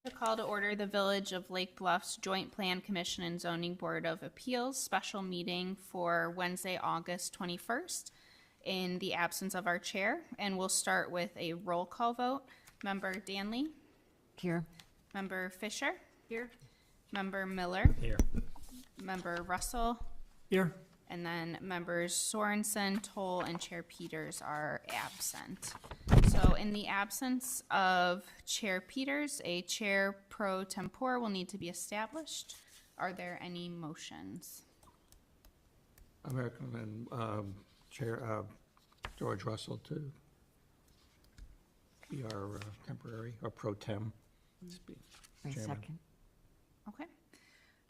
To call to order the Village of Lake Bluff's Joint Plan Commission and Zoning Board of Appeals special meeting for Wednesday, August 21st in the absence of our chair. And we'll start with a roll call vote. Member Danley? Here. Member Fisher? Here. Member Miller? Here. Member Russell? Here. And then members Sorensen, Toll, and Chair Peters are absent. So in the absence of Chair Peters, a chair pro tempore will need to be established. Are there any motions? I recommend Chair George Russell to be our temporary or pro tem chairman. Second. Okay.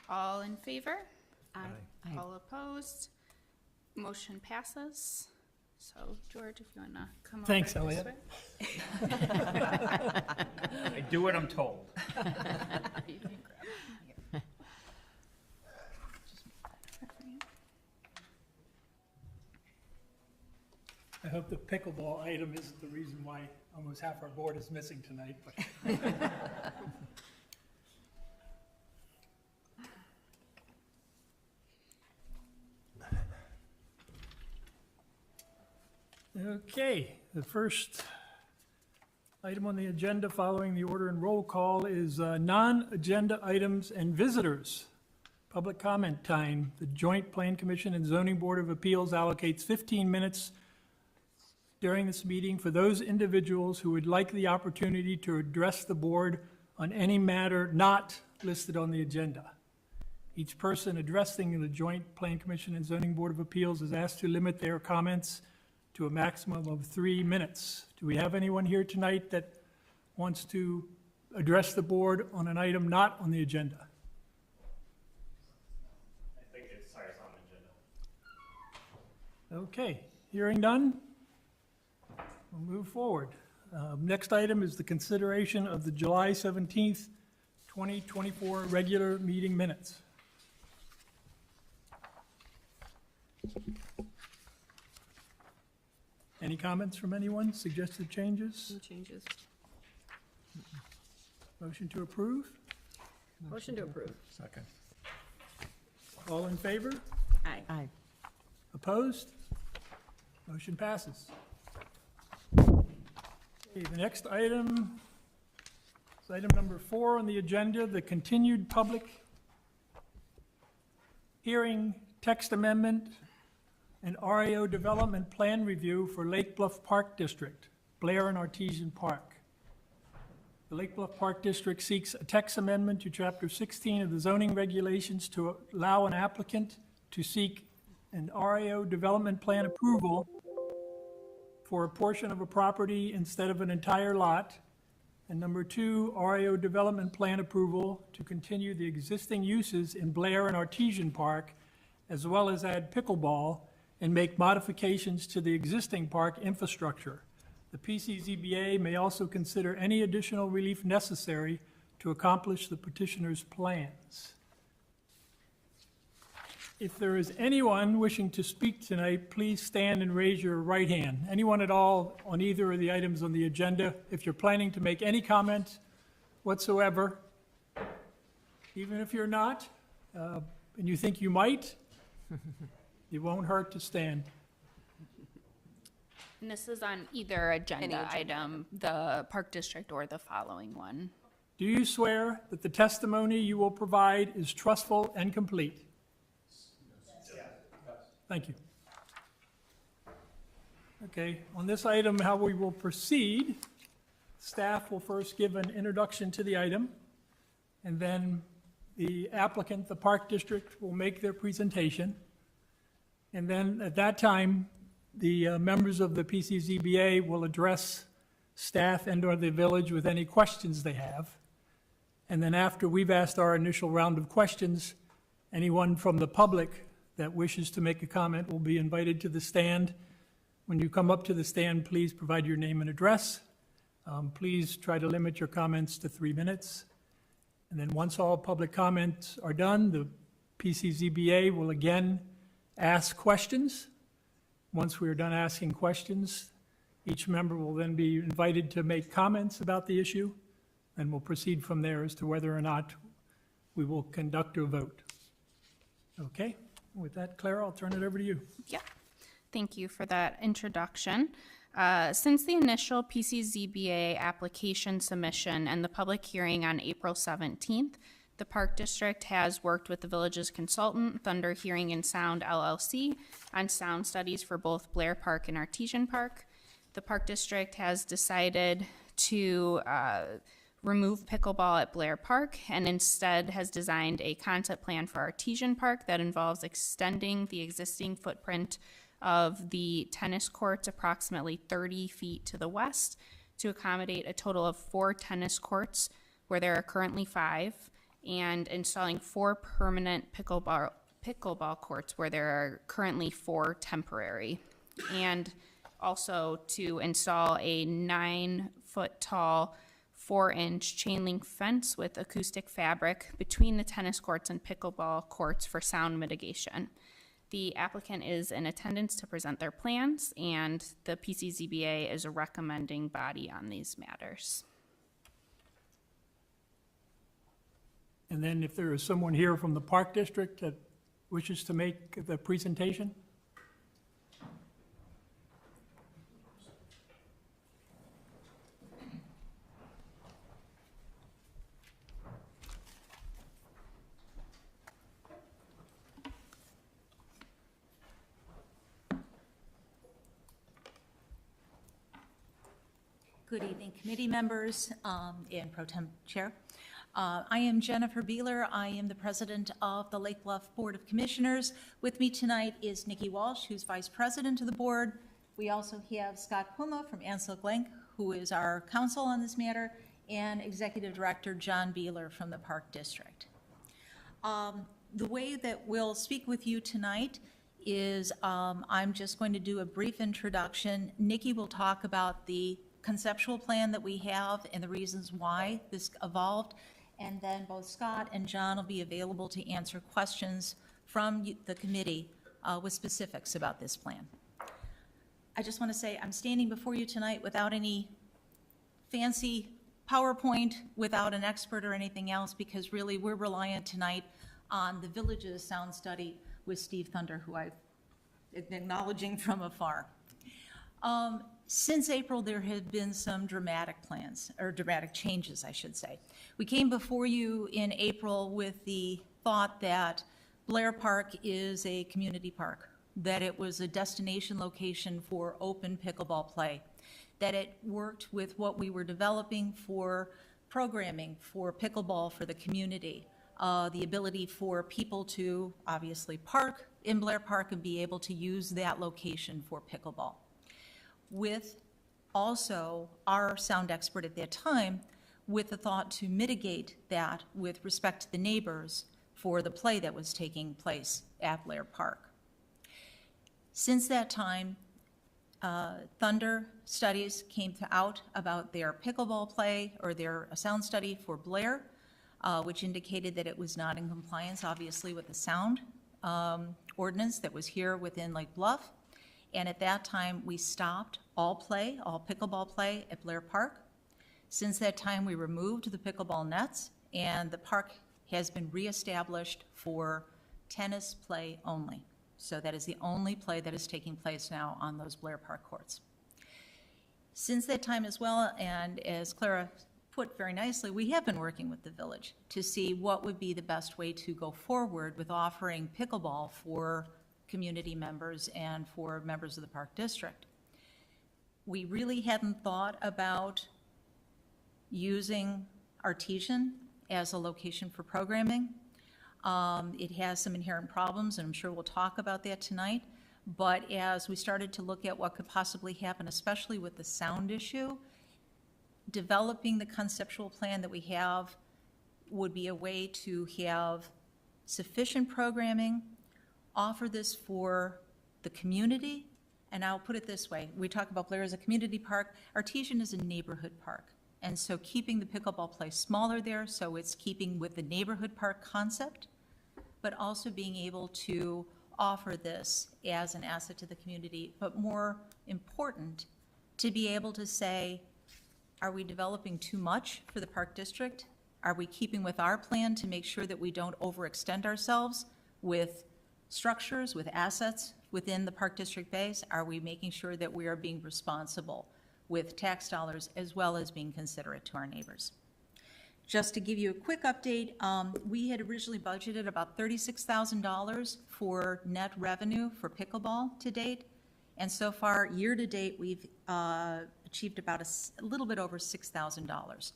All in favor? Aye. All opposed? Motion passes. So, George, if you want to come over. Thanks, this Elliot. way. I do what I'm told. You can grab it here. I hope the pickleball item isn't the reason why almost half our board is missing tonight, but. Okay, the first item on the agenda following the order and roll call is non-agenda items and visitors. Public comment time. The Joint Plan Commission and Zoning Board of Appeals allocates 15 minutes during this meeting for those individuals who would like the opportunity to address the board on any matter not listed on the agenda. Each person addressing the Joint Plan Commission and Zoning Board of Appeals is asked to limit their comments to a maximum of 3 minutes. Do we have anyone here tonight that wants to address the board on an item not on the agenda? I think it's on the agenda. Okay, hearing none, we'll move forward. Next item is the consideration of the July 17th, 2024 regular meeting minutes. Any comments from anyone? Suggested changes? No changes. Motion to approve? Motion to approve. Second. All in favor? Aye. Aye. Opposed? Motion passes. Okay, the next item is item number 4 on the agenda, the continued public hearing text amendment and RAO development plan review for Lake Bluff Park District, Blair and Artesian Park. The Lake Bluff Park District seeks a text amendment to Chapter 16 of the zoning regulations to allow an applicant to seek an RAO development plan approval for a portion of a property instead of an entire lot. And number 2, RAO development plan approval to continue the existing uses in Blair and Artesian Park, as well as add pickleball and make modifications to the existing park infrastructure. The PCZBA may also consider any additional relief necessary to accomplish the petitioner's plans. If there is anyone wishing to speak tonight, please stand and raise your right hand. Anyone at all on either of the items on the agenda? If you're planning to make any comment whatsoever, even if you're not, and you think you might, it won't hurt to stand. And this is on either agenda item, the Park District or the following one. Do you swear that the testimony you will provide is trustful and complete? Thank you. Okay, on this item, how we will proceed, staff will first give an introduction to the item, and then the applicant, the Park District, will make their presentation. And then at that time, the members of the PCZBA will address staff and/or the village with any questions they have. And then after we've asked our initial round of questions, anyone from the public that wishes to make a comment will be invited to the stand. When you come up to the stand, please provide your name and address. Please try to limit your comments to 3 minutes. And then once all public comments are done, the PCZBA will again ask questions. Once we are done asking questions, each member will then be invited to make comments about the issue. and we'll proceed from there as to whether or not we will conduct a vote. Okay? With that, Clara, I'll turn it over to you. Yeah, thank you for that introduction. Since the initial PCZBA application submission and the public hearing on April 17th, the Park District has worked with the village's consultant, Thunder Hearing and Sound LLC, on sound studies for both Blair Park and Artesian Park. The Park District has decided to remove pickleball at Blair Park and instead has designed a concept plan for Artesian Park that involves extending the existing footprint of the tennis courts approximately 30 feet to the west to accommodate a total of 4 tennis courts where there are currently 5, and installing 4 permanent pickleball courts where there are currently 4 temporary, and also to install a 9-foot tall 4-inch chain link fence with acoustic fabric between the tennis courts and pickleball courts for sound mitigation. The applicant is in attendance to present their plans, and the PCZBA is a recommending body on these matters. And then if there is someone here from the Park District that wishes to make the presentation? Good evening, committee members and Pro Tem Chair. I am Jennifer Beeler. I am the president of the Lake Bluff Board of Commissioners. With me tonight is Nikki Walsh, who's vice president of the board. We also have Scott Puma from Ansel Glenk, who is our counsel on this matter, and executive director John Beeler from the Park District. The way that we'll speak with you tonight is I'm just going to do a brief introduction. Nikki will talk about the conceptual plan that we have and the reasons why this evolved, and then both Scott and John will be available to answer questions from the committee with specifics about this plan. I just want to say I'm standing before you tonight without any fancy PowerPoint, without an expert or anything else, because really we're reliant tonight on the village's sound study with Steve Thunder, who I'm acknowledging from afar. Since April, there have been some dramatic changes, I should say. We came before you in April with the thought that Blair Park is a community park, that it was a destination location for open pickleball play, that it worked with what we were developing for programming for pickleball for the community, the ability for people to obviously park in Blair Park and be able to use that location for pickleball. With also our sound expert at that time, with the thought to mitigate that with respect to the neighbors for the play that was taking place at Blair Park. Since that time, Thunder studies came out about their pickleball play, or their sound study for Blair, which indicated that it was not in compliance, obviously, with the sound ordinance that was here within Lake Bluff. And at that time, we stopped all pickleball play at Blair Park. Since that time, we removed the pickleball nets, and the park has been reestablished for tennis play only. So that is the only play that is taking place now on those Blair Park courts. Since that time as well, and as Clara put very nicely, we have been working with the village to see what would be the best way to go forward with offering pickleball for community members and for members of the Park District. We really hadn't thought about using Artesian as a location for programming. It has some inherent problems, and I'm sure we'll talk about that tonight. But as we started to look at what could possibly happen, especially with the sound issue, developing the conceptual plan that we have would be a way to have sufficient programming, offer this for the community, and I'll put it this way. We talk about Blair as a community park. Artesian is a neighborhood park. And so keeping the pickleball play smaller there, so it's keeping with the neighborhood park concept, but also being able to offer this as an asset to the community, but more important, to be able to say, Are we developing too much for the Park District? Are we keeping with our plan to make sure that we don't overextend ourselves with structures, with assets within the Park District base? Are we making sure that we are being responsible with tax dollars as well as being considerate to our neighbors? Just to give you a quick update, we had originally budgeted about $36,000 for net revenue for pickleball to date. And so far, year-to-date, we've achieved about a little bit over $6,000.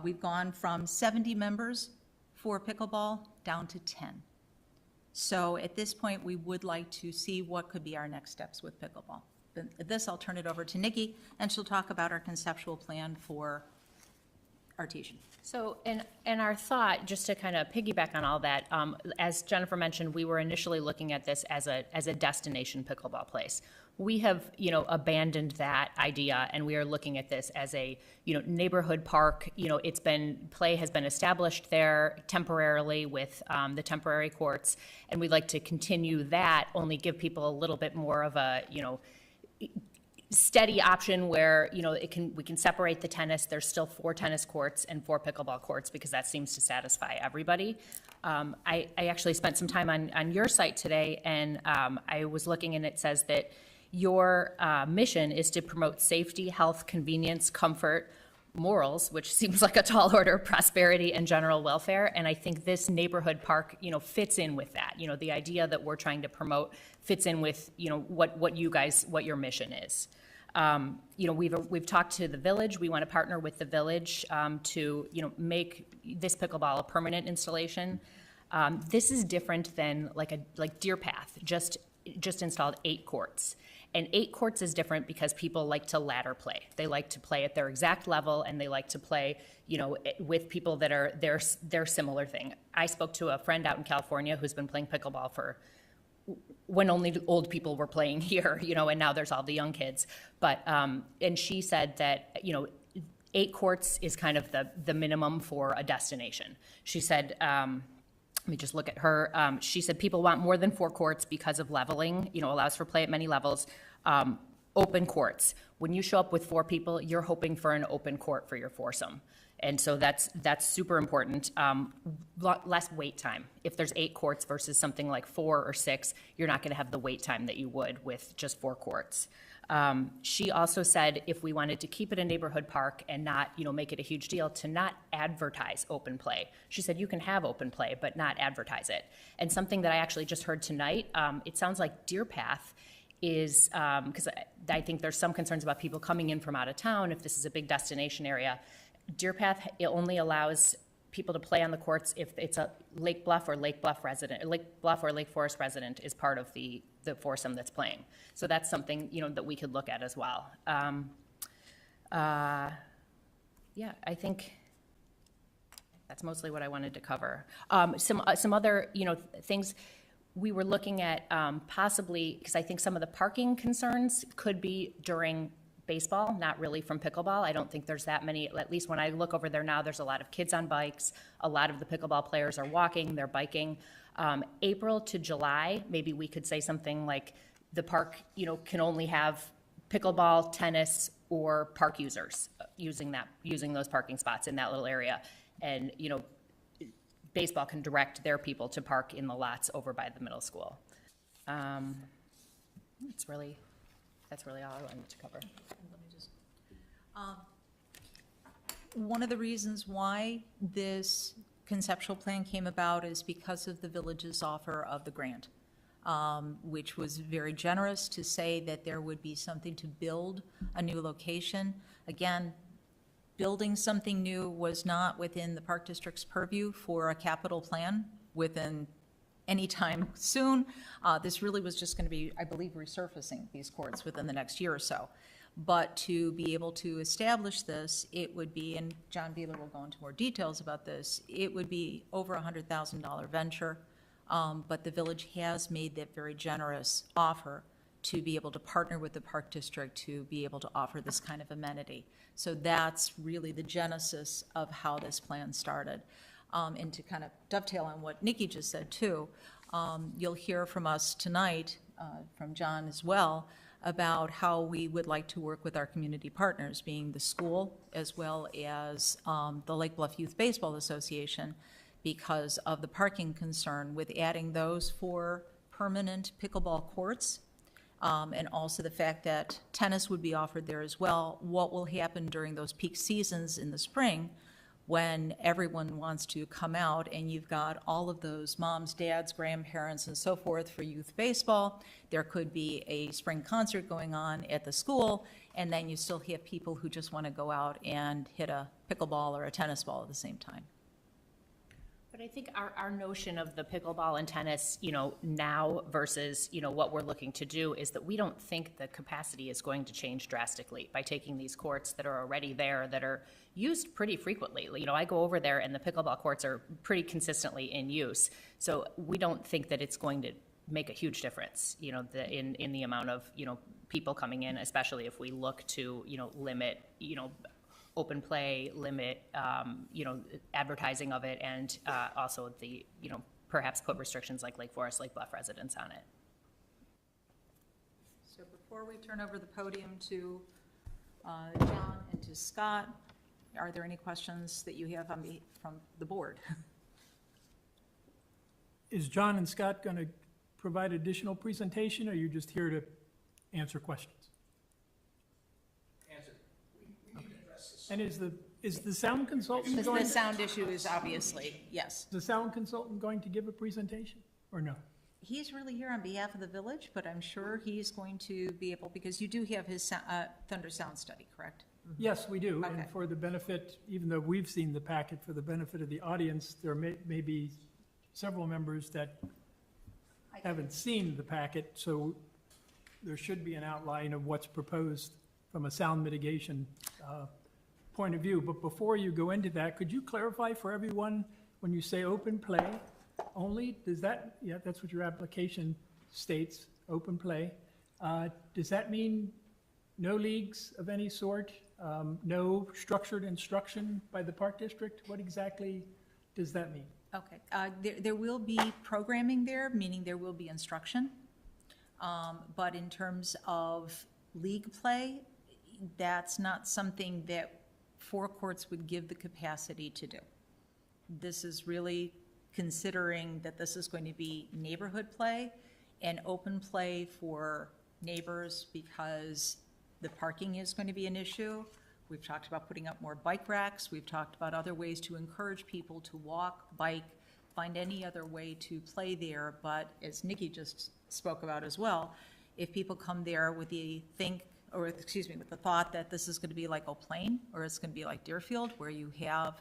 We've gone from 70 members for pickleball down to 10. So at this point, we would like to see what could be our next steps with pickleball. But at this, I'll turn it over to Nikki, and she'll talk about our conceptual plan for Artesian. So, and our thought, just to kind of piggyback on all that, as Jennifer mentioned, we were initially looking at this as a destination pickleball place. We have, abandoned that idea, and we are looking at this as a, neighborhood park. Play has been established there temporarily with the temporary courts, and we'd like to continue that, only give people a little bit more of a, steady option where, we can separate the tennis. There's still 4 tennis courts and 4 pickleball courts because that seems to satisfy everybody. I actually spent some time on your site today, and I was looking, and it says that your mission is to promote safety, health, convenience, comfort, morals, which seems like a tall order, prosperity, and general welfare. And I think this neighborhood park, fits in with that. The idea that we're trying to promote fits in with, what your mission is. We've talked to the village. We want to partner with the village to, make this pickleball a permanent installation. This is different than like Deer Path, just installed 8 courts. And 8 courts is different because people like to ladder play. They like to play at their exact level, and they like to play, with people that are their similar thing. I spoke to a friend out in California who's been playing pickleball when only old people were playing here, and now there's all the young kids. But, and she said that, 8 courts is kind of the minimum for a destination. She said, let me just look at her. She said people want more than 4 courts because of leveling, allows for play at many levels. Open courts. When you show up with 4 people, you're hoping for an open court for your foursome. And so that's super important. Less wait time. If there's 8 courts versus something like 4 or 6, you're not going to have the wait time that you would with just 4 courts. She also said if we wanted to keep it a neighborhood park and not, make it a huge deal, to not advertise open play. She said you can have open play, but not advertise it. And something that I actually just heard tonight, it sounds like Deer Path is, because I think there's some concerns about people coming in from out of town if this is a big destination area. Deer Path, it only allows people to play on the courts if it's a Lake Bluff or Lake Forest resident is part of the foursome that's playing. So that's something, that we could look at as well. I think that's mostly what I wanted to cover. Some other, things we were looking at, possibly, because I think some of the parking concerns could be during baseball, not really from pickleball. I don't think there's that many, at least when I look over there now, there's a lot of kids on bikes. A lot of the pickleball players are walking, they're biking. April to July, maybe we could say something like the park, can only have pickleball, tennis, or park users using those parking spots in that little area. And, baseball can direct their people to park in the lots over by the middle school. That's really all I wanted to cover. One of the reasons why this conceptual plan came about is because of the village's offer of the grant, which was very generous to say that there would be something to build a new location. Again, building something new was not within the Park District's purview for a capital plan within any time soon. This really was just going to be, I believe, resurfacing these courts within the next year or so. But to be able to establish this, it would be, and John Beeler will go into more details about this, it would be over $100,000 venture, but the village has made that very generous offer to be able to partner with the Park District to be able to offer this kind of amenity. So that's really the genesis of how this plan started. And to kind of dovetail on what Nikki just said too, you'll hear from us tonight, from John as well, about how we would like to work with our community partners, being the school as well as the Lake Bluff Youth Baseball Association, because of the parking concern with adding those 4 permanent pickleball courts, and also the fact that tennis would be offered there as well. What will happen during those peak seasons in the spring when everyone wants to come out and you've got all of those moms, dads, grandparents, and so forth for youth baseball? There could be a spring concert going on at the school, and then you still have people who just want to go out and hit a pickleball or a tennis ball at the same time. But I think our notion of the pickleball and tennis, now versus, what we're looking to do is that we don't think the capacity is going to change drastically by taking these courts that are already there, that are used pretty frequently. I go over there and the pickleball courts are pretty consistently in use. So we don't think that it's going to make a huge difference, in the amount of, people coming in, especially if we look to, limit, open play, limit, advertising of it, and also the, perhaps put restrictions like Lake Forest, Lake Bluff residents on it. So before we turn over the podium to John and to Scott, are there any questions that you have from the board? Is John and Scott going to provide additional presentation, or are you just here to answer questions? And is the sound consultant The going, sound issue is obviously, yes. the sound consultant going to give a presentation, or no? He's really here on behalf of the village, but I'm sure he's going to be able, because you do have his Thunder Sound Study, correct? Yes, we do, Okay. and for the benefit, even though we've seen the packet, for the benefit of the audience, there may be several members that haven't seen the packet, so there should be an outline of what's proposed from a sound mitigation point of view. But before you go into that, could you clarify for everyone, when you say open play only, does that, yeah, that's what your application states, open play. Does that mean no leagues of any sort, no structured instruction by the park district? What exactly does that mean? Okay, there will be programming there, meaning there will be instruction. But in terms of league play, that's not something that 4 courts would give the capacity to do. This is really considering that this is going to be neighborhood play and open play for neighbors, because the parking is going to be an issue. We've talked about putting up more bike racks. We've talked about other ways to encourage people to walk, bike, find any other way to play there. But as Nikki just spoke about as well, if people come there with the with the thought that this is going to be like O'Plain, or it's going to be like Deerfield, where you have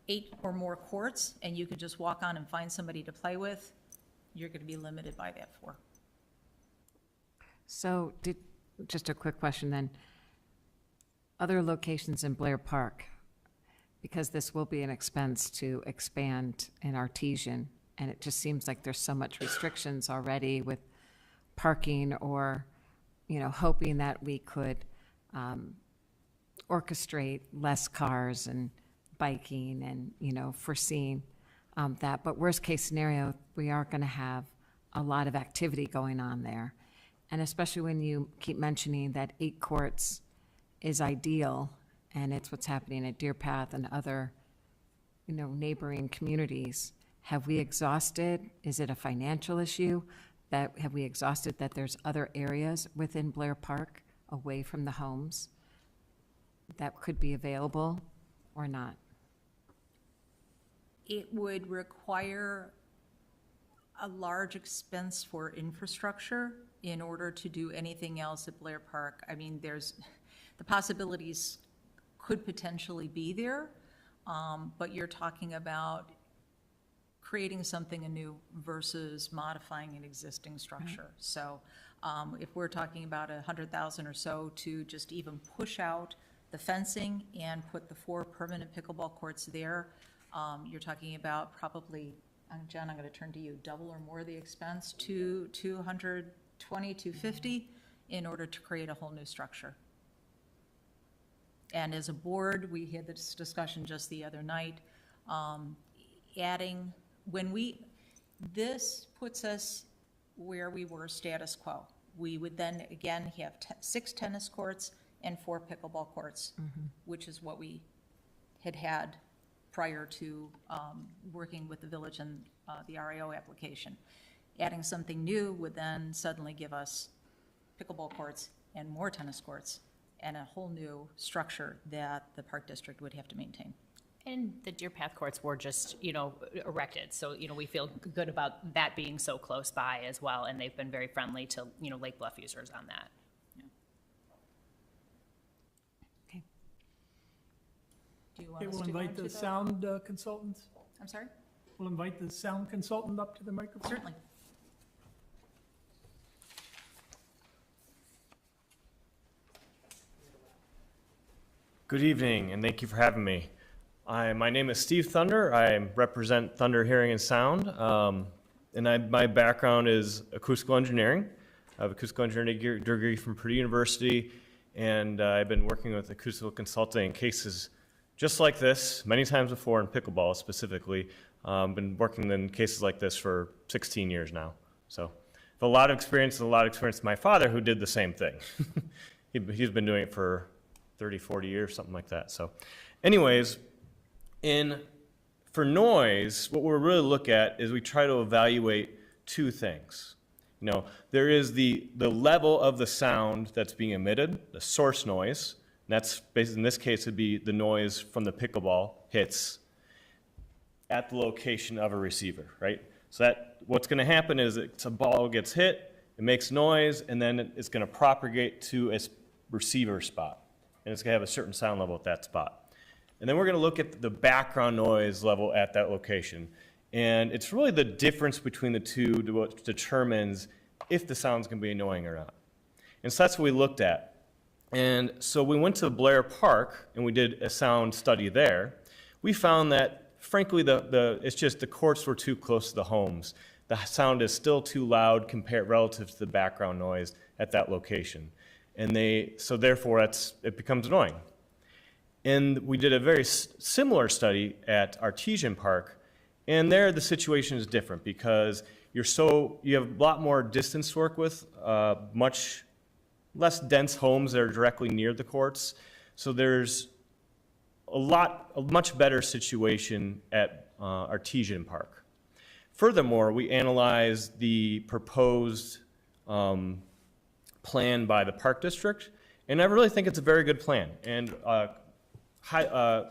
8 or more courts and you can just walk on and find somebody to play with, you're going to be limited by that 4. So just a quick question then. Other locations in Blair Park, because this will be an expense to expand in Artesian, and it just seems like there's so much restrictions already with parking, or, hoping that we could orchestrate less cars and biking and, foreseeing that. But worst case scenario, we are going to have a lot of activity going on there. And especially when you keep mentioning that 8 courts is ideal, and it's what's happening at Deer Path and other, neighboring communities. Have we exhausted, is it a financial issue? Have we exhausted that there's other areas within Blair Park away from the homes that could be available or not? It would require a large expense for infrastructure in order to do anything else at Blair Park. I mean, the possibilities could potentially be there, but you're talking about creating something anew versus modifying an existing structure. So if we're talking about $100,000 or so to just even push out the fencing and put the 4 permanent pickleball courts there, you're talking about probably, Jen, I'm going to turn to you, double or more the expense to $220,000, $250,000 in order to create a whole new structure. And as a board, we had this discussion just the other night, this puts us where we were status quo. We would then again have 6 tennis courts and 4 pickleball courts, which is what we had prior to working with the village and the RAO application. Adding something new would then suddenly give us pickleball courts and more tennis courts and a whole new structure that the park district would have to maintain. And the Deer Path courts were just, erected, so, we feel good about that being so close by as well, and they've been very friendly to, Lake Bluff users on that. Okay. Do you want Okay, us we'll to go invite into the sound consultant. I'm sorry? We'll invite the sound consultant up to the microphone. Certainly. Good evening, and thank you for having me. My name is Steve Thunder. I represent Thunder Hearing and Sound, my background is acoustical engineering. I have acoustical engineering degree from Purdue University, and I've been working with acoustical consulting in cases just like this many times before, in pickleball specifically. Been working in cases like this for 16 years now. So I have a lot of experience, with my father, who did the same thing. He's been doing it for 30, 40 years, something like that. So anyways, for noise, what we're really look at is we try to evaluate 2 things. There is the level of the sound that's being emitted, the source noise. And that's basically, in this case, would be the noise from the pickleball hits at the location of a receiver, right? So what's going to happen is a ball gets hit, it makes noise, and then it's going to propagate to a receiver spot. And it's going to have a certain sound level at that spot. And then we're going to look at the background noise level at that location. And it's really the difference between the two that determines if the sound's going to be annoying or not. And so that's what we looked at. And so we went to Blair Park, and we did a sound study there. We found that, frankly, it's just the courts were too close to the homes. The sound is still too loud compared relative to the background noise at that location. So therefore, it becomes annoying. And we did a very similar study at Artesian Park, and there the situation is different because you have a lot more distance to work with, much less dense homes that are directly near the courts. So there's a much better situation at Artesian Park. Furthermore, we analyzed the proposed plan by the park district, and I really think it's a very good plan. And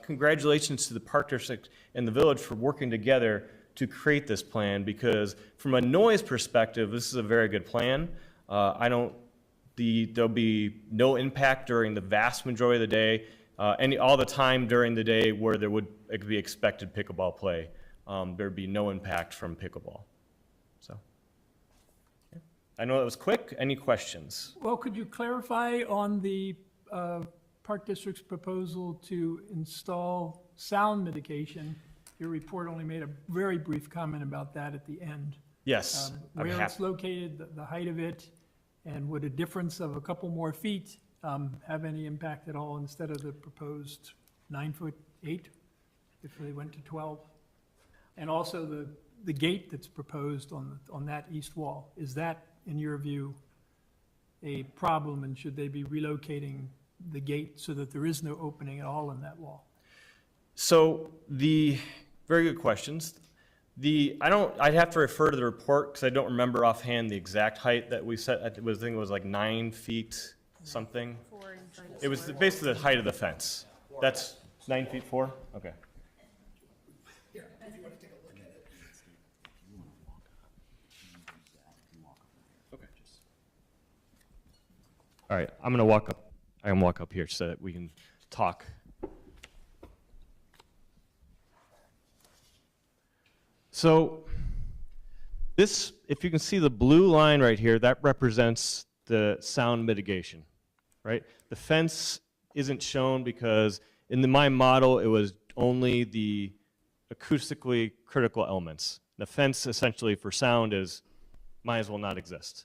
congratulations to the park district and the village for working together to create this plan, because from a noise perspective, this is a very good plan. There'll be no impact during the vast majority of the day, all the time during the day where it could be expected pickleball play. There'd be no impact from pickleball. So, yeah. I know that was quick. Any questions? Well, could you clarify on the Park District's proposal to install sound mitigation? Your report only made a very brief comment about that at the end. Yes. Where it's located, the height of it, and would a difference of a couple more feet have any impact at all instead of the proposed 9'8", if they went to 12? And also the gate that's proposed on that east wall, is that, in your view, a problem, and should they be relocating the gate so that there is no opening at all in that wall? So very good questions. I'd have to refer to the report because I don't remember offhand the exact height that we set. I think it was like 9 feet something. 4 inches. It was basically the height of the fence. That's 9 feet 4? Okay. Okay. All right, I'm gonna walk up here so that we can talk. So this, if you can see the blue line right here, that represents the sound mitigation, right? The fence isn't shown because in my model, it was only the acoustically critical elements. The fence essentially for sound might as well not exist.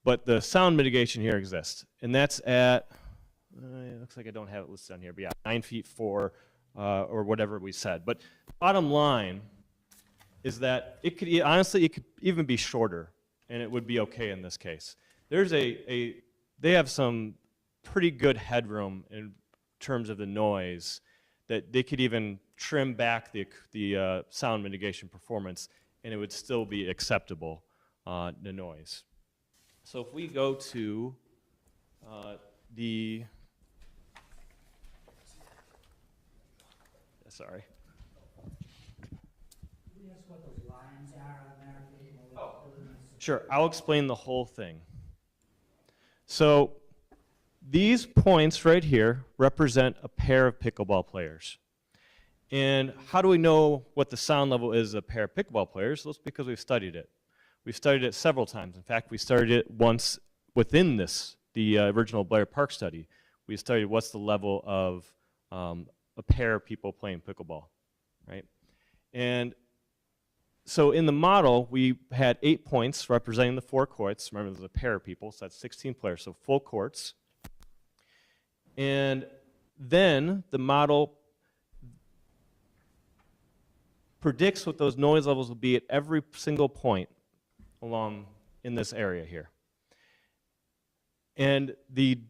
But the sound mitigation here exists, and that's at, it looks like I don't have it listed on here, but yeah, 9 feet 4, or whatever we said. But bottom line is that it could even be shorter, and it would be okay in this case. there's they have some pretty good headroom in terms of the noise that they could even trim back the sound mitigation performance and it would still be acceptable, the noise. So if we go to sorry. Sure, I'll explain the whole thing. So these points right here represent a pair of pickleball players. And how do we know what the sound level is of a pair of pickleball players? Well, it's because we've studied it. We've studied it several times. In fact, we studied it once within the original Blair Park study. We studied what's the level of a pair of people playing pickleball, right? And so in the model, we had 8 points representing the 4 courts. Remember, there's a pair of people, so that's 16 players, so full courts. And then the model predicts what those noise levels will be at every single point along in this area here. And the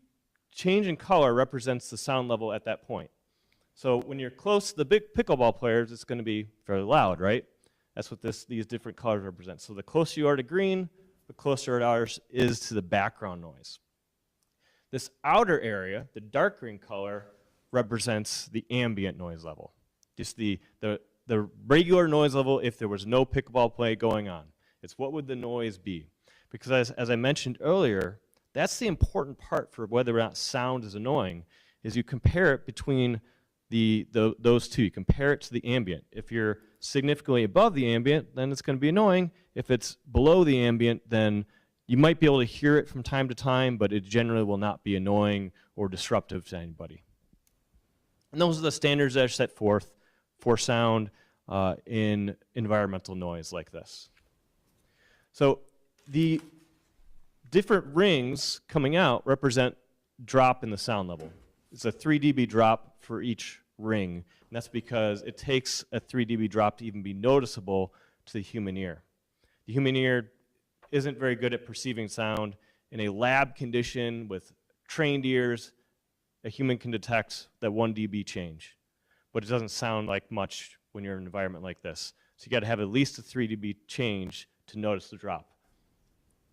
change in color represents the sound level at that point. So when you're close to the big pickleball players, it's going to be fairly loud, right? That's what these different colors represent. So the closer you are to green, the closer ours is to the background noise. This outer area, the dark green color, represents the ambient noise level. Just the regular noise level if there was no pickleball play going on. It's what would the noise be? Because as I mentioned earlier, that's the important part for whether or not sound is annoying, is you compare it between those two. You compare it to the ambient. If you're significantly above the ambient, then it's going to be annoying. If it's below the ambient, then you might be able to hear it from time to time, but it generally will not be annoying or disruptive to anybody. And those are the standards that are set forth for sound in environmental noise like this. So the different rings coming out represent drop in the sound level. It's a 3 dB drop for each ring, and that's because it takes a 3 dB drop to even be noticeable to the human ear. The human ear isn't very good at perceiving sound. In a lab condition with trained ears, a human can detect that 1 dB change, but it doesn't sound like much when you're in an environment like this. So you got to have at least a 3 dB change to notice the drop.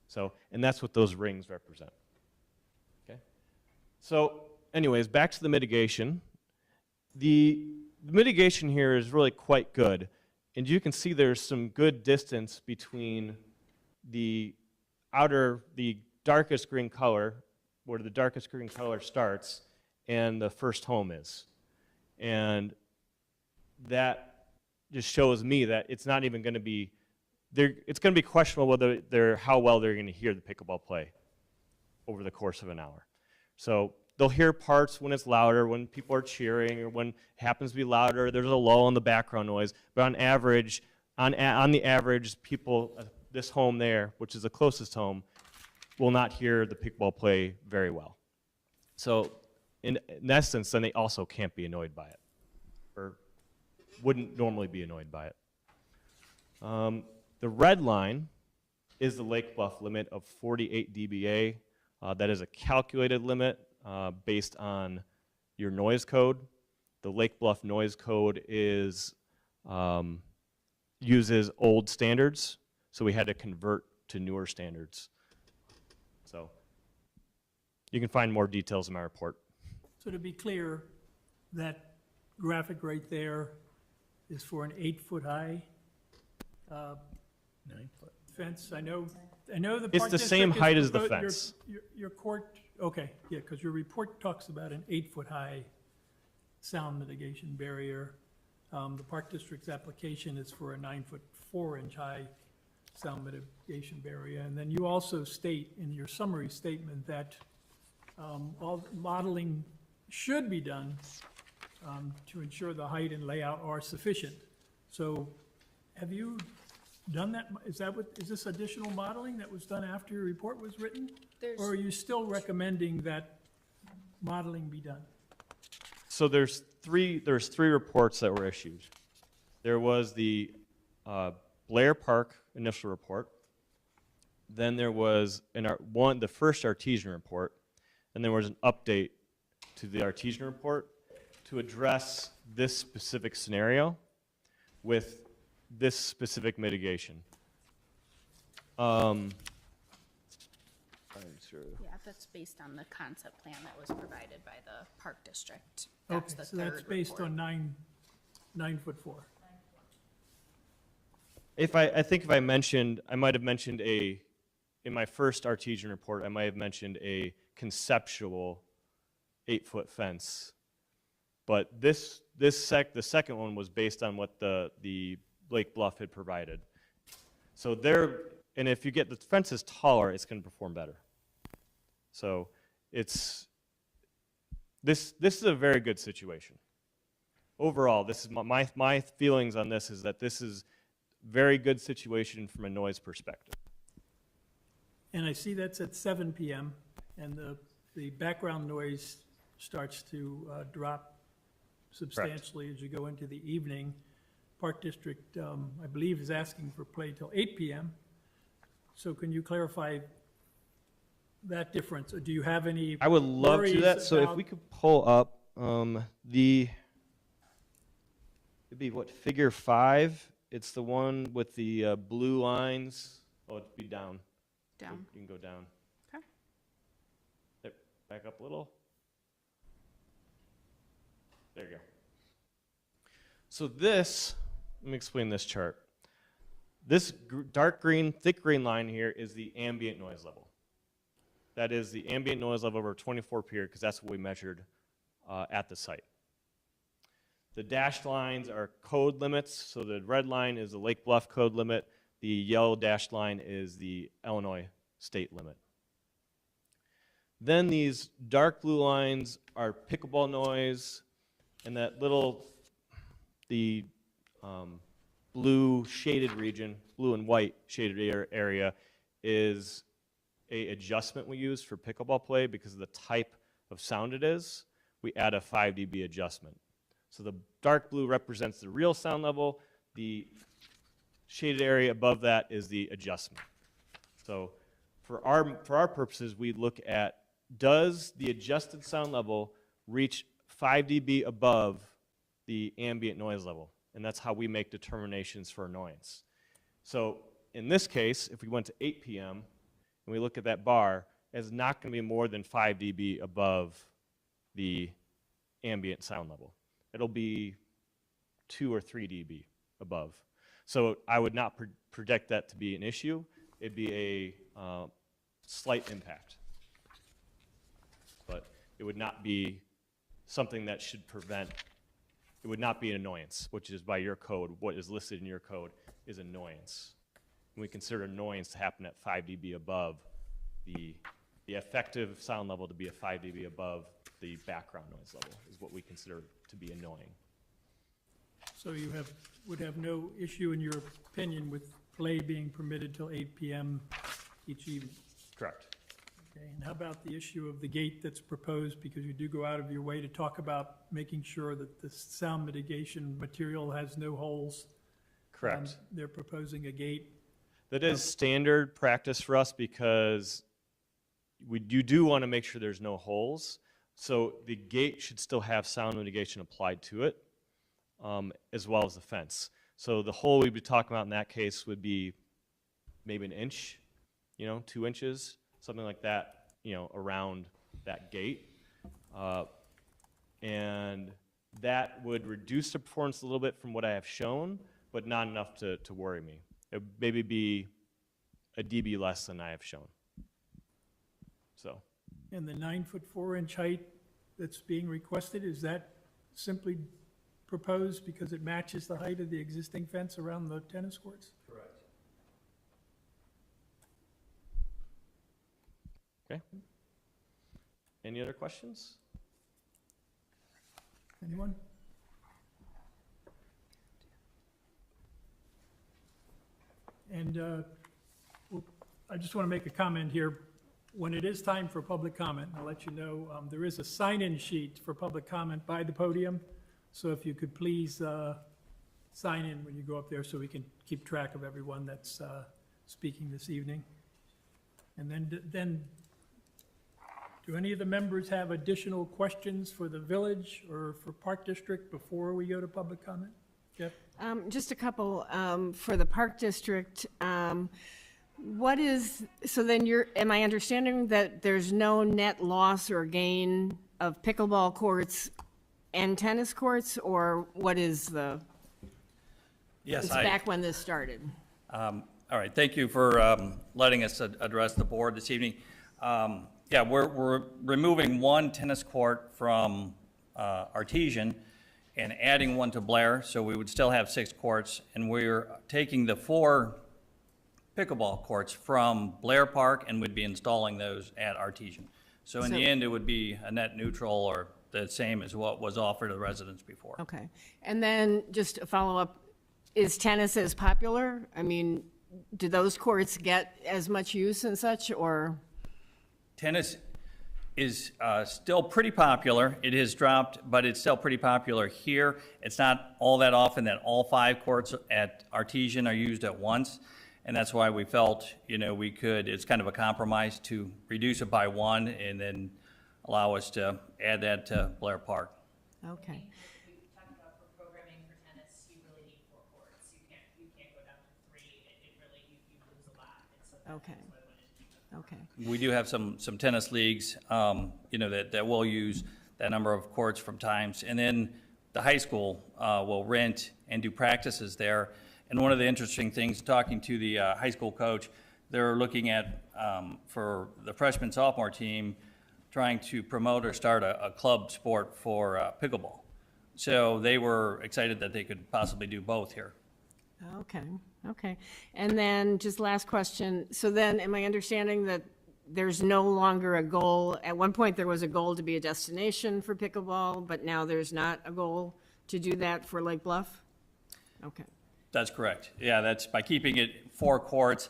So, and that's what those rings represent. Okay? So, anyways, back to the mitigation. The mitigation here is really quite good, and you can see there's some good distance between the darkest green color, where the darkest green color starts, and the first home is. And that just shows me that it's not even going to be, it's going to be questionable whether how well they're going to hear the pickleball play over the course of an hour. So they'll hear parts when it's louder, when people are cheering, or when it happens to be louder, there's a lull in the background noise. But on average, on the average, people, this home there, which is the closest home, will not hear the pickleball play very well. So in essence, then they also can't be annoyed by it, or wouldn't normally be annoyed by it. The red line is the Lake Bluff limit of 48 dBA. That is a calculated limit based on your noise code. The Lake Bluff noise code uses old standards, so we had to convert to newer standards. So you can find more details in my report. So to be clear, that graphic right there is for an 8-foot-high 9-foot. fence. I know the It's Park the same District is height as the propo- fence. Your court, okay, yeah, because your report talks about an 8-foot-high sound mitigation barrier. The Park District's application is for a 9-foot, 4-inch high sound mitigation barrier. And then you also state in your summary statement that all modeling should be done to ensure the height and layout are sufficient. So have you done that? Is this additional modeling that was done after your report was written? Or are you still recommending that modeling be done? So there's three reports that were issued. There was the Blair Park initial report, Then there was the first artesian report, and there was an update to the artesian report to address this specific scenario with this specific mitigation. I'm sure. Yeah, that's based on the concept plan that was provided by the Park District. That's Okay, the so that's third based report. on 9'4". I think if I might have mentioned in my first artesian report, I might have mentioned a conceptual 8-foot fence. But the second one was based on what the Lake Bluff had provided. So and if you get the fence is taller, it's going to perform better. So this is a very good situation. Overall, this is my feelings on this is that this is very good situation from a noise perspective. And I see that's at 7 PM, and the background noise starts to drop substantially as you go into the evening. Park District, I believe, is asking for play till 8 PM. So can you clarify that difference? Or do you have any I would love to do that. worries So if about- we could pull up it'd be what, figure 5? It's the one with the blue lines. Oh, it'd be down. Down. You can go down. Okay. There, back up a little. There you go. So let me explain this chart. This dark green, thick green line here is the ambient noise level. That is the ambient noise level over 24 period, because that's what we measured at the site. The dashed lines are code limits. So the red line is the Lake Bluff code limit. The yellow dashed line is the Illinois state limit. Then these dark blue lines are pickleball noise, and the blue shaded region, blue and white shaded area, is a adjustment we use for pickleball play because of the type of sound it is. We add a 5 dB adjustment. So the dark blue represents the real sound level. The shaded area above that is the adjustment. So for our purposes, we look at, does the adjusted sound level reach 5 dB above the ambient noise level? And that's how we make determinations for annoyance. So in this case, if we went to 8 PM and we look at that bar, it's not going to be more than 5 dB above the ambient sound level. It'll be 2 or 3 dB above. So I would not predict that to be an issue. It'd be a slight impact. But it would not be something that should prevent, it would not be an annoyance, which is by your code, what is listed in your code is annoyance. And we consider annoyance to happen at 5 dB above the effective sound level to be a 5 dB above the background noise level is what we consider to be annoying. So you would have no issue, in your opinion, with play being permitted till 8 PM each evening? Correct. Okay, and how about the issue of the gate that's proposed, because you do go out of your way to talk about making sure that the sound mitigation material has no holes? Correct. They're proposing a gate. That is standard practice for us because you do want to make sure there's no holes. So the gate should still have sound mitigation applied to it, as well as the fence. So the hole we'd be talking about in that case would be maybe an inch, 2 inches, something like that, around that gate. And that would reduce the performance a little bit from what I have shown, but not enough to worry me. It would maybe be a dB less than I have shown. So. And the 9'4" height that's being requested, is that simply proposed because it matches the height of the existing fence around the tennis courts? Correct. Okay. Any other questions? Anyone? And I just want to make a comment here. When it is time for public comment, I'll let you know, there is a sign-in sheet for public comment by the podium. So if you could please sign in when you go up there so we can keep track of everyone that's speaking this evening. And then, do any of the members have additional questions for the village or for Park District before we go to public comment? Jeff? Just a couple, for the Park District, what is, so then am I understanding that there's no net loss or gain of pickleball courts and tennis courts, or what is the, Yes, it's back when this started? all right, thank you for letting us address the board this evening. Yeah, we're removing one tennis court from Artesian and adding one to Blair, so we would still have 6 courts, and we're taking the 4 pickleball courts from Blair Park and would be installing those at Artesian. So in the end, it would be a net neutral or the same as what was offered to the residents before. Okay. And then just a follow-up, is tennis as popular? I mean, do those courts get as much use and such, or? Tennis is still pretty popular. It has dropped, but it's still pretty popular here. It's not all that often that all 5 courts at Artesian are used at once, and that's why we felt, we could, it's kind of a compromise to reduce it by 1 and then allow us to add that to Blair Park. Okay. We talked about for programming for tennis, you really need 4 courts. You can't go down to 3. It really, you lose a lot. And so that's Okay. why we wanted to keep it. Okay. We do have some tennis leagues, that will use that number of courts from times. And then the high school will rent and do practices there. And one of the interesting things, talking to the high school coach, they're looking at, for the freshman sophomore team, trying to promote or start a club sport for pickleball. So they were excited that they could possibly do both here. Okay, okay. And then just last question. So then, am I understanding that there's no longer a goal? At one point, there was a goal to be a destination for pickleball, but now there's not a goal to do that for Lake Bluff? Okay, That's correct. Yeah, that's by keeping it 4 courts.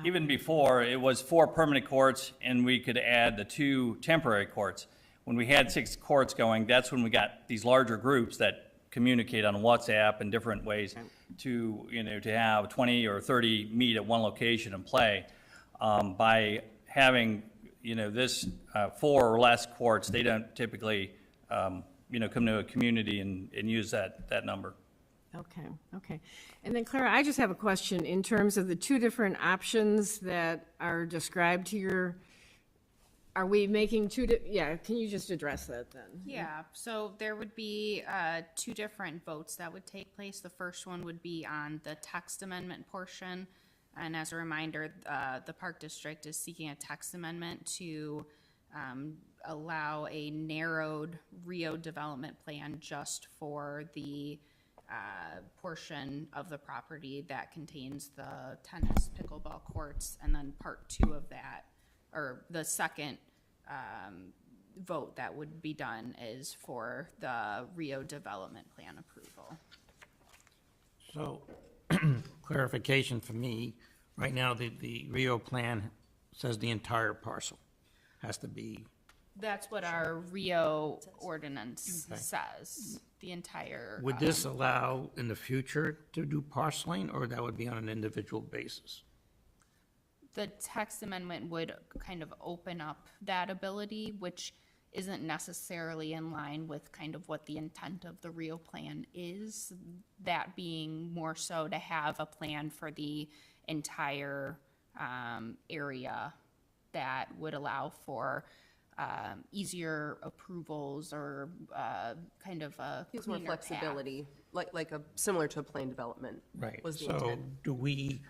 Even before, it was 4 permanent courts, and we could add the 2 temporary courts. When we had 6 courts going, that's when we got these larger groups that communicate on WhatsApp and different ways to, to have 20 or 30 meet at one location and play. By having, this 4 or less courts, they don't typically, come to a community and use that number. okay, okay. And then Clara, I just have a question in terms of the 2 different options that are described here. Are we making 2, yeah, can you just address that then? Yeah, so there would be 2 different votes that would take place. The first one would be on the text amendment portion. And as a reminder, the Park District is seeking a text amendment to allow a narrowed Rio development plan just for the portion of the property that contains the tennis pickleball courts. And then part 2 of that, or the second vote that would be done is for the Rio development plan approval. So, clarification for me, right now, the Rio plan says the entire parcel has to be, That's what our Rio ordinance says, the entire. would this allow in the future to do parceling, or that would be on an individual basis? The text amendment would kind of open up that ability, which isn't necessarily in line with kind of what the intent of the Rio plan is. That being more so to have a plan for the entire area that would allow for easier approvals or kind of a Gives more cleaner path. flexibility, like similar to a plane development. Right, Was the so intent. do we,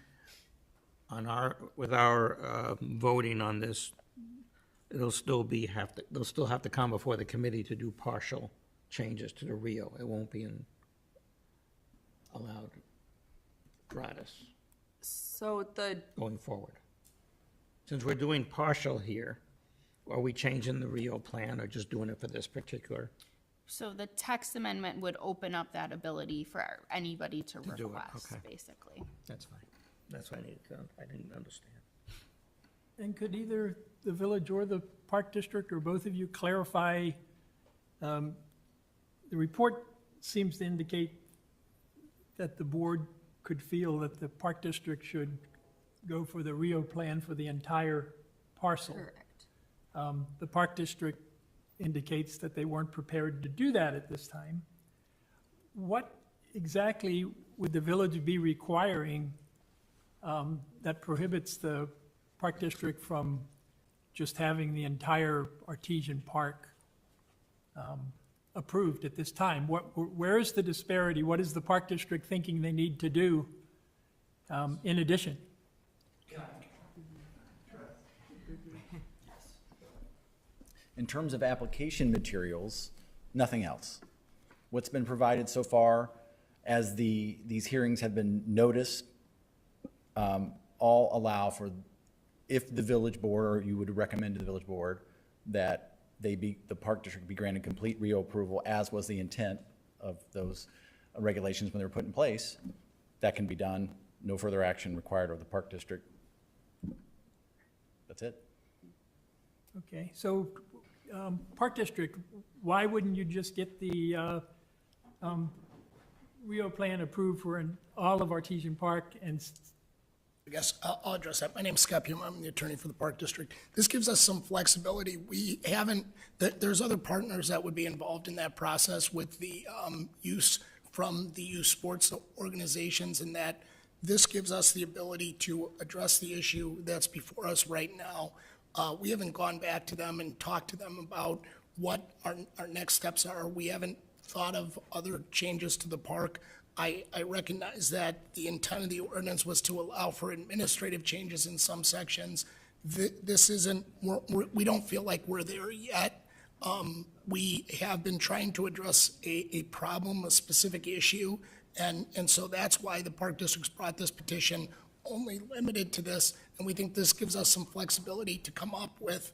with our voting on this, they'll still have to come before the committee to do partial changes to the Rio. It won't be allowed gratis So going forward. Since we're doing partial here, are we changing the Rio plan or just doing it for this particular? So the text amendment would open up that ability for anybody to do it, request, okay. basically. That's fine. That's what I needed to, I didn't understand. And could either the village or the Park District, or both of you, clarify, the report seems to indicate that the board could feel that the Park District should go for the Rio plan for the entire parcel. The Park District indicates that they weren't prepared to do that at this time. What exactly would the village be requiring that prohibits the Park District from just having the entire Artesian Park approved at this time? Where is the disparity? What is the Park District thinking they need to do in addition? In terms of application materials, nothing else. What's been provided so far, as these hearings have been noticed, all allow for, if the village board, or you would recommend to the village board, that the Park District be granted complete RIO approval, as was the intent of those regulations when they were put in place. That can be done. No further action required of the Park District. That's it. Okay, so Park District, why wouldn't you just get the Rio plan approved for all of Artesian Park and I guess I'll address that. My name's Scott Puma. I'm the attorney for the Park District. This gives us some flexibility. We haven't, there's other partners that would be involved in that process with the use from the youth sports organizations, and that this gives us the ability to address the issue that's before us right now. We haven't gone back to them and talked to them about what our next steps are. We haven't thought of other changes to the park. I recognize that the intent of the ordinance was to allow for administrative changes in some sections. This isn't, we don't feel like we're there yet. We have been trying to address a problem, a specific issue, and so that's why the Park District's brought this petition only limited to this, and we think this gives us some flexibility to come up with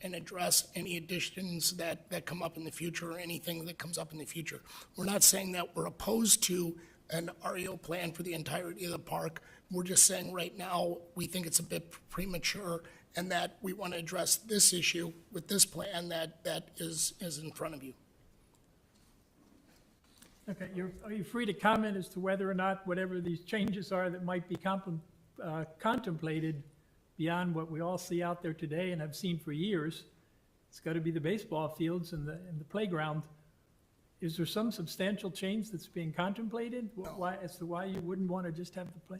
and address any additions that come up in the future, or anything that comes up in the future. We're not saying that we're opposed to an REO plan for the entirety of the park. We're just saying right now, we think it's a bit premature, and that we want to address this issue with this plan that is in front of you. Okay, are you free to comment as to whether or not whatever these changes are that might be contemplated beyond what we all see out there today and have seen for years? It's got to be the baseball fields and the playground. Is there some substantial change that's being contemplated? Why, as to why you wouldn't want to just have the play?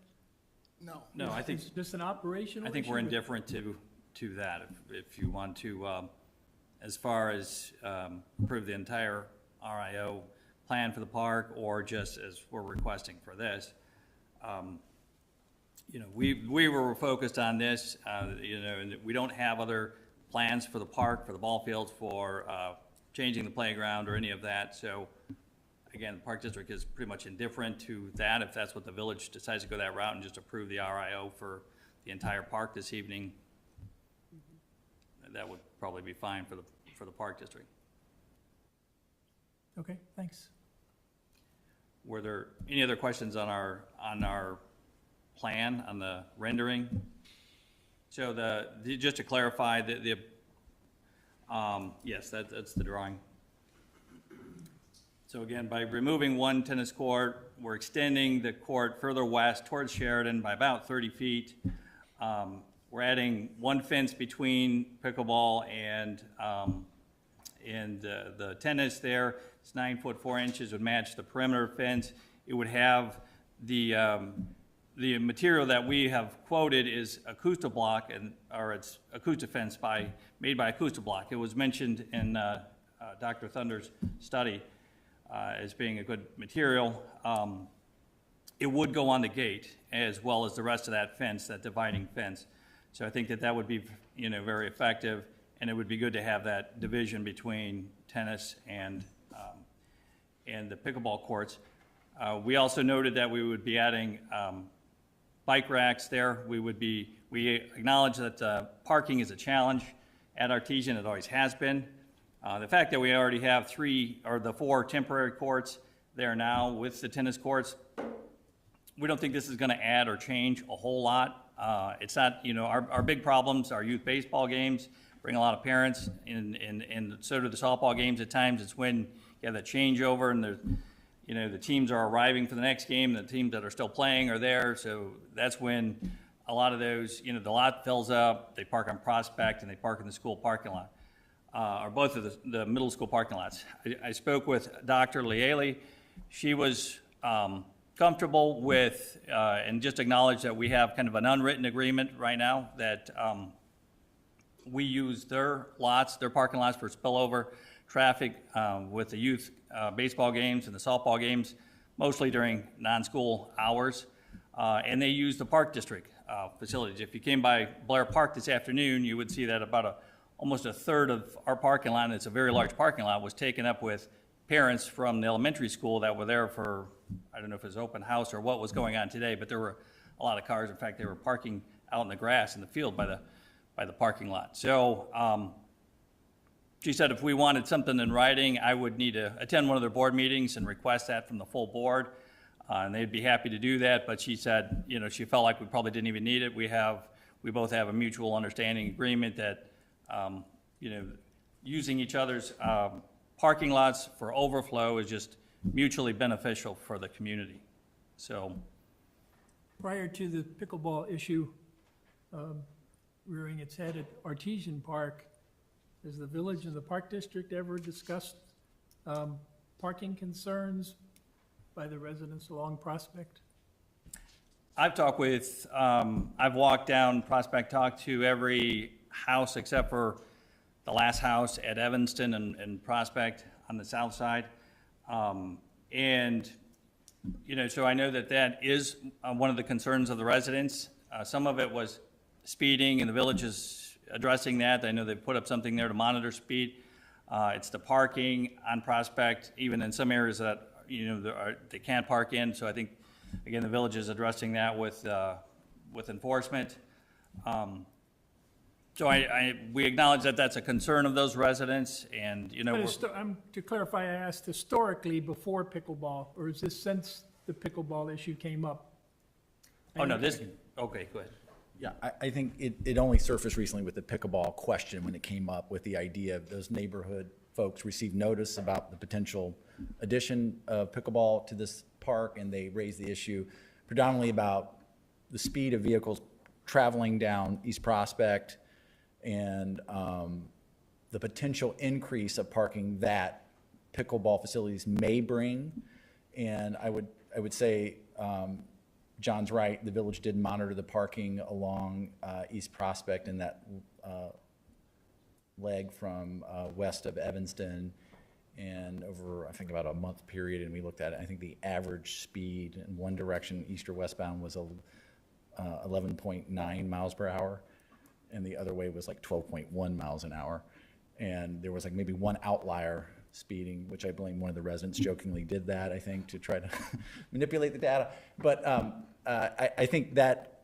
No. No, I think, It's just an operational I think issue? we're indifferent to that. If you want to, as far as approve the entire RIO plan for the park, or just as we're requesting for this, you know, we were focused on this, you know, and we don't have other plans for the park, for the ball fields, for changing the playground or any of that. So again, the Park District is pretty much indifferent to that. If that's what the village decides to go that route and just approve the RIO for the entire park this evening, that would probably be fine for the Park District. Okay, thanks. Were there any other questions on our plan, on the rendering? So just to clarify, yes, that's the drawing. So again, by removing one tennis court, we're extending the court further west towards Sheridan by about 30 feet. We're adding one fence between pickleball and the tennis there. It's 9 foot 4 inches, would match the perimeter fence. It would have the material that we have quoted is Acoustablock, or it's Acoustafence made by Acoustablock. It was mentioned in Dr. Thunder's study as being a good material. It would go on the gate as well as the rest of that fence, that dividing fence. So I think that would be, you know, very effective, and it would be good to have that division between tennis and the pickleball courts. We also noted that we would be adding bike racks there. We acknowledge that parking is a challenge at Artesian. It always has been. The fact that we already have 4 temporary courts there now with the tennis courts, we don't think this is going to add or change a whole lot. It's not, you know, our big problems are youth baseball games, bring a lot of parents, and so do the softball games at times. It's when you have that changeover and you know, the teams are arriving for the next game, the teams that are still playing are there, so that's when a lot of those, you know, the lot fills up, they park on Prospect and they park in the school parking lot, or both of the middle school parking lots. I spoke with Dr. Lealy. She was comfortable with, and just acknowledged that we have kind of an unwritten agreement right now that we use their lots, their parking lots for spillover traffic with the youth baseball games and the softball games, mostly during non-school hours. And they use the Park District facilities. If you came by Blair Park this afternoon, you would see that about almost a third of our parking lot, and it's a very large parking lot, was taken up with parents from the elementary school that were there for, I don't know if it was open house or what was going on today, but there were a lot of cars. In fact, they were parking out in the grass in the field by the parking lot. So she said if we wanted something in writing, I would need to attend one of their board meetings and request that from the full board, and they'd be happy to do that. But she said, you know, she felt like we probably didn't even need it. We both have a mutual understanding agreement that, you know, using each other's parking lots for overflow is just mutually beneficial for the community. So, Prior to the pickleball issue rearing its head at Artesian Park, has the village and the Park District ever discussed parking concerns by the residents along Prospect? I've talked with, I've walked down Prospect, talked to every house except for the last house at Evanston and Prospect on the south side. And, you know, so I know that is one of the concerns of the residents. Some of it was speeding, and the village is addressing that. I know they've put up something there to monitor speed. It's the parking on Prospect, even in some areas that, you know, they can't park in. So I think, again, the village is addressing that with enforcement. So we acknowledge that that's a concern of those residents, and, you know, To clarify, I asked historically before pickleball, or is this since the pickleball issue came up? oh, no, okay, go ahead. Yeah, I think it only surfaced recently with the pickleball question when it came up with the idea of those neighborhood folks received notice about the potential addition of pickleball to this park, and they raised the issue predominantly about the speed of vehicles traveling down East Prospect and the potential increase of parking that pickleball facilities may bring. And I would say John's right, the village did monitor the parking along East Prospect in that leg from west of Evanston, and over, I think, about a month period, and we looked at it. I think the average speed in one direction, east or westbound, was 11.9 miles per hour, and the other way was like 12.1 miles an hour. And there was like maybe one outlier speeding, which I blame one of the residents jokingly did that, I think, to try to manipulate the data. But I think that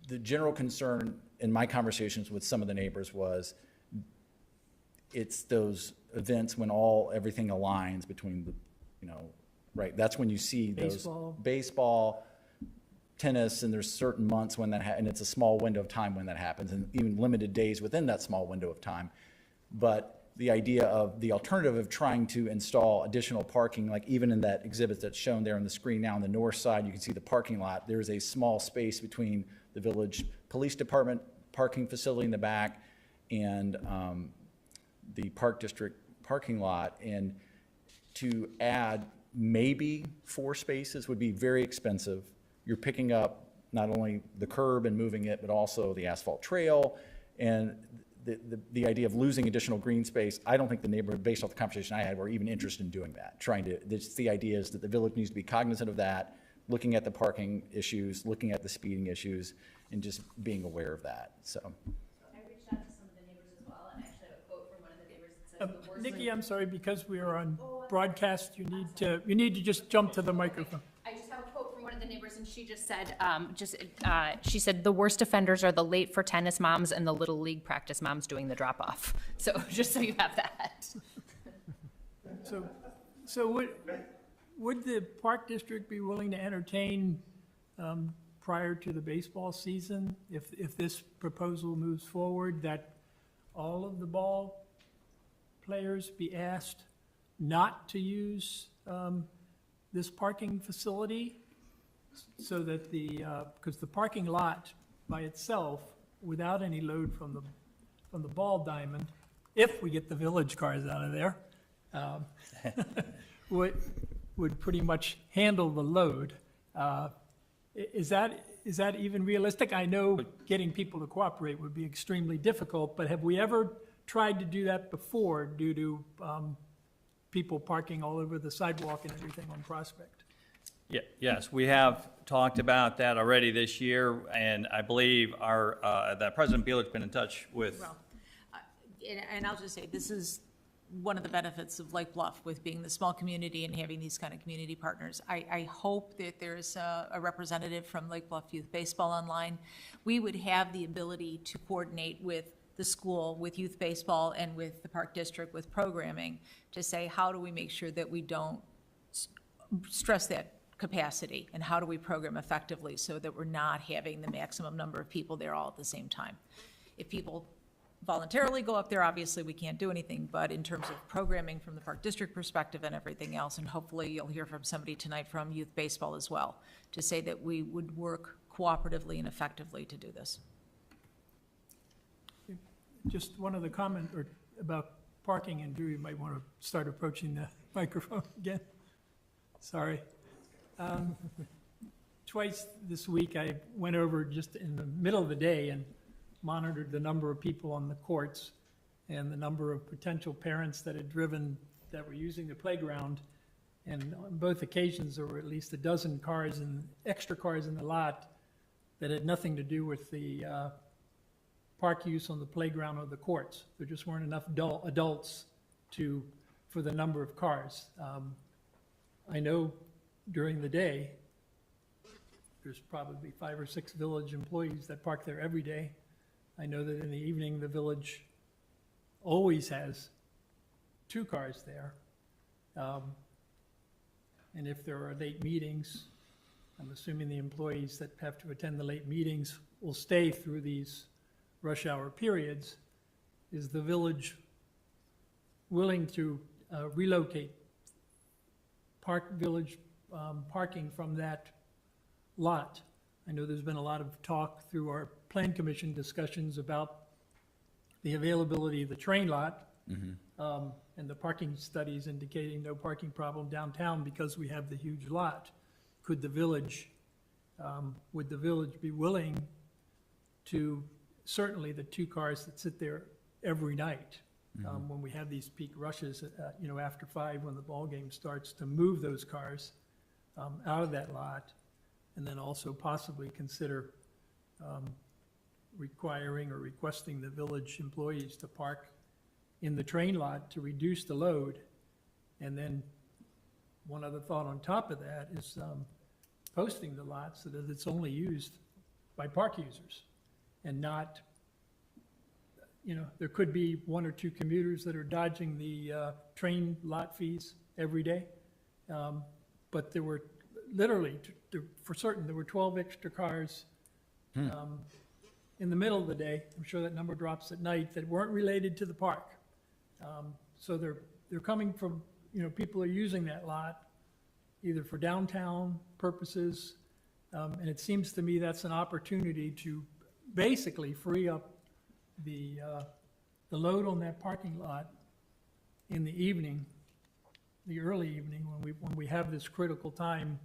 the general concern in my conversations with some of the neighbors was it's those events when everything aligns between the, you know, right, that's when you see those baseball, tennis, and there's certain months when that and it's a small window of time when that happens, and even limited days within that small window of time. But the idea of the alternative of trying to install additional parking, like even in that exhibit that's shown there on the screen now on the north side, you can see the parking lot. There's a small space between the village police department parking facility in the back and the Park District parking lot. And to add maybe 4 spaces would be very expensive. You're picking up not only the curb and moving it, but also the asphalt trail. And the idea of losing additional green space, I don't think the neighborhood, based off the conversation I had, were even interested in doing that. The idea is that the village needs to be cognizant of that, looking at the parking issues, looking at the speeding issues, and just being aware of that, so. I reached out to some of the neighbors as well, and actually have a quote from one of the neighbors that says the worst. Nikki, I'm sorry, because we are on broadcast, you need to just jump to the microphone. I just have a quote from one of the neighbors, and she just said, she said, the worst offenders are the late for tennis moms and the little league practice moms doing the drop off. So just so you have that. So would the Park District be willing to entertain prior to the baseball season, if this proposal moves forward, that all of the ball players be asked not to use this parking facility so that because the parking lot by itself, without any load from the ball diamond, if we get the village cars out of there, would pretty much handle the load. Is that even realistic? I know getting people to cooperate would be extremely difficult, but have we ever tried to do that before due to people parking all over the sidewalk and everything on Prospect? Yeah, yes, we have talked about that already this year, and I believe that President Beeler's been in touch with. Well, and I'll just say, this is one of the benefits of Lake Bluff with being the small community and having these kind of community partners. I hope that there's a representative from Lake Bluff Youth Baseball online. We would have the ability to coordinate with the school, with youth baseball, and with the park district with programming to say, how do we make sure that we don't stress that capacity, and how do we program effectively so that we're not having the maximum number of people there all at the same time. If people voluntarily go up there, obviously we can't do anything, but in terms of programming from the park district perspective and everything else, and hopefully you'll hear from somebody tonight from youth baseball as well, to say that we would work cooperatively and effectively to do this. Just one other comment about parking, and Drew, you might want to start approaching the microphone again. Sorry. Twice this week, I went over just in the middle of the day and monitored the number of people on the courts and the number of potential parents that were using the playground. And on both occasions, there were at least a dozen extra cars in the lot that had nothing to do with the park use on the playground or the courts. There just weren't enough adults for the number of cars. I know during the day, there's probably 5 or 6 village employees that park there every day. I know that in the evening, the village always has 2 cars there. And if there are late meetings, I'm assuming the employees that have to attend the late meetings will stay through these rush hour periods. Is the village willing to relocate parking from that lot? I know there's been a lot of talk through our plan commission discussions about the availability of the train lot, and the parking studies indicating no parking problem downtown because we have the huge lot. Would the village be willing to, certainly the 2 cars that sit there every night, when we have these peak rushes, after 5 when the ball game starts, to move those cars out of that lot, and then also possibly consider requiring or requesting the village employees to park in the train lot to reduce the load. And then one other thought on top of that is posting the lot so that it's only used by park users and not, there could be 1 or 2 commuters that are dodging the train lot fees every day. But there were literally, for certain, there were 12 extra cars in the middle of the day. I'm sure that number drops at night, that weren't related to the park. So they're coming from, people are using that lot either for downtown purposes, and it seems to me that's an opportunity to basically free up the load on that parking lot in the evening, the early evening, when we have this critical time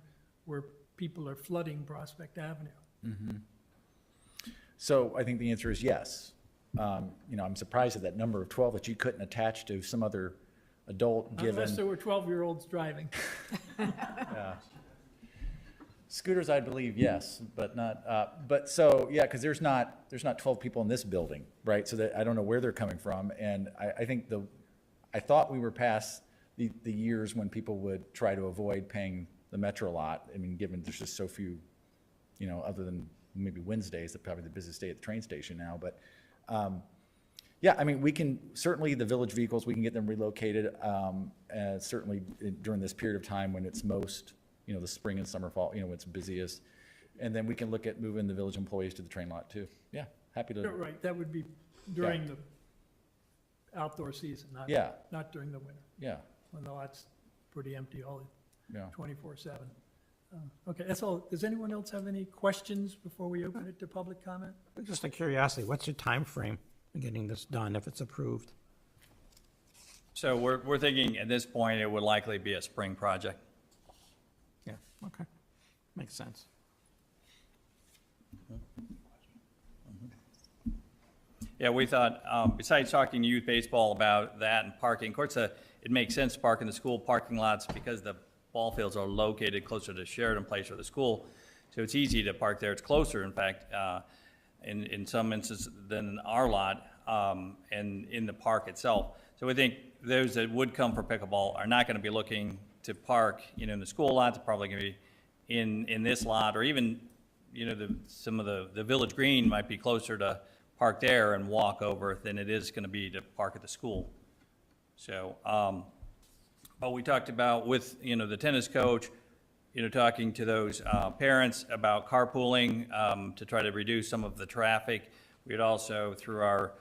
where people are flooding Prospect Avenue. So I think the answer is yes. I'm surprised at that number of 12 that you couldn't attach to some other adult, given. Unless there were 12-year-olds driving. Yeah. Scooters, I believe, yes, but not, because there's not 12 people in this building, right? So that, I don't know where they're coming from, and I thought we were past the years when people would try to avoid paying the Metro lot. I mean, given there's just so few, other than maybe Wednesdays, that's probably the busiest day at the train station now, but, we can, certainly the village vehicles, we can get them relocated, certainly during this period of time when it's most, the spring and summer, fall, when it's busiest. And then we can look at moving the village employees to the train lot too. Yeah, happy to. Right, that would be during the outdoor season, not during the winter. Yeah. When the lot's pretty empty all 24/7. Okay, that's all. Does anyone else have any questions before we open it to public comment? Just a curiosity, what's your time frame in getting this done if it's approved? So we're thinking at this point, it would likely be a spring project. Yeah, okay. Makes sense. Yeah, we thought, besides talking to youth baseball about that and parking, of course, it makes sense to park in the school parking lots because the ball fields are located closer to Sheridan Place or the school. So it's easy to park there. It's closer, in fact, in some instances than our lot, and in the park itself. So we think those that would come for pickleball are not going to be looking to park, in the school lot. They're probably going to be in this lot, or even, some of the village green might be closer to park there and walk over than it is going to be to park at the school. So, but we talked about with, the tennis coach, talking to those parents about carpooling to try to reduce some of the traffic. We'd also, through our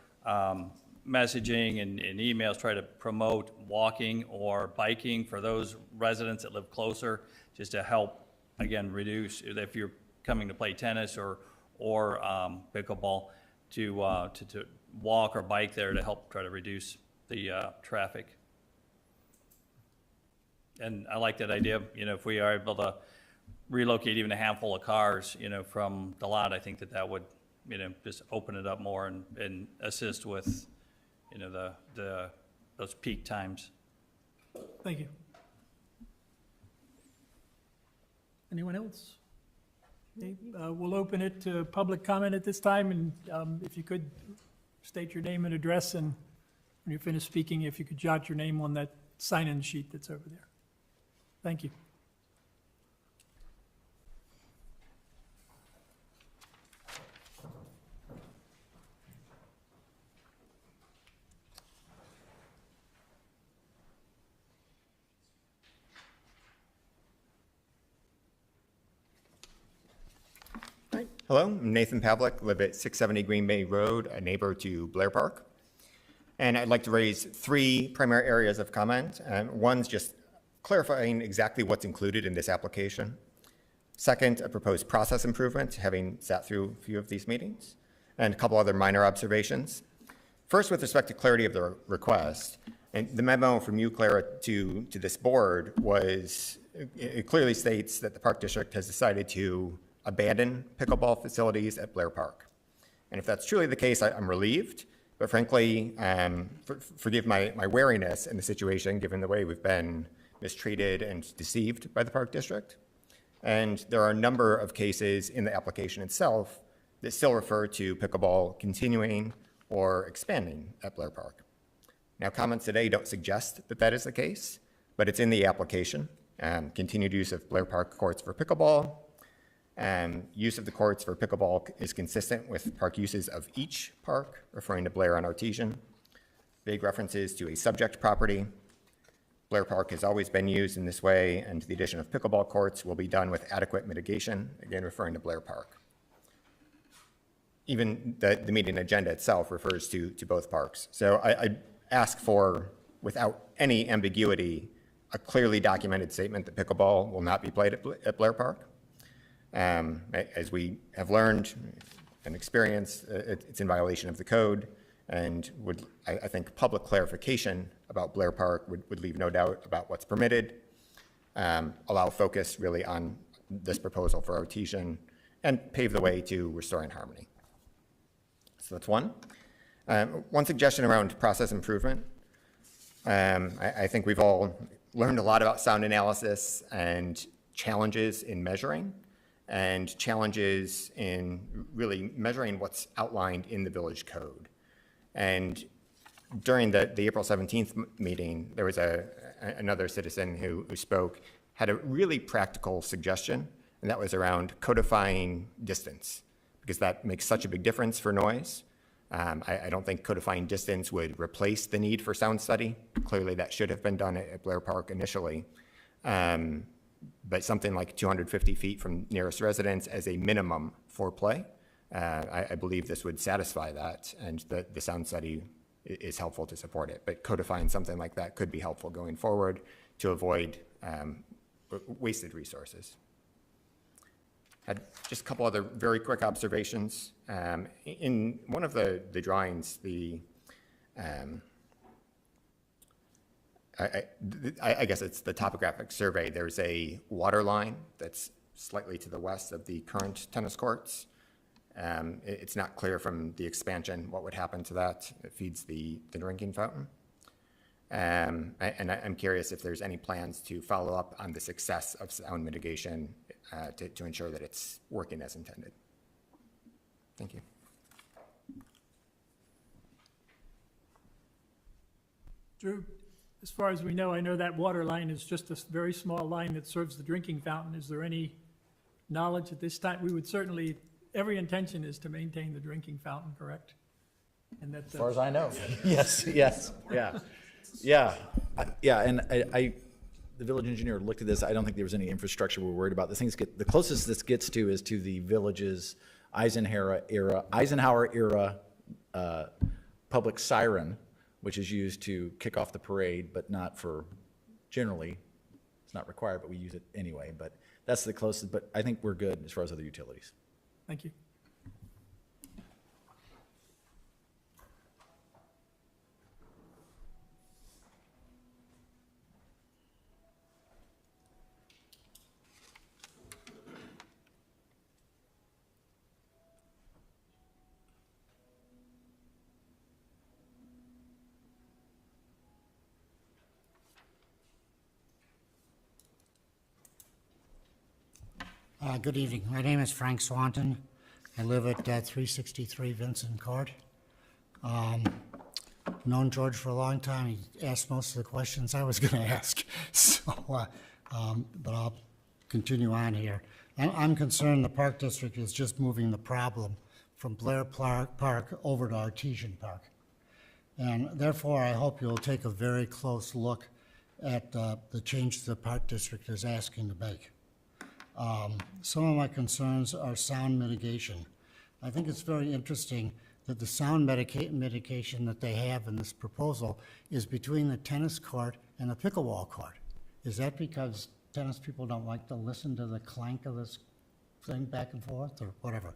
messaging and emails, try to promote walking or biking for those residents that live closer, just to help, again, reduce, if you're coming to play tennis or pickleball, to walk or bike there to help try to reduce the traffic. And I like that idea, if we are able to relocate even a handful of cars, from the lot, I think that would, just open it up more and assist with, those peak times. Thank you. Anyone else? Okay, we'll open it to public comment at this time, and if you could state your name and address, and when you're finished speaking, if you could jot your name on that sign-in sheet that's over there. Thank you. Hello, I'm Nathan Pavlik, live at 670 Green Bay Road, a neighbor to Blair Park. And I'd like to raise three primary areas of comment. One's just clarifying exactly what's included in this application. Second, a proposed process improvement, having sat through a few of these meetings, and a couple other minor observations. First, with respect to clarity of the request, and the memo from you, Clara, to this board was, it clearly states that the Park District has decided to abandon pickleball facilities at Blair Park. And if that's truly the case, I'm relieved, but frankly, forgive my wariness in the situation, given the way we've been mistreated and deceived by the Park District. And there are a number of cases in the application itself that still refer to pickleball continuing or expanding at Blair Park. Now, comments today don't suggest that that is the case, but it's in the application. Continued use of Blair Park courts for pickleball. Use of the courts for pickleball is consistent with park uses of each park, referring to Blair and Artesian. Vague references to a subject property. Blair Park has always been used in this way, and the addition of pickleball courts will be done with adequate mitigation, again referring to Blair Park. Even the meeting agenda itself refers to both parks. So I ask for, without any ambiguity, a clearly documented statement that pickleball will not be played at Blair Park. As we have learned and experienced, it's in violation of the code, and I think public clarification about Blair Park would leave no doubt about what's permitted, allow focus really on this proposal for Artesian, and pave the way to restoring harmony. So that's one. One suggestion around process improvement. I think we've all learned a lot about sound analysis and challenges in measuring, and challenges in really measuring what's outlined in the village code. And during the April 17th meeting, there was another citizen who spoke, had a really practical suggestion, and that was around codifying distance, because that makes such a big difference for noise. I don't think codifying distance would replace the need for sound study. Clearly that should have been done at Blair Park initially. But something like 250 feet from nearest residence as a minimum for play, I believe this would satisfy that, and the sound study is helpful to support it. But codifying something like that could be helpful going forward to avoid wasted resources. Had just a couple other very quick observations. In one of the drawings, I guess it's the topographic survey, there's a water line that's slightly to the west of the current tennis courts. It's not clear from the expansion what would happen to that. It feeds the drinking fountain. And I'm curious if there's any plans to follow up on the success of sound mitigation to ensure that it's working as intended. Thank you. Drew, as far as we know, I know that water line is just a very small line that serves the drinking fountain. Is there any knowledge at this time? We would certainly, every intention is to maintain the drinking fountain, correct? And that, As far as I know. Yes, yes, yeah. Yeah, yeah, and the village engineer looked at this. I don't think there was any infrastructure we're worried about. The closest this gets to is to the village's Eisenhower era public siren, which is used to kick off the parade, but not for, generally, it's not required, but we use it anyway. But that's the closest, but I think we're good as far as other utilities. thank you. Good evening. My name is Frank Swanton. I live at 363 Vincent Court. Known George for a long time. He asked most of the questions I was going to ask, so, but I'll continue on here. I'm concerned the Park District is just moving the problem from Blair Park over to Artesian Park. And therefore, I hope you'll take a very close look at the change the Park District is asking to make. Some of my concerns are sound mitigation. I think it's very interesting that the sound mitigation that they have in this proposal is between the tennis court and the pickleball court. Is that because tennis people don't like to listen to the clank of this thing back and forth or whatever?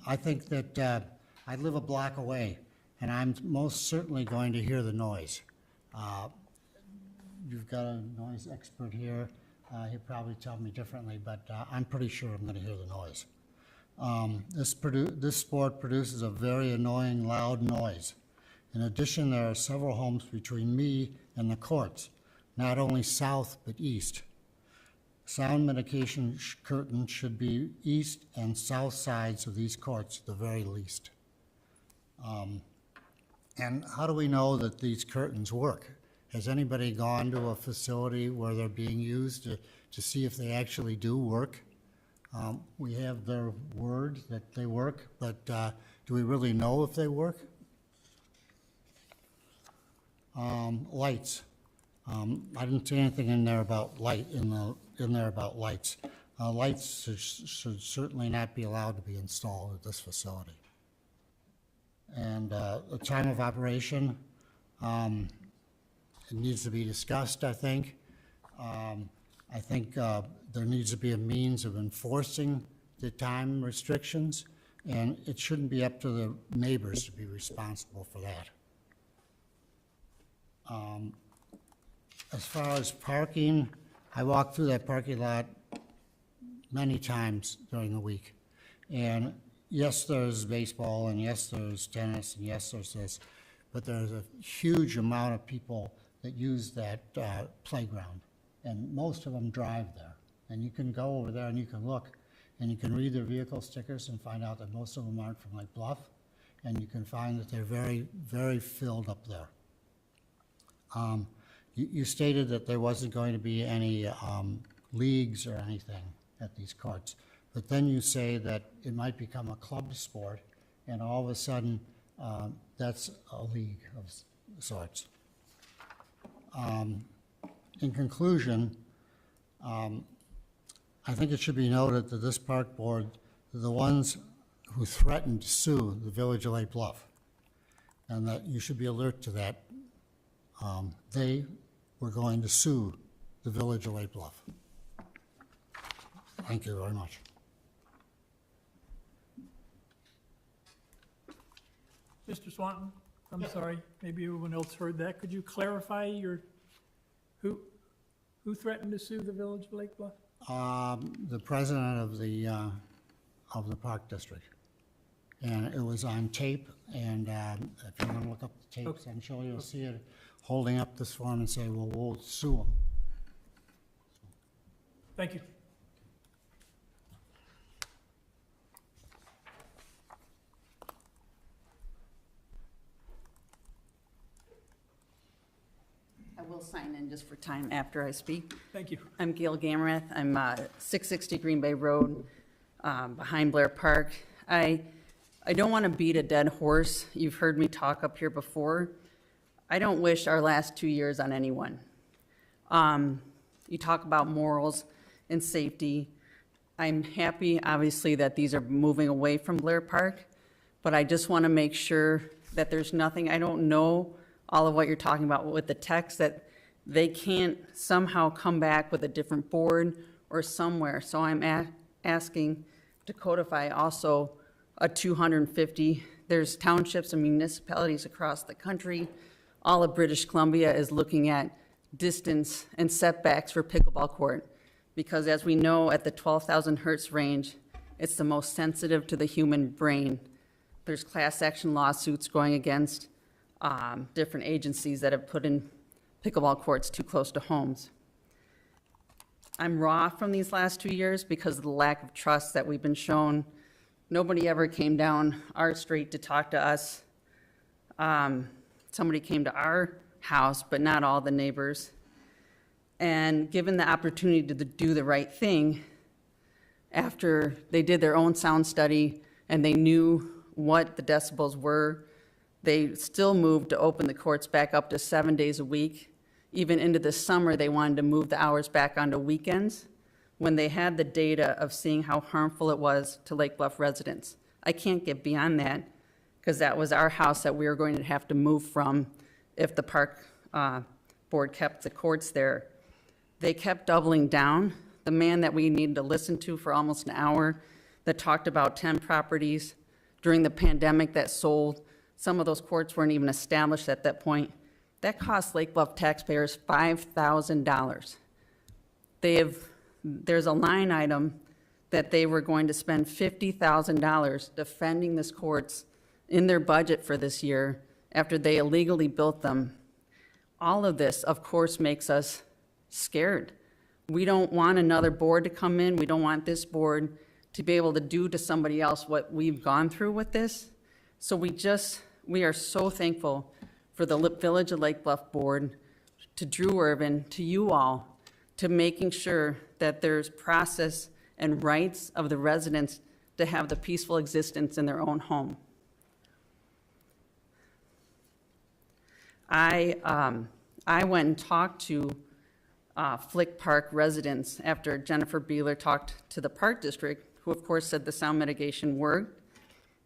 I think that I live a block away, and I'm most certainly going to hear the noise. You've got a noise expert here. He'll probably tell me differently, but I'm pretty sure I'm going to hear the noise. This sport produces a very annoying, loud noise. In addition, there are several homes between me and the courts, not only south but east. Sound mitigation curtains should be east and south sides of these courts at the very least. And how do we know that these curtains work? Has anybody gone to a facility where they're being used to see if they actually do work? We have their word that they work, but do we really know if they work? Lights. I didn't see anything in there about lights. Lights should certainly not be allowed to be installed at this facility. And the time of operation. It needs to be discussed, I think. I think there needs to be a means of enforcing the time restrictions, and it shouldn't be up to the neighbors to be responsible for that. As far as parking, I walk through that parking lot many times during the week. And yes, there's baseball, and yes, there's tennis, and yes, there's this, but there's a huge amount of people that use that playground, and most of them drive there. And you can go over there and you can look, and you can read their vehicle stickers and find out that most of them aren't from like Bluff, and you can find that they're very, very filled up there. You stated that there wasn't going to be any leagues or anything at these courts, but then you say that it might become a club sport, and all of a sudden, that's a league of sorts. In conclusion, I think it should be noted that this park board, the ones who threatened to sue the village of Lake Bluff, and that you should be alert to that. They were going to sue the village of Lake Bluff. Thank you very much. Mr. Swanton, I'm sorry, maybe everyone else heard that. Could you clarify who threatened to sue the Village of Lake Bluff? The president of the Park District. And it was on tape, and if you want to look up the tapes, I'm sure you'll see it holding up this form and say, well, we'll sue him. Thank you. I will sign in just for time after I speak. Thank you. I'm Gail Gamerath. I'm 660 Green Bay Road, behind Blair Park. I don't want to beat a dead horse. You've heard me talk up here before. I don't wish our last 2 years on anyone. You talk about morals and safety. I'm happy, obviously, that these are moving away from Blair Park, but I just want to make sure that there's nothing, I don't know all of what you're talking about with the text, that they can't somehow come back with a different board or somewhere. So I'm asking to codify also a 250. There's townships and municipalities across the country. All of British Columbia is looking at distance and setbacks for pickleball court, because as we know, at the 12,000 hertz range, it's the most sensitive to the human brain. There's class action lawsuits going against different agencies that have put in pickleball courts too close to homes. I'm raw from these last 2 years because of the lack of trust that we've been shown. Nobody ever came down our street to talk to us. Somebody came to our house, but not all the neighbors. And given the opportunity to do the right thing, after they did their own sound study and they knew what the decibels were, they still moved to open the courts back up to 7 days a week. Even into the summer, they wanted to move the hours back onto weekends when they had the data of seeing how harmful it was to Lake Bluff residents. I can't get beyond that because that was our house that we were going to have to move from if the park board kept the courts there. They kept doubling down. The man that we needed to listen to for almost an hour that talked about 10 properties during the pandemic that sold. Some of those courts weren't even established at that point. That cost Lake Bluff taxpayers $5,000. There's a line item that they were going to spend $50,000 defending these courts in their budget for this year after they illegally built them. All of this, of course, makes us scared. We don't want another board to come in. We don't want this board to be able to do to somebody else what we've gone through with this. So we are so thankful for the Village of Lake Bluff Board, to Drew Irvin, to you all, to making sure that there's process and rights of the residents to have the peaceful existence in their own home. I went and talked to Flick Park residents after Jennifer Beeler talked to the Park District, who of course said the sound mitigation worked.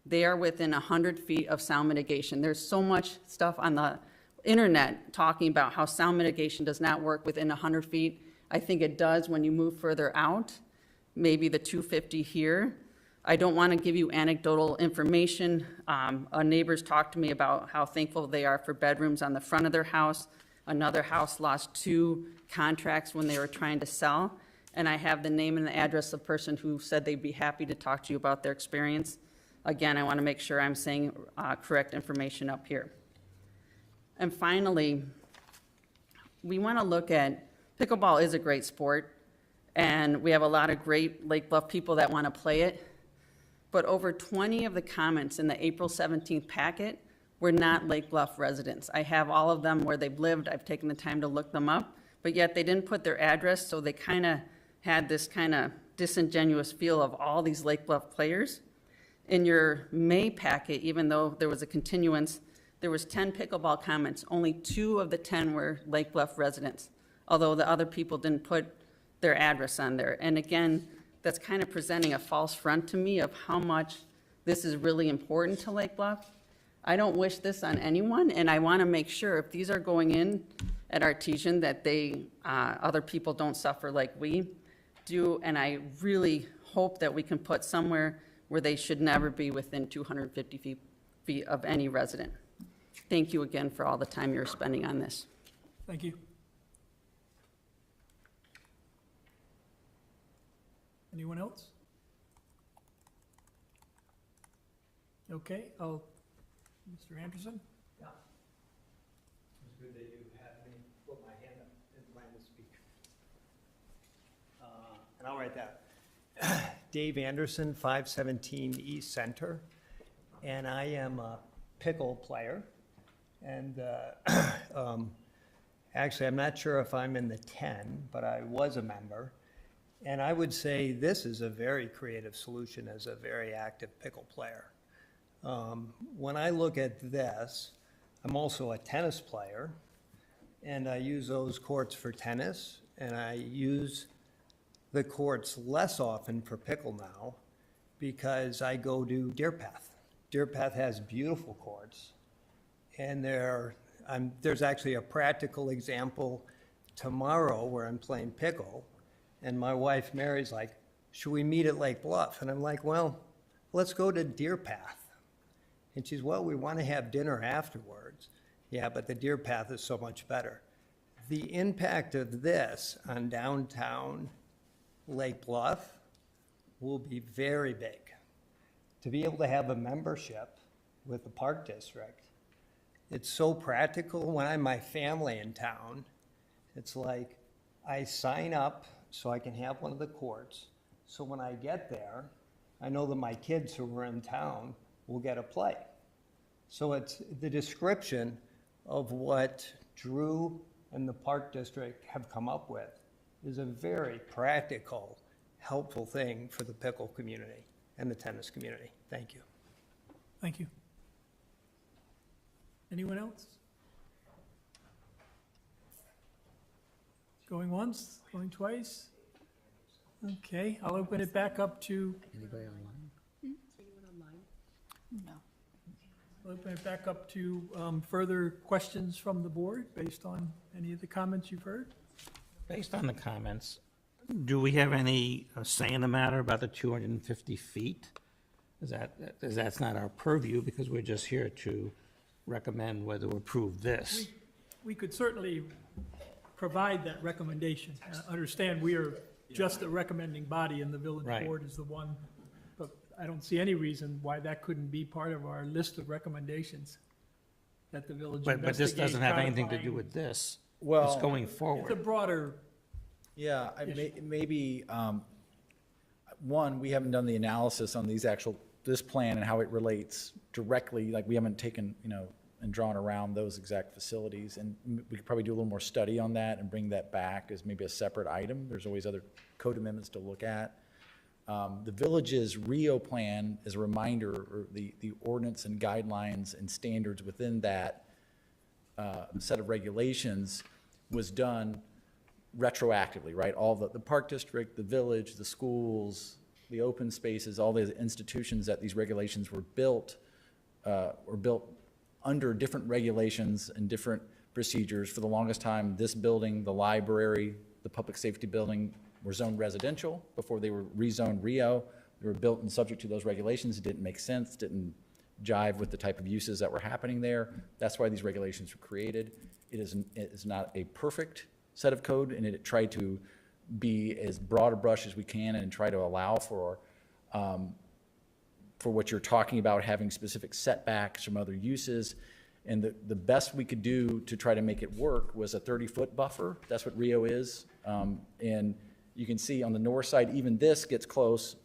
They are within 100 feet of sound mitigation. There's so much stuff on the internet talking about how sound mitigation does not work within 100 feet. I think it does when you move further out, maybe the 250 here. I don't want to give you anecdotal information. Neighbors talked to me about how thankful they are for bedrooms on the front of their house. Another house lost 2 contracts when they were trying to sell. And I have the name and the address of the person who said they'd be happy to talk to you about their experience. Again, I want to make sure I'm saying correct information up here. And finally, we want to look at, pickleball is a great sport, and we have a lot of great Lake Bluff people that want to play it. But over 20 of the comments in the April 17th packet were not Lake Bluff residents. I have all of them where they've lived. I've taken the time to look them up, but yet they didn't put their address, so they kind of had this kind of disingenuous feel of all these Lake Bluff players. In your May packet, even though there was a continuance, there was 10 pickleball comments. Only 2 of the 10 were Lake Bluff residents, although the other people didn't put their address on there. And again, that's kind of presenting a false front to me of how much this is really important to Lake Bluff. I don't wish this on anyone, and I want to make sure if these are going in at Artesian that they, other people don't suffer like we do, and I really hope that we can put somewhere where they should never be within 250 feet of any resident. Thank you again for all the time you're spending on this. Thank you. Anyone else? Okay, Mr. Anderson? Yeah. It's good that you had me put my hand up and plan to speak. And I'll write that. Dave Anderson, 517 East Center, and I am a pickle player. And actually, I'm not sure if I'm in the 10, but I was a member. And I would say this is a very creative solution as a very active pickle player. When I look at this, I'm also a tennis player, and I use those courts for tennis, and I use the courts less often for pickle now because I go to Deer Path. Deer Path has beautiful courts, and there's actually a practical example tomorrow where I'm playing pickle, and my wife Mary's like, should we meet at Lake Bluff? And I'm like, well, let's go to Deer Path. And she's, well, we want to have dinner afterwards. Yeah, but the Deer Path is so much better. The impact of this on downtown Lake Bluff will be very big. To be able to have a membership with the Park District, it's so practical. When I have my family in town, it's like I sign up so I can have one of the courts. So when I get there, I know that my kids who are in town will get a play. So it's the description of what Drew and the Park District have come up with is a very practical, helpful thing for the pickle community and the tennis community. Thank you. Thank you. Anyone else? Going once, going twice? Okay, I'll open it back up to. Anybody online? No. I'll open it back up to further questions from the board based on any of the comments you've heard. Based on the comments, do we have any say in the matter about the 250 feet? That's not our purview because we're just here to recommend whether to approve this. We could certainly provide that recommendation. Understand we are just a recommending body and the village Right. board is the one, but I don't see any reason why that couldn't be part of our list of recommendations that the village But this investigate, doesn't have anything to do codifying. with this. Well, It's going It's a forward. broader, Yeah, maybe, one, we haven't done the analysis on this plan and how it relates directly, like we haven't taken, and drawn around those exact facilities. And we could probably do a little more study on that and bring that back as maybe a separate item. There's always other code amendments to look at. The village's Rio plan, as a reminder, or the ordinance and guidelines and standards within that set of regulations was done retroactively, right? All the Park District, the village, the schools, the open spaces, all the institutions that these regulations were built under different regulations and different procedures. For the longest time, this building, the library, the public safety building were zoned residential before they were rezoned Rio. They were built and subject to those regulations. It didn't make sense, didn't jive with the type of uses that were happening there. That's why these regulations were created. It is not a perfect set of code, and it tried to be as broad a brush as we can and try to allow for what you're talking about, having specific setbacks from other uses. And the best we could do to try to make it work was a 30-foot buffer. That's what Rio is. And you can see on the north side, even this gets close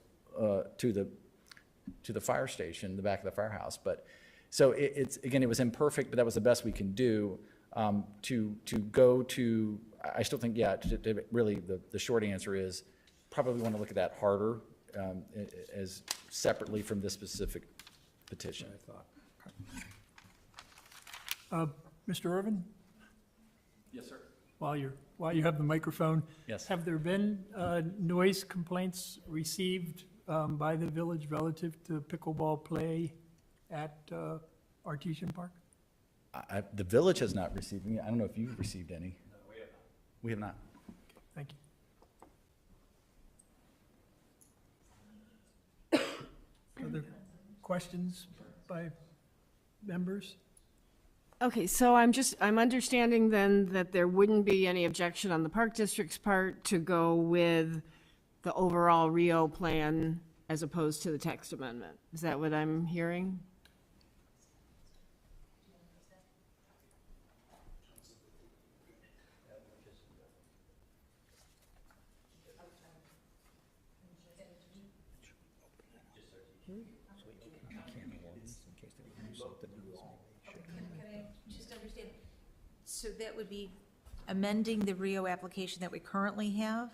to the fire station, the back of the firehouse. But so it was imperfect, but that was the best we can do. To go to, I still think, really the short answer is probably want to look at that harder as separately from this specific petition. Mr. Irvin? Yes, sir. While you have the microphone. Yes. Have there been noise complaints received by the village relative to pickleball play at Artesian Park? The village has not received any. I don't know if you've received any. No, we have not. We have not. Thank you. Other questions by members? Okay, so I'm understanding then that there wouldn't be any objection on the Park District's part to go with the overall Rio plan as opposed to the text amendment. Is that what I'm hearing? Just understand, so that would be amending the Rio application that we currently have,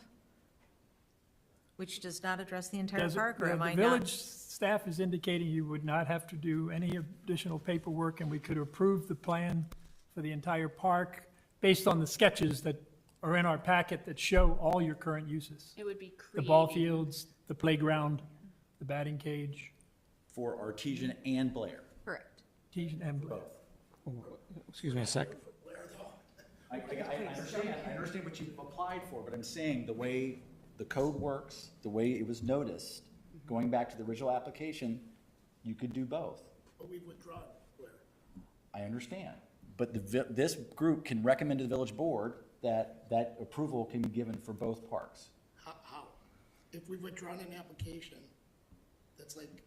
which does not address the entire Does it- park, or am I The not? village staff is indicating you would not have to do any additional paperwork, and we could approve the plan for the entire park based on the sketches that are in our packet that show all your current uses. It would be The ball creating. fields, the playground, the batting cage, For Artesian and Blair. Correct. Artesian and Bluff. Excuse me a sec. I understand what you've applied for, but I'm saying the way the code works, the way it was noticed, going back to the original application, you could do both. But we've withdrawn, Blair. I understand. But this group can recommend to the village board that approval can be given for both parks. How? If we've withdrawn an application, that's like,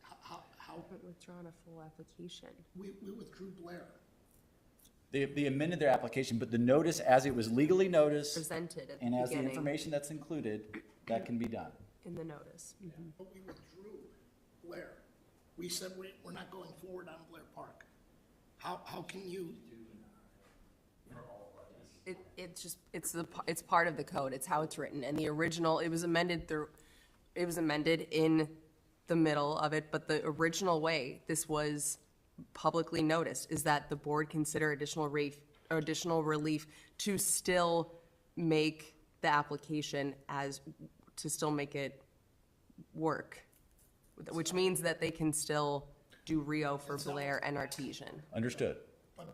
how? Haven't withdrawn a full application. We withdrew Blair. They amended their application, but the notice as it was legally noticed Presented at the and as the beginning. information that's included, that can be done. In the notice. But we withdrew Blair. We said we're not going forward on Blair Park. How can you? It's part of the code. It's how it's written. And the original, it was amended in the middle of it, but the original way this was publicly noticed is that the board consider additional relief to still make the application to still make it work, which means that they can still do Rio for Blair and Artesian. Understood.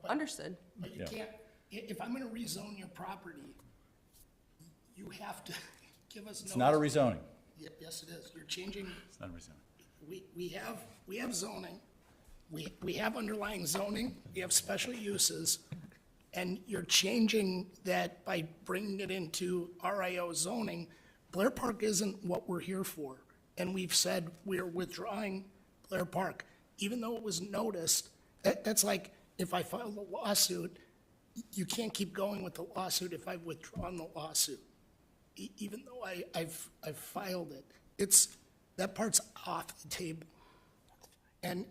Understood. But you can't, if I'm gonna rezone your property, you have to give us notice. It's not a rezoning. Yes, it is. You're changing. It's not a rezoning. We have zoning. We have underlying zoning. We have special uses. And you're changing that by bringing it into RIO zoning. Blair Park isn't what we're here for. And we've said we're withdrawing Blair Park, even though it was noticed. That's like if I filed a lawsuit, you can't keep going with the lawsuit if I've withdrawn the lawsuit. Even though I've filed it, that part's off the table. And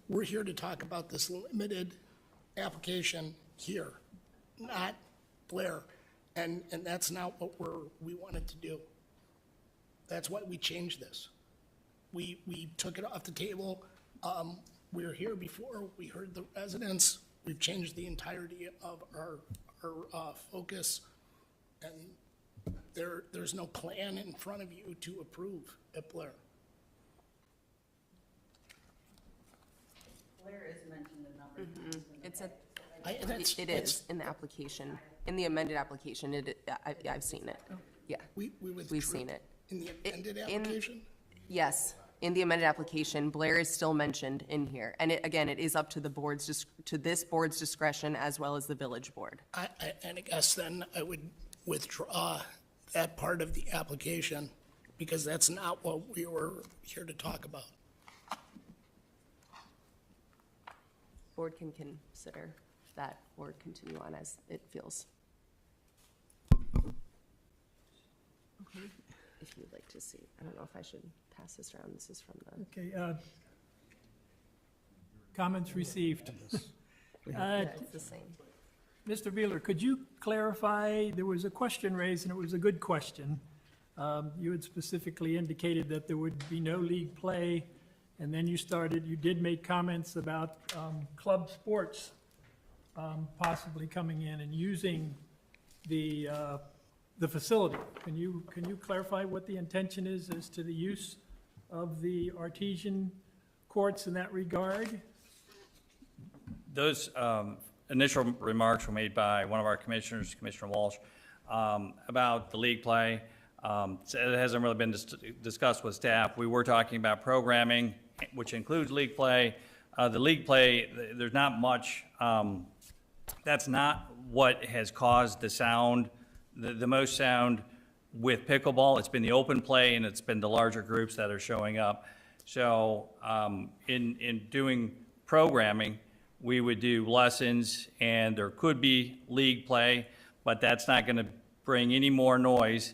we're here to talk about this limited application here, not Blair. And that's not what we wanted to do. That's why we changed this. We took it off the table. We were here before, we heard the residents. We've changed the entirety of our focus. And there's no plan in front of you to approve at Blair. Blair is mentioned in number. It is in the application, in the amended application. I've seen it. Yeah. We withdrew. We've seen it. In the amended application? Yes, in the amended application, Blair is still mentioned in here. And again, it is up to this board's discretion as well as the village board. And I guess then I would withdraw that part of the application because that's not what we were here to talk about. Board can consider that or continue on as it feels. If you'd like to see, I don't know if I should pass this around. This is from the. Okay, comments received. It's the same. Mr. Beeler, could you clarify, there was a question raised, and it was a good question. You had specifically indicated that there would be no league play, and then you did make comments about club sports possibly coming in and using the facility. Can you clarify what the intention is as to the use of the Artesian courts in that regard? Those initial remarks were made by one of our commissioners, Commissioner Walsh, about the league play. So it hasn't really been discussed with staff. We were talking about programming which includes league play. The league play, there's not much, that's not what has caused the sound, the most sound with pickleball. It's been the open play and it's been the larger groups that are showing up. So in doing programming, we would do lessons and there could be league play, but that's not going to bring any more noise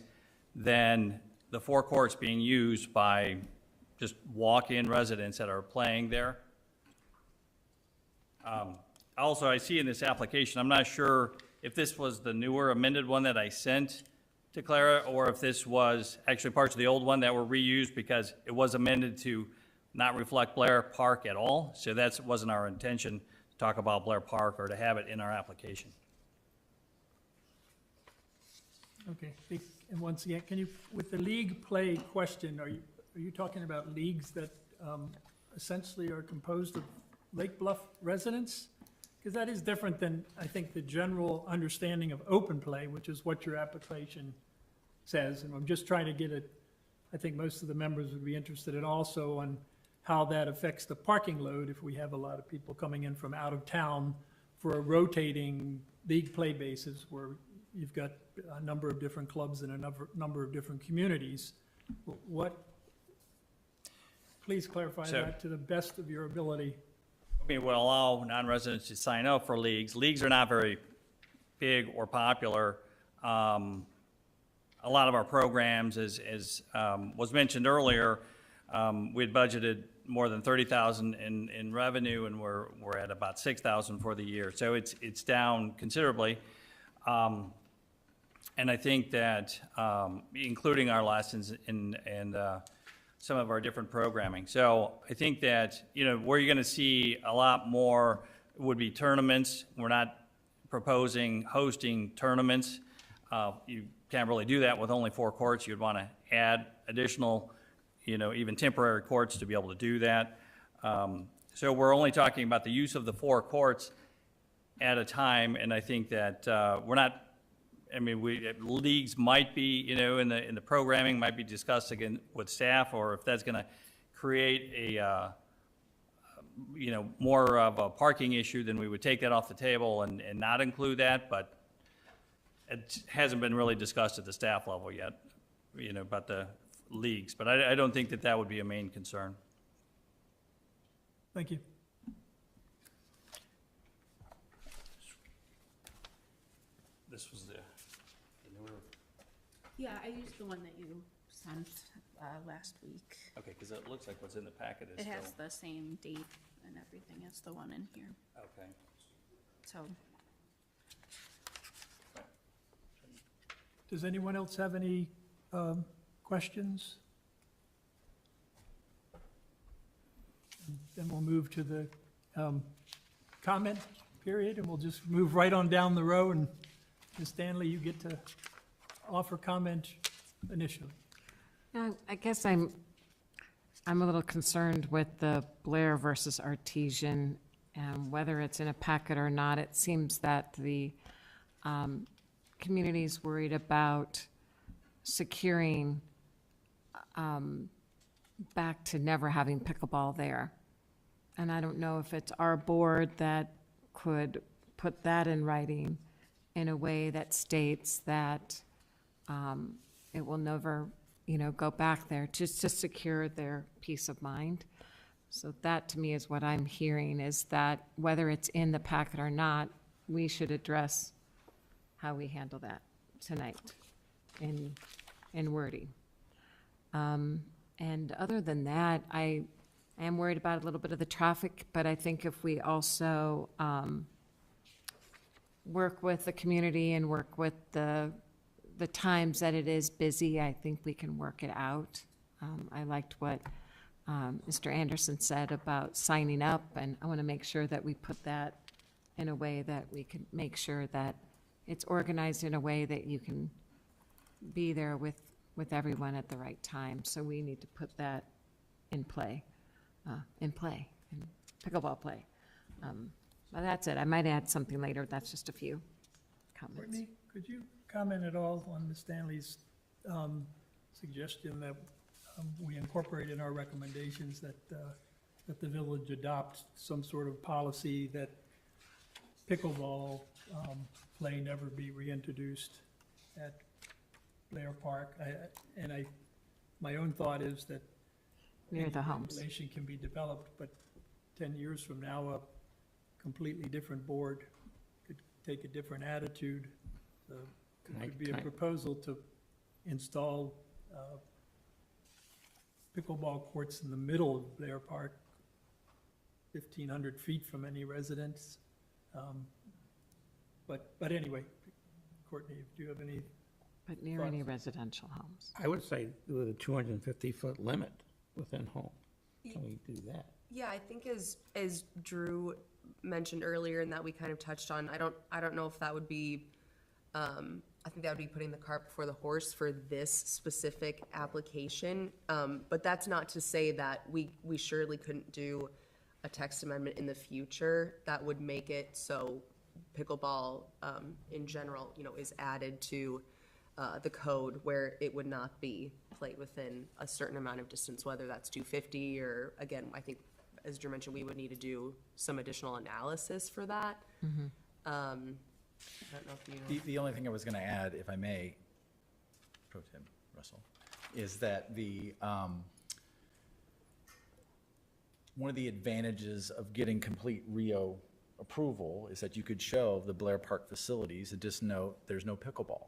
than the four courts being used by just walk-in residents that are playing there. Also, I see in this application, I'm not sure if this was the newer amended one that I sent to Clara, or if this was actually parts of the old one that were reused because it was amended to not reflect Blair Park at all. So that wasn't our intention to talk about Blair Park or to have it in our application. Okay, and once again, can you, with the league play question, are you talking about leagues that essentially are composed of Lake Bluff residents? Because that is different than, I think, the general understanding of open play, which is what your application says. And I'm just trying to get it, I think most of the members would be interested in also on how that affects the parking load if we have a lot of people coming in from out of town for a rotating league play basis where you've got a number of different clubs in a number of different communities. Please clarify that to the best of your ability. We will allow non-residents to sign up for leagues. Leagues are not very big or popular. A lot of our programs, as was mentioned earlier, we had budgeted more than $30,000 in revenue, and we're at about $6,000 for the year. So it's down considerably. And I think that, including our lessons and some of our different programming. So I think that, where you're gonna see a lot more would be tournaments. We're not proposing hosting tournaments. You can't really do that with only 4 courts. You'd wanna add additional, even temporary courts to be able to do that. So we're only talking about the use of the 4 courts at a time, and I think that we're not, leagues might be, in the programming, might be discussed again with staff, or if that's gonna create a, more of a parking issue, then we would take that off the table and not include that, but it hasn't been really discussed at the staff level yet, about the leagues. But I don't think that would be a main concern. Thank you. This was the newer. Yeah, I used the one that you sent last week. Okay, because it looks like what's in the packet is It still. has the same date and everything as the one in here, Okay. so. Does anyone else have any questions? Then we'll move to the comment period, and we'll just move right on down the row. And Ms. Stanley, you get to offer comment initially. I guess I'm a little concerned with the Blair versus Artesian, and whether it's in a packet or not. It seems that the community's worried about securing back to never having pickleball there. And I don't know if it's our board that could put that in writing in a way that states that it will never, go back there, just to secure their peace of mind. So that, to me, is what I'm hearing, is that whether it's in the packet or not, we should address how we handle that tonight in wording. And other than that, I am worried about a little bit of the traffic, but I think if we also work with the community and work with the times that it is busy, I think we can work it out. I liked what Mr. Anderson said about signing up, and I want to make sure that we put that in a way that we can make sure that it's organized in a way that you can be there with everyone at the right time. So we need to put that in pickleball play. But that's it. I might add something later. That's just a few comments. Courtney, could you comment at all on Ms. Stanley's suggestion that we incorporate in our recommendations that that the village adopt some sort of policy that pickleball play never be reintroduced at Blair Park. My own thought is that Near the homes. regulation can be developed, but 10 years from now, a completely different board could take a different attitude. So there could be a proposal to install pickleball courts in the middle of Blair Park, 1,500 feet from any residence. But anyway, Courtney, do you have any? But near any residential homes. I would say with a 250-foot limit within home. Can we do that? Yeah, I think as Drew mentioned earlier and that we kind of touched on, I don't know if that would be, I think that would be putting the cart before the horse for this specific application. But that's not to say that we surely couldn't do a text amendment in the future that would make it so pickleball in general, is added to the code where it would not be played within a certain amount of distance, whether that's 250 or, again, I think, as Drew mentioned, we would need to do some additional analysis for that. I don't know if you. The only thing I was going to add, if I may, Pro Tem Russell, is that one of the advantages of getting complete Rio approval is that you could show the Blair Park facilities and just note there's no pickleball,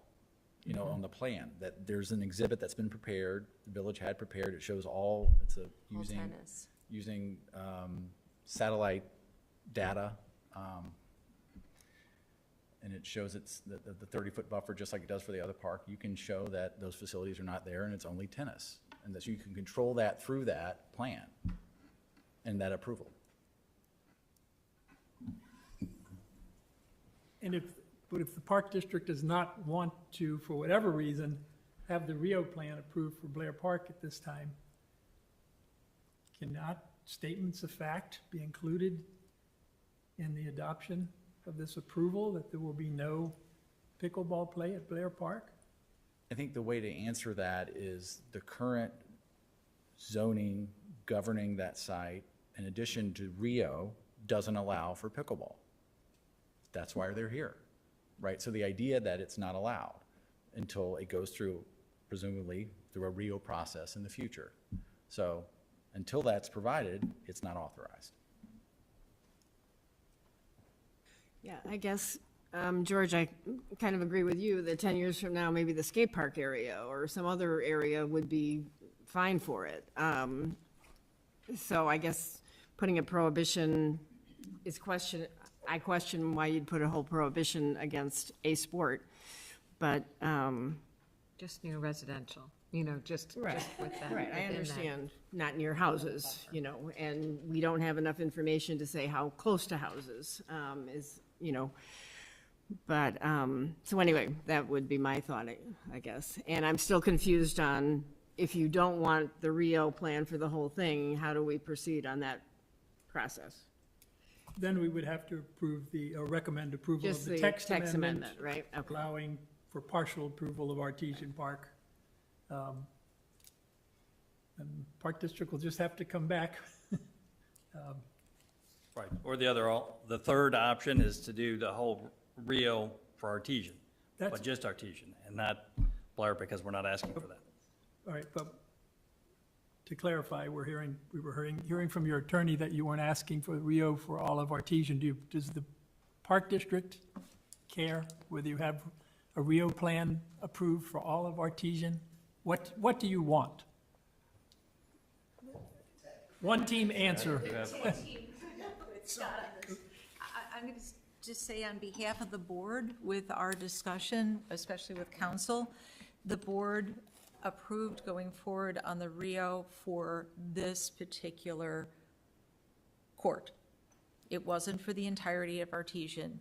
on the plan, that there's an exhibit that's been prepared, the village had prepared, it shows using satellite data, and it shows it's the 30-foot buffer, just like it does for the other park. You can show that those facilities are not there and it's only tennis, and that you can control that through that plan and that approval. But if the park district does not want to, for whatever reason, have the Rio plan approved for Blair Park at this time, cannot statements of fact be included in the adoption of this approval, that there will be no pickleball play at Blair Park? I think the way to answer that is the current zoning governing that site, in addition to Rio, doesn't allow for pickleball. That's why they're here, right? So the idea that it's not allowed until it goes through, presumably, through a Rio process in the future. So until that's provided, it's not authorized. Yeah, I guess, George, I kind of agree with you that 10 years from now, maybe the skate park area or some other area would be fine for it. So I guess putting a prohibition is I question why you'd put a whole prohibition against a sport, but. Just near residential, just with that. Right, I understand, not near houses, and we don't have enough information to say how close to houses is, but, so anyway, that would be my thought, I guess. And I'm still confused on, if you don't want the Rio plan for the whole thing, how do we proceed on that process? Then we would have to recommend approval of Just the text amendment. Right? Okay. Allowing for partial approval of Artesian Park. And Park District will just have to come back. Right, or the third option is to do the whole Rio for Artesian, but just Artesian, and not Blair, because we're not asking for that. All right, but to clarify, we were hearing from your attorney that you weren't asking for Rio for all of Artesian. Does the Park District care whether you have a Rio plan approved for all of Artesian? What do you want? One team answer. I'm going to just say on behalf of the board, with our discussion, especially with council, the board approved going forward on the Rio for this particular court. It wasn't for the entirety of Artesian.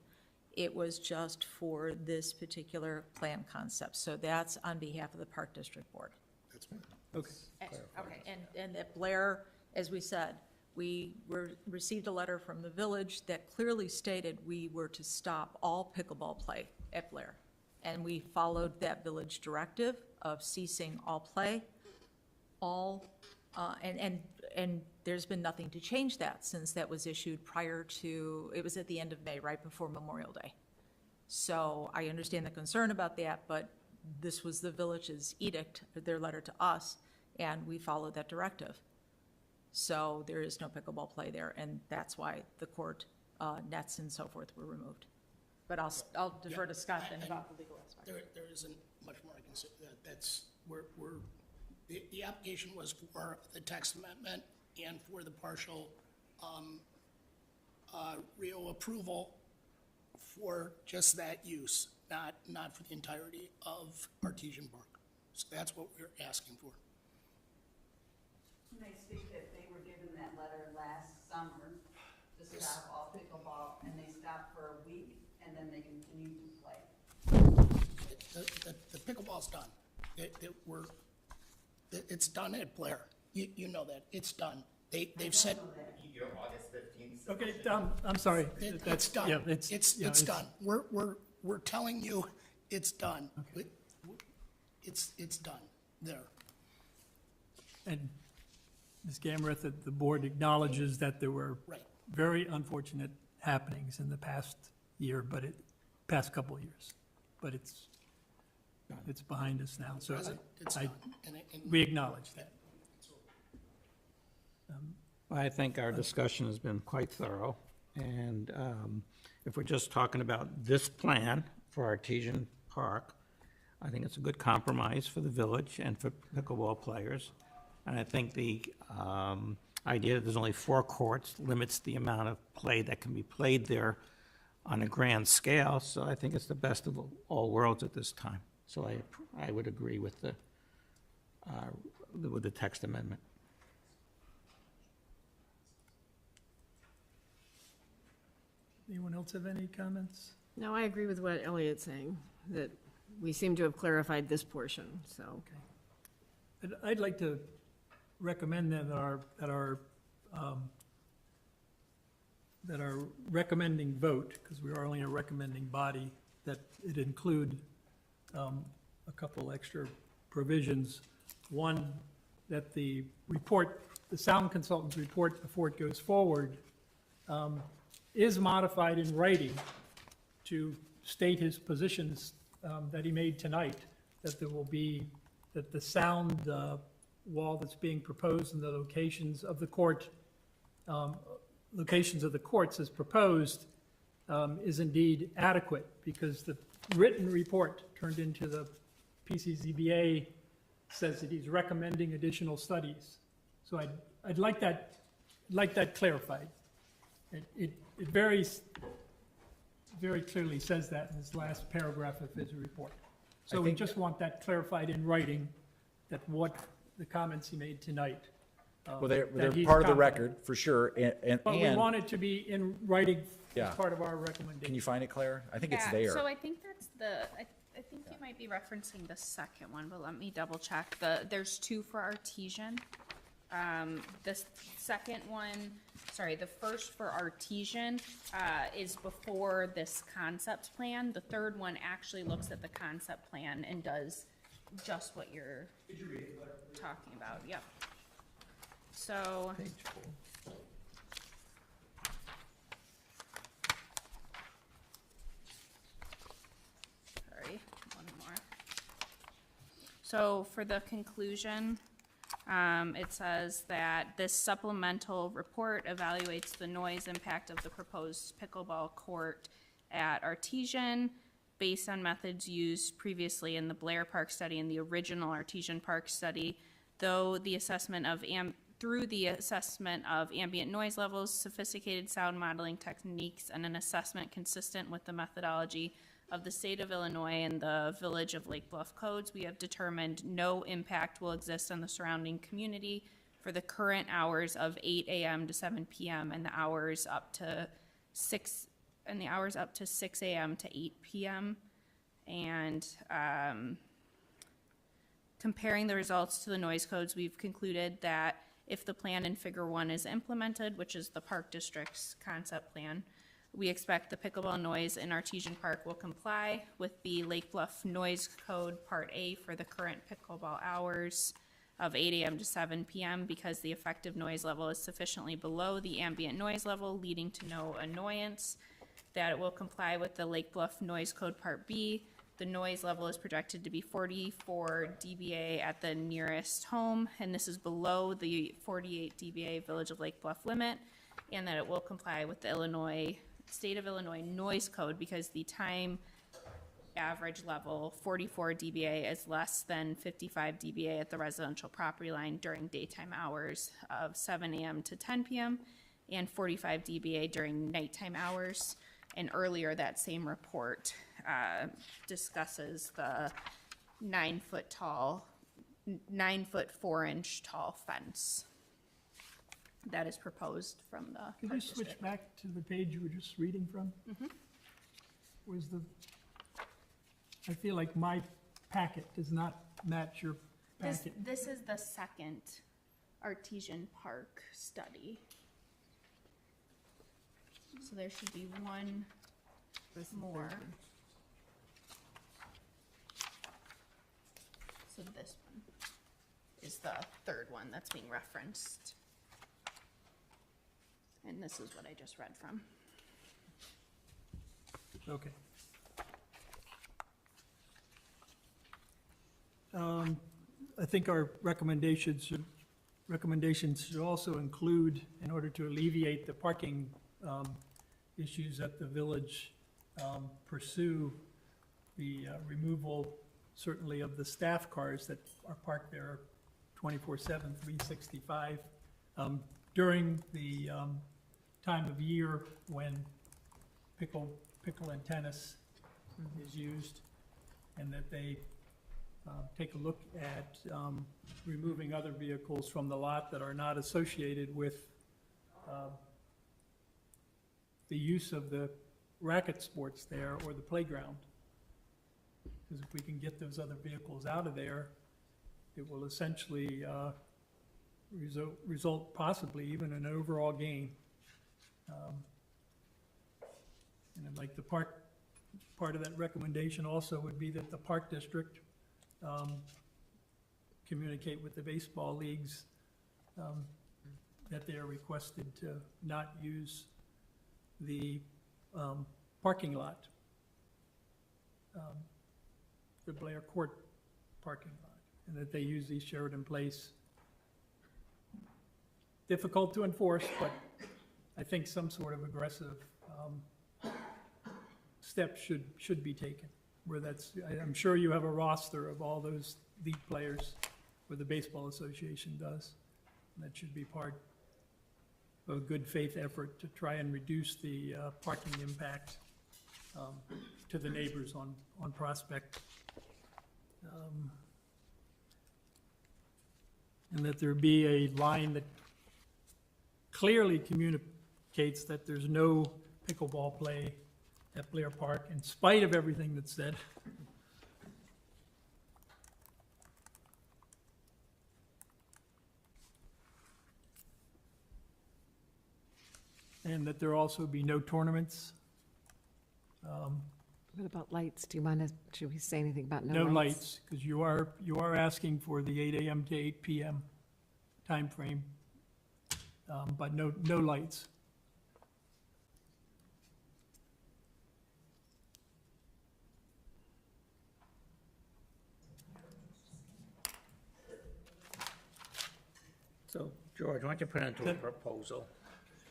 It was just for this particular plan concept. So that's on behalf of the Park District Board. That's fine. Okay. Okay, and at Blair, as we said, we received a letter from the village that clearly stated we were to stop all pickleball play at Blair. And we followed that village directive of ceasing all play, and And there's been nothing to change that since that was issued prior to, it was at the end of May, right before Memorial Day. So I understand the concern about that, but this was the village's edict, their letter to us, and we followed that directive. So there is no pickleball play there, and that's why the court nets and so forth were removed. But I'll defer to Scott then about the legal aspect. There isn't much more I can say. That's, the application was for the text amendment and for the partial Rio approval for just that use, not for the entirety of Artesian Park. So that's what we're asking for. They state that they were given that letter last summer to stop all pickleball, and they stopped for a week, and then they continued to play. The pickleball's done. It's done at Blair. You know that. It's done. They've said. August 15th. Okay, I'm sorry. It's done. Yeah, It's done. We're telling you, it's done. Okay. It's done there. And Ms. Gamreth, the board acknowledges that there were Right. very unfortunate happenings in the past year, past couple of years. But it's behind us now, so It's I, done. And we acknowledge that. I think our discussion has been quite thorough, and if we're just talking about this plan for Artesian Park, I think it's a good compromise for the village and for pickleball players. And I think the idea that there's only 4 courts limits the amount of play that can be played there on a grand scale, so I think it's the best of all worlds at this time. So I would agree with the text amendment. Anyone else have any comments? No, I agree with what Elliot's saying, that we seem to have clarified this portion, so. I'd like to recommend then that our recommending vote, because we are only a recommending body, that it include a couple extra provisions. One, that the report, the sound consultant's report before it goes forward, is modified in writing to state his positions that he made tonight, that there will be, that the sound wall that's being proposed in the locations of the court, locations of the courts as proposed, is indeed adequate, because the written report turned into the PCZBA says that he's recommending additional studies. So I'd like that clarified. It very clearly says that in his last paragraph of his report. So we just want that clarified in writing, that what the comments he made tonight. Well, they're that he's part of the confident. record, for sure, But we want it to be in writing Yeah. as part of our recommendation. Can you find it, Claire? I think it's Yeah, there. so I think that's I think you might be referencing the second one, but let me double check. There's 2 for Artesian. The second one, sorry, the first for Artesian is before this concept plan. The third one actually looks at the concept plan and does just what you're talking about. Yep. So. Sorry, one more. So for the conclusion, it says that this supplemental report evaluates the noise impact of the proposed pickleball court at Artesian based on methods used previously in the Blair Park study and the original Artesian Park study, though the assessment of through the assessment of ambient noise levels, sophisticated sound modeling techniques, and an assessment consistent with the methodology of the state of Illinois and the Village of Lake Bluff codes, we have determined no impact will exist on the surrounding community for the current hours of 8 a.m. to 7 p.m. and the hours up to 6 a.m. to 8 p.m. And comparing the results to the noise codes, we've concluded that if the plan in Figure 1 is implemented, which is the Park District's concept plan, we expect the pickleball noise in Artesian Park will comply with the Lake Bluff Noise Code Part A for the current pickleball hours. of 8 a.m. to 7 p.m. because the effective noise level is sufficiently below the ambient noise level, leading to no annoyance. That it will comply with the Lake Bluff Noise Code Part B. The noise level is projected to be 44 dBA at the nearest home, and this is below the 48 dBA Village of Lake Bluff limit, and that it will comply with the State of Illinois Noise Code because the time average level, 44 dBA, is less than 55 dBA at the residential property line during daytime hours of 7 a.m. to 10 p.m. and 45 dBA during nighttime hours. And earlier, that same report discusses the 9 foot 4-inch tall fence that is proposed from the Could you Park switch District. back to the page you were just reading from? Was I feel like my packet does not match your packet. This is the second Artesian Park study. So there should be one more. So this one is the third one that's being referenced. And this is what I just read from. Okay. I think our recommendations should also include, in order to alleviate the parking issues at the village, pursue the removal, certainly of the staff cars that are parked there 24/7, 365, during the time of year when pickle and tennis is used, and that they take a look at removing other vehicles from the lot that are not associated with the use of the racket sports there or the playground. Because if we can get those other vehicles out of there, it will essentially result possibly even in an overall gain. And I'd like the part of that recommendation also would be that the Park District communicate with the baseball leagues that they are requested to not use the parking lot, the Blair Court parking lot, and that they use the Sheridan Place. Difficult to enforce, but I think some sort of aggressive steps should be taken. Where I'm sure you have a roster of all those league players, where the Baseball Association does. And that should be part of a good faith effort to try and reduce the parking impact to the neighbors on Prospect. And that there be a line that clearly communicates that there's no pickleball play at Blair Park, in spite of everything that's said. And that there also be no tournaments. What about lights? Should we say anything about No lights, because you are asking for the 8 a.m. to 8 p.m. timeframe, but no lights. So, George, why don't you put it into a proposal?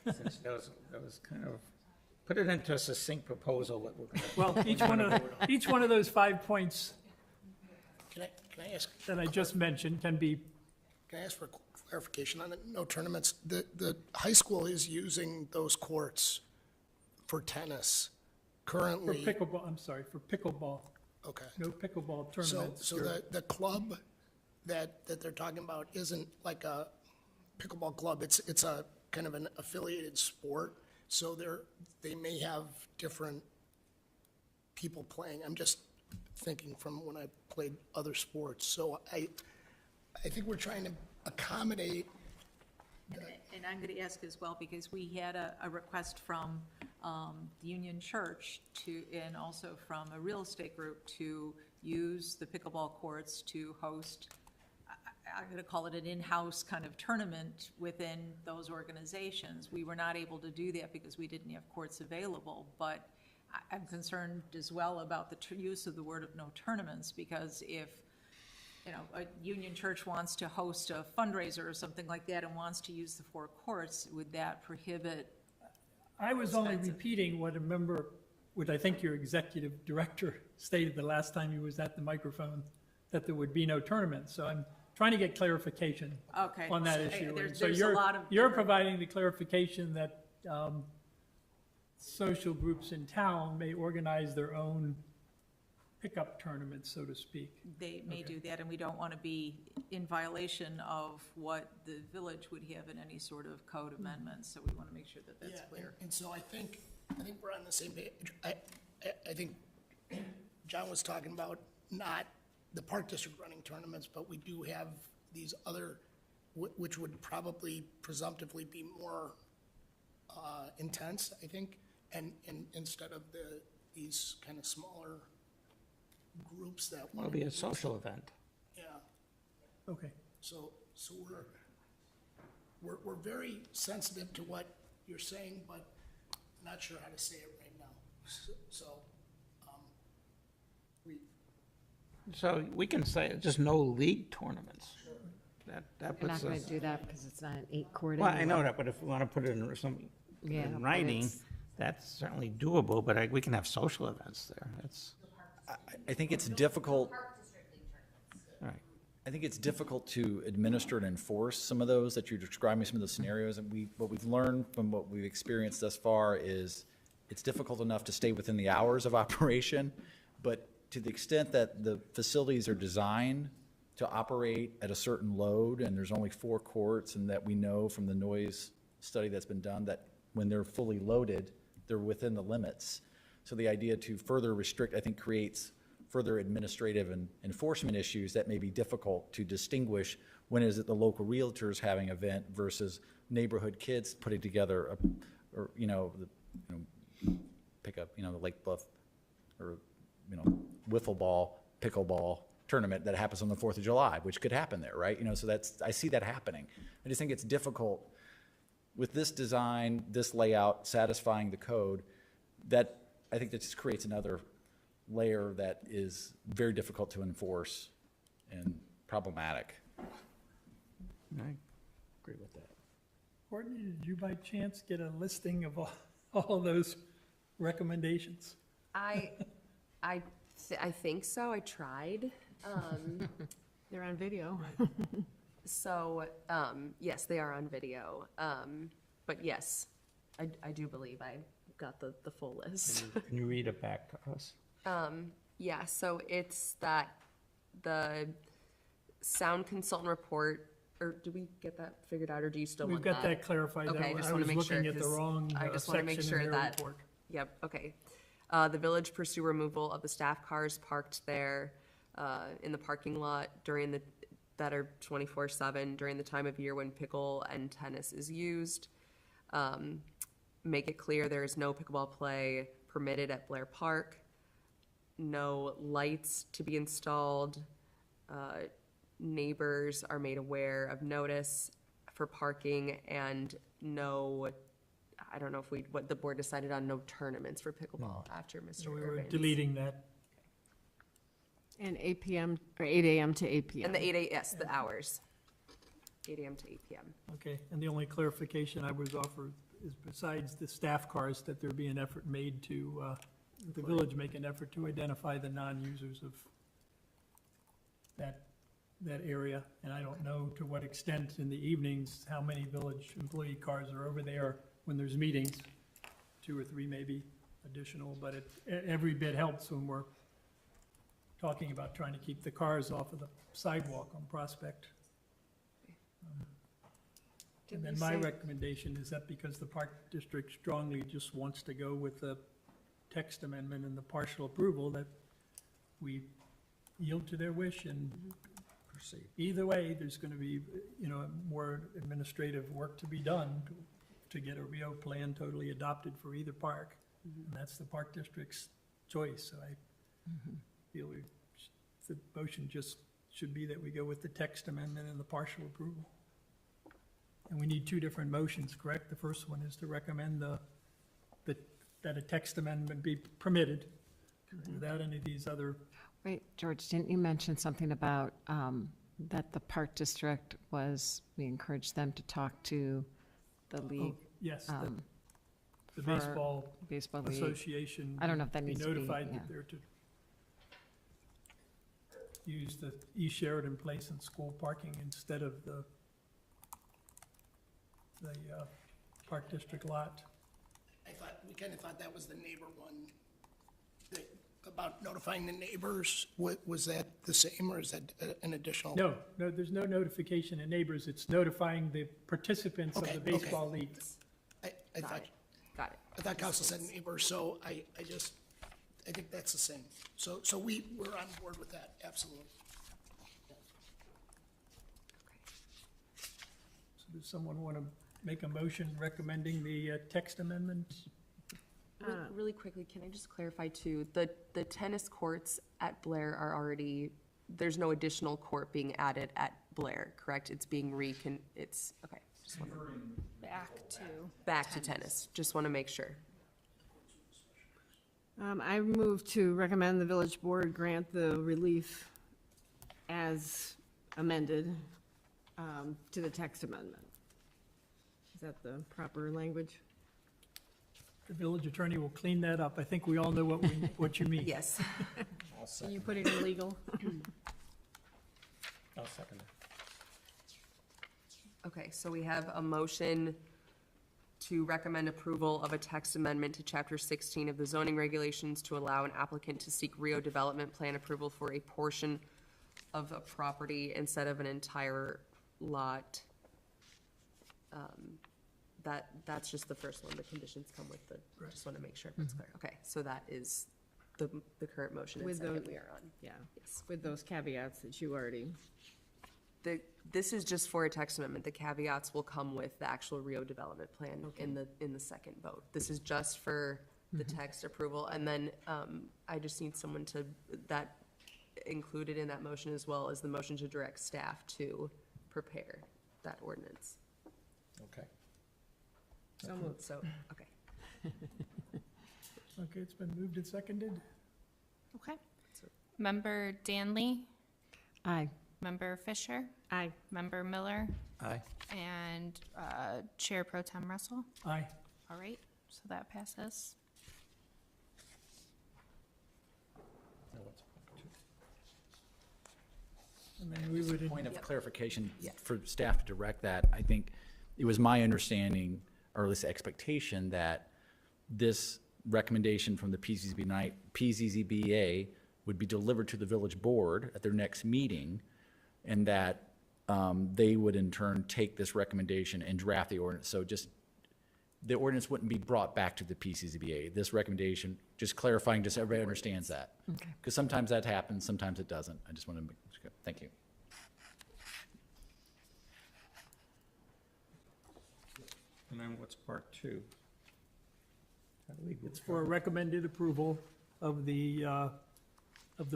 Since that was kind of, put it into a succinct proposal that we're gonna. Well, each one of those 5 points Can I ask, that I just mentioned can be, can I ask for clarification on it? No tournaments. The high school is using those courts for tennis for currently. for pickleball. Okay. No pickleball So, tournaments. so the club that they're talking about isn't like a pickleball club. It's a kind of an affiliated sport. So they may have different people playing. I'm just thinking from when I played other sports. So I think we're trying to accommodate. And I'm going to ask as well, because we had a request from the Union Church and also from a real estate group to use the pickleball courts to host. I'm going to call it an in-house kind of tournament within those organizations. We were not able to do that because we didn't have courts available, but I'm concerned as well about the use of the word of no tournaments, because if, you know, a Union Church wants to host a fundraiser or something like that and wants to use the 4 courts, would that prohibit? I was only repeating what I think your executive director stated the last time he was at the microphone, that there would be no tournament. So I'm trying to get clarification Okay, on that so, issue. there's And so a lot of you're providing the clarification that social groups in town may organize their own pickup tournaments, so to speak. They may do that, and we don't want to be in violation of what the village would have in any sort of code amendments, so we want to make sure that that's clear. And so I think we're on the same page. I think John was talking about not the Park District running tournaments, but we do have these other, which would probably presumptively be more intense, I think, and instead of these kind of smaller groups that It'll be a social event. Yeah. Okay. So we're very sensitive to what you're saying, but not sure how to say it right now. So we can say just no league tournaments. That We're not puts going us. to do that because it's not an 8-court. Well, I know that, but if we want to put it in Yeah, in but writing, it's- that's certainly doable, but we can have social events there. That's, I think it's difficult. all right. I think it's difficult to administer and enforce some of those that you're describing, some of those scenarios. And what we've learned from what we've experienced thus far is it's difficult enough to stay within the hours of operation, but to the extent that the facilities are designed to operate at a certain load, and there's only 4 courts, and that we know from the noise study that's been done that when they're fully loaded, they're within the limits. So the idea to further restrict, I think, creates further administrative and enforcement issues that may be difficult to distinguish when is it the local realtors having an event versus neighborhood kids putting together pick up, the Lake Bluff or, wiffle ball, pickleball tournament that happens on the 4th of July, which could happen there, right? So I see that happening. I just think it's difficult with this design, this layout, satisfying the code, that I think that just creates another layer that is very difficult to enforce and problematic. I agree with that. Courtney, did you by chance get a listing of all of those recommendations? I think so. I tried. They're on video. So, yes, they are on video. But yes, I do believe I got the full list. Can you read it back to us? Yeah, so it's that the sound consultant report, or do we get that figured out, or do you still We've want got that? that clarified. Okay, I just was want to make sure. looking at the 'cause wrong I just want to make section in sure their that. report. Yep, okay. The village pursue removal of the staff cars parked there in the parking lot that are 24/7 during the time of year when pickle and tennis is used. Make it clear there is no pickleball play permitted at Blair Park. No lights to be installed. Neighbors are made aware of notice for parking, and no, I don't know what the board decided on, no tournaments for pickleball after Mr. So we were Urban's. deleting that. And 8 p.m. or 8 a.m. to 8 p.m. And the 8 yes, the hours. 8 a.m. to 8 p.m. Okay, and the only clarification I was offered is besides the staff cars, that there be an effort made to, the village make an effort to identify the non-users of that area. And I don't know to what extent in the evenings, how many village employee cars are over there when there's meetings. 2 or 3 maybe additional, but every bit helps when we're talking about trying to keep the cars off of the sidewalk on Prospect. And then my recommendation is that because the Park District strongly just wants to go with the text amendment and the partial approval, that we yield to their wish and proceed. Either way, there's going to be, more administrative work to be done to get a Rio plan totally adopted for either park. And that's the Park District's choice, so I feel the motion just should be that we go with the text amendment and the partial approval. And we need two different motions, correct? The first one is to recommend that a text amendment be permitted without any of these other, Wait, George, didn't you mention something about that the Park District we encouraged them to talk to the league? yes, the for baseball league. association. I don't know if that needs to be, notified yeah. that they're to use the East Sheridan Place and school parking instead of the Park District lot. We kind of thought that was the neighbor one, about notifying the neighbors. Was that the same, or is that an additional? No, there's no notification of neighbors. It's notifying the participants of Okay, the baseball league. I thought, Got it. I thought council said neighbor, so I think that's the same. So we're on board with that, absolutely. So does someone want to make a motion recommending the text amendment? Really quickly, can I just clarify too, the tennis courts at Blair are already, there's no additional court being added at Blair, correct? It's being okay. Just wanna- Back to tennis, just want to make sure. I move to recommend the village board grant the relief as amended to the text amendment. Is that the proper language? The village attorney will clean that up. I think we all know what you mean. Yes. Can you put it in legal? I'll second it. Okay, so we have a motion to recommend approval of a text amendment to Chapter 16 of the zoning regulations to allow an applicant to seek Rio Development Plan approval for a portion of a property instead of an entire lot. That's just the first one. The conditions come with just want to make sure that's clear. Okay, so that is the current motion and With second those- we are on. Yeah, Yes. with those caveats that you already, This is just for a text amendment. The caveats will come with the actual Rio Development Plan in the second vote. This is just for the text approval, and then I just need someone that included in that motion as well as the motion to direct staff to prepare that ordinance. Okay. so moved. So, okay. Okay, it's been moved and seconded. Okay. Member Danley, Aye. Member Fisher, Aye. Member Miller, Aye. and Chair Pro Tem Russell. Aye. All right, so that passes. And then we would. Point of clarification for staff to direct that, I think it was my understanding, or at least expectation, that this recommendation from the PZZBA would be delivered to the village board at their next meeting, and that they would in turn take this recommendation and draft the ordinance. So just, the ordinance wouldn't be brought back to the PCZBA. This recommendation, just clarifying, just so everybody understands that. Okay. Because sometimes that happens, sometimes it doesn't. I just want to make, thank you. And then what's part two? How do we go It's for a recommended approval of the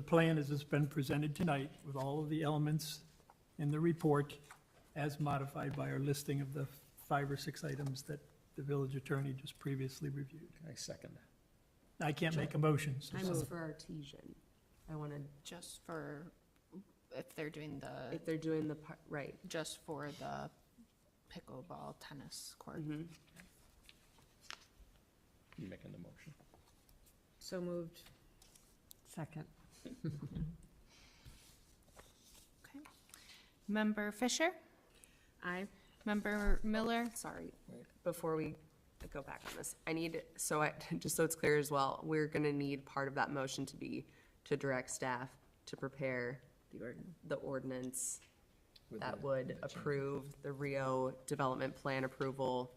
plan as it's been presented tonight with all of the elements in the report as modified by our listing of the 5 or 6 items that the village attorney just previously reviewed. I second that. I can't make a motion, so Just for artesian. I want to, Just for, if they're doing if they're doing the, right. just for the pickleball tennis court. Mhm. You making the motion? So moved. Second. Okay. Member Fisher, Aye. Member Miller, Sorry, before we go back on this, just so it's clear as well, we're gonna need part of that motion to be to direct staff to prepare the ordinance that would approve the Rio Development Plan approval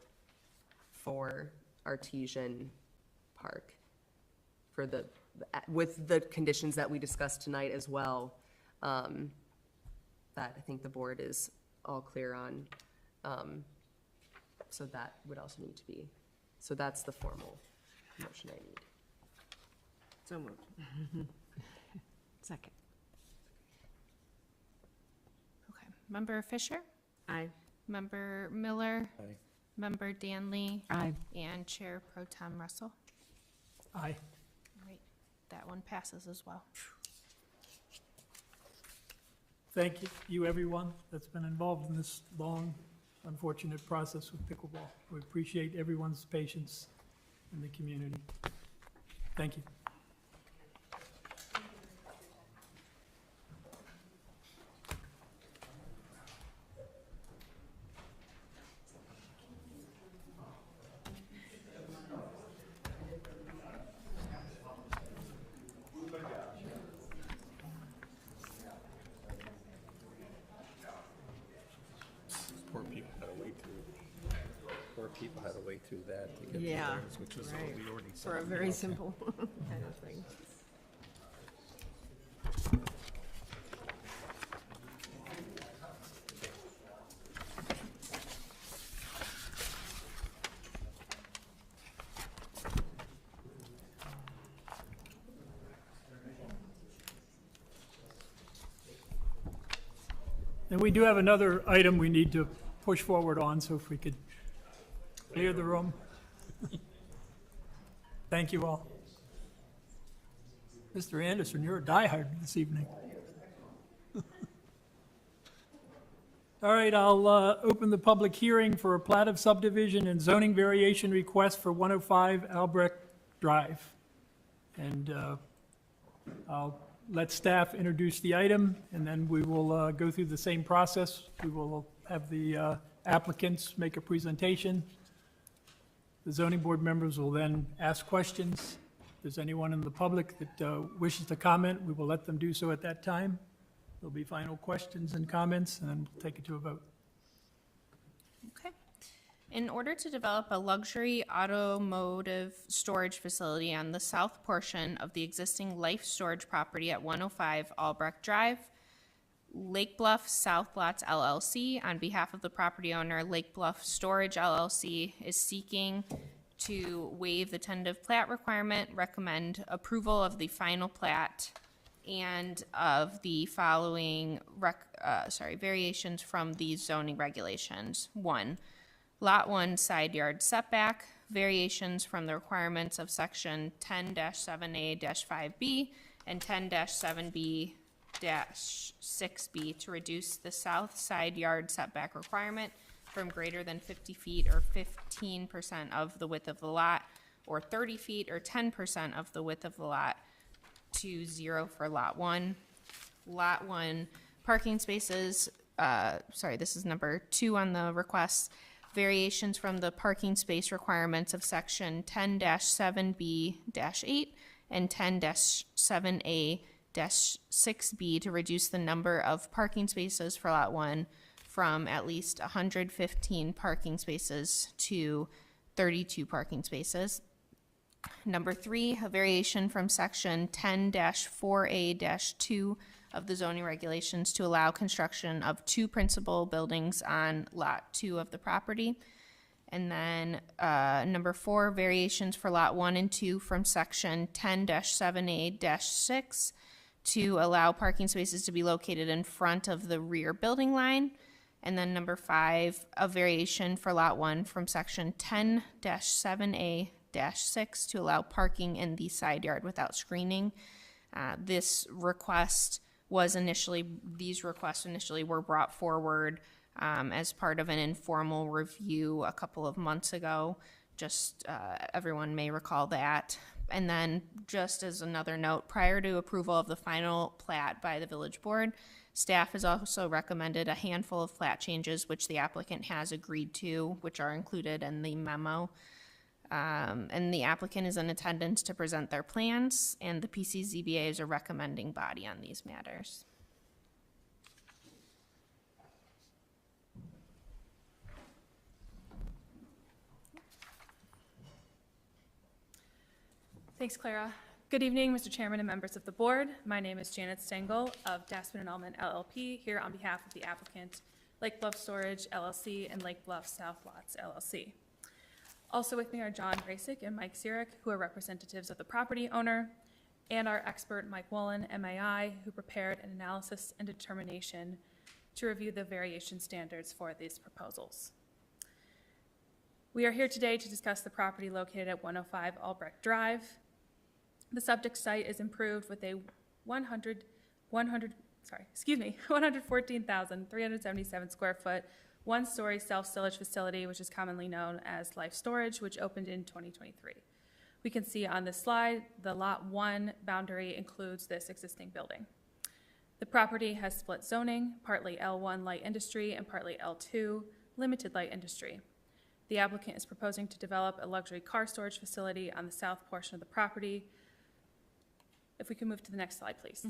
for Artesian Park for with the conditions that we discussed tonight as well, that I think the board is all clear on. So that would also need to be, so that's the formal motion I need. So moved. Second. Member Fisher? Aye. Member Miller? Aye. Member Danley? Aye. And Chair Pro Tem Russell? Aye. All right, that one passes as well. Thank you, everyone that's been involved in this long, unfortunate process with pickleball. We appreciate everyone's patience in the community. Thank you. Poor people had to wait through, poor people had to wait through that to get to Yeah, theirs, which was what right. we already For a said. very simple kind of thing. And we do have another item we need to push forward on, so if we could clear the room. Thank you all. Mr. Anderson, you're a diehard this evening. All right, I'll open the public hearing for a plat of subdivision and zoning variation request for 105 Albrecht Drive. And I'll let staff introduce the item, and then we will go through the same process. We will have the applicants make a presentation. The zoning board members will then ask questions. If there's anyone in the public that wishes to comment, we will let them do so at that time. There'll be final questions and comments, and then we'll take it to a vote. Okay. In order to develop a luxury automotive storage facility on the south portion of the existing life storage property at 105 Albrecht Drive, Lake Bluff South Lots LLC, on behalf of the property owner, Lake Bluff Storage LLC, is seeking to waive the tentative plat requirement, recommend approval of the final plat, and of the following variations from these zoning regulations. 1, Lot 1 side yard setback, variations from the requirements of section 10-7A-5B and 10-7B-6B to reduce the south side yard setback requirement from greater than 50 feet or 15% of the width of the lot, or 30 feet or 10% of the width of the lot, to 0 for Lot 1. Lot 1 parking spaces, this is number 2 on the request. Variations from the parking space requirements of section 10-7B-8 and 10-7A-6B to reduce the number of parking spaces for Lot 1 from at least 115 parking spaces to 32 parking spaces. Number 3, a variation from section 10-4A-2 of the zoning regulations to allow construction of 2 principal buildings on Lot 2 of the property. And then number 4, variations for Lot 1 and 2 from section 10-7A-6 to allow parking spaces to be located in front of the rear building line. And then number 5, a variation for Lot 1 from section 10-7A-6 to allow parking in the side yard without screening. These requests initially were brought forward as part of an informal review a couple of months ago. Everyone may recall that. And then just as another note, prior to approval of the final plat by the village board, staff has also recommended a handful of plat changes which the applicant has agreed to, which are included in the memo. And the applicant is in attendance to present their plans, and the PCZBA is a recommending body on these matters. Thanks, Clara. Good evening, Mr. Chairman and members of the board. My name is Janet Stengel of Daspin and Allman LLP, here on behalf of the applicant, Lake Bluff Storage LLC and Lake Bluff South Lots LLC. Also with me are John Grasick and Mike Sirik, who are representatives of the property owner, and our expert, Mike Wolin, MAI, who prepared an analysis and determination to review the variation standards for these proposals. We are here today to discuss the property located at 105 Albrecht Drive. The subject site is improved with a 114,377 square foot, one-story self-storage facility, which is commonly known as Life Storage, which opened in 2023. We can see on this slide, the Lot 1 boundary includes this existing building. The property has split zoning, partly L1 light industry and partly L2 limited light industry. The applicant is proposing to develop a luxury car storage facility on the south portion of the property. If we can move to the next slide, please.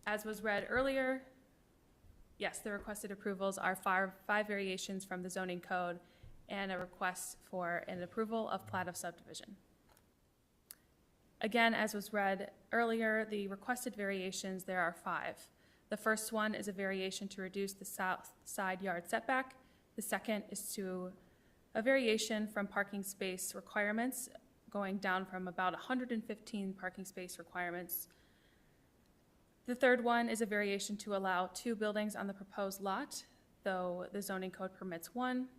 As was read earlier, yes, the requested approvals are five variations from the zoning code and a request for an approval of plat of subdivision. Again, as was read earlier, the requested variations, there are 5. The first one is a variation to reduce the south side yard setback. The second is a variation from parking space requirements, going down from about 115 parking space requirements. The third one is a variation to allow 2 buildings on the proposed lot, though the zoning code permits 1.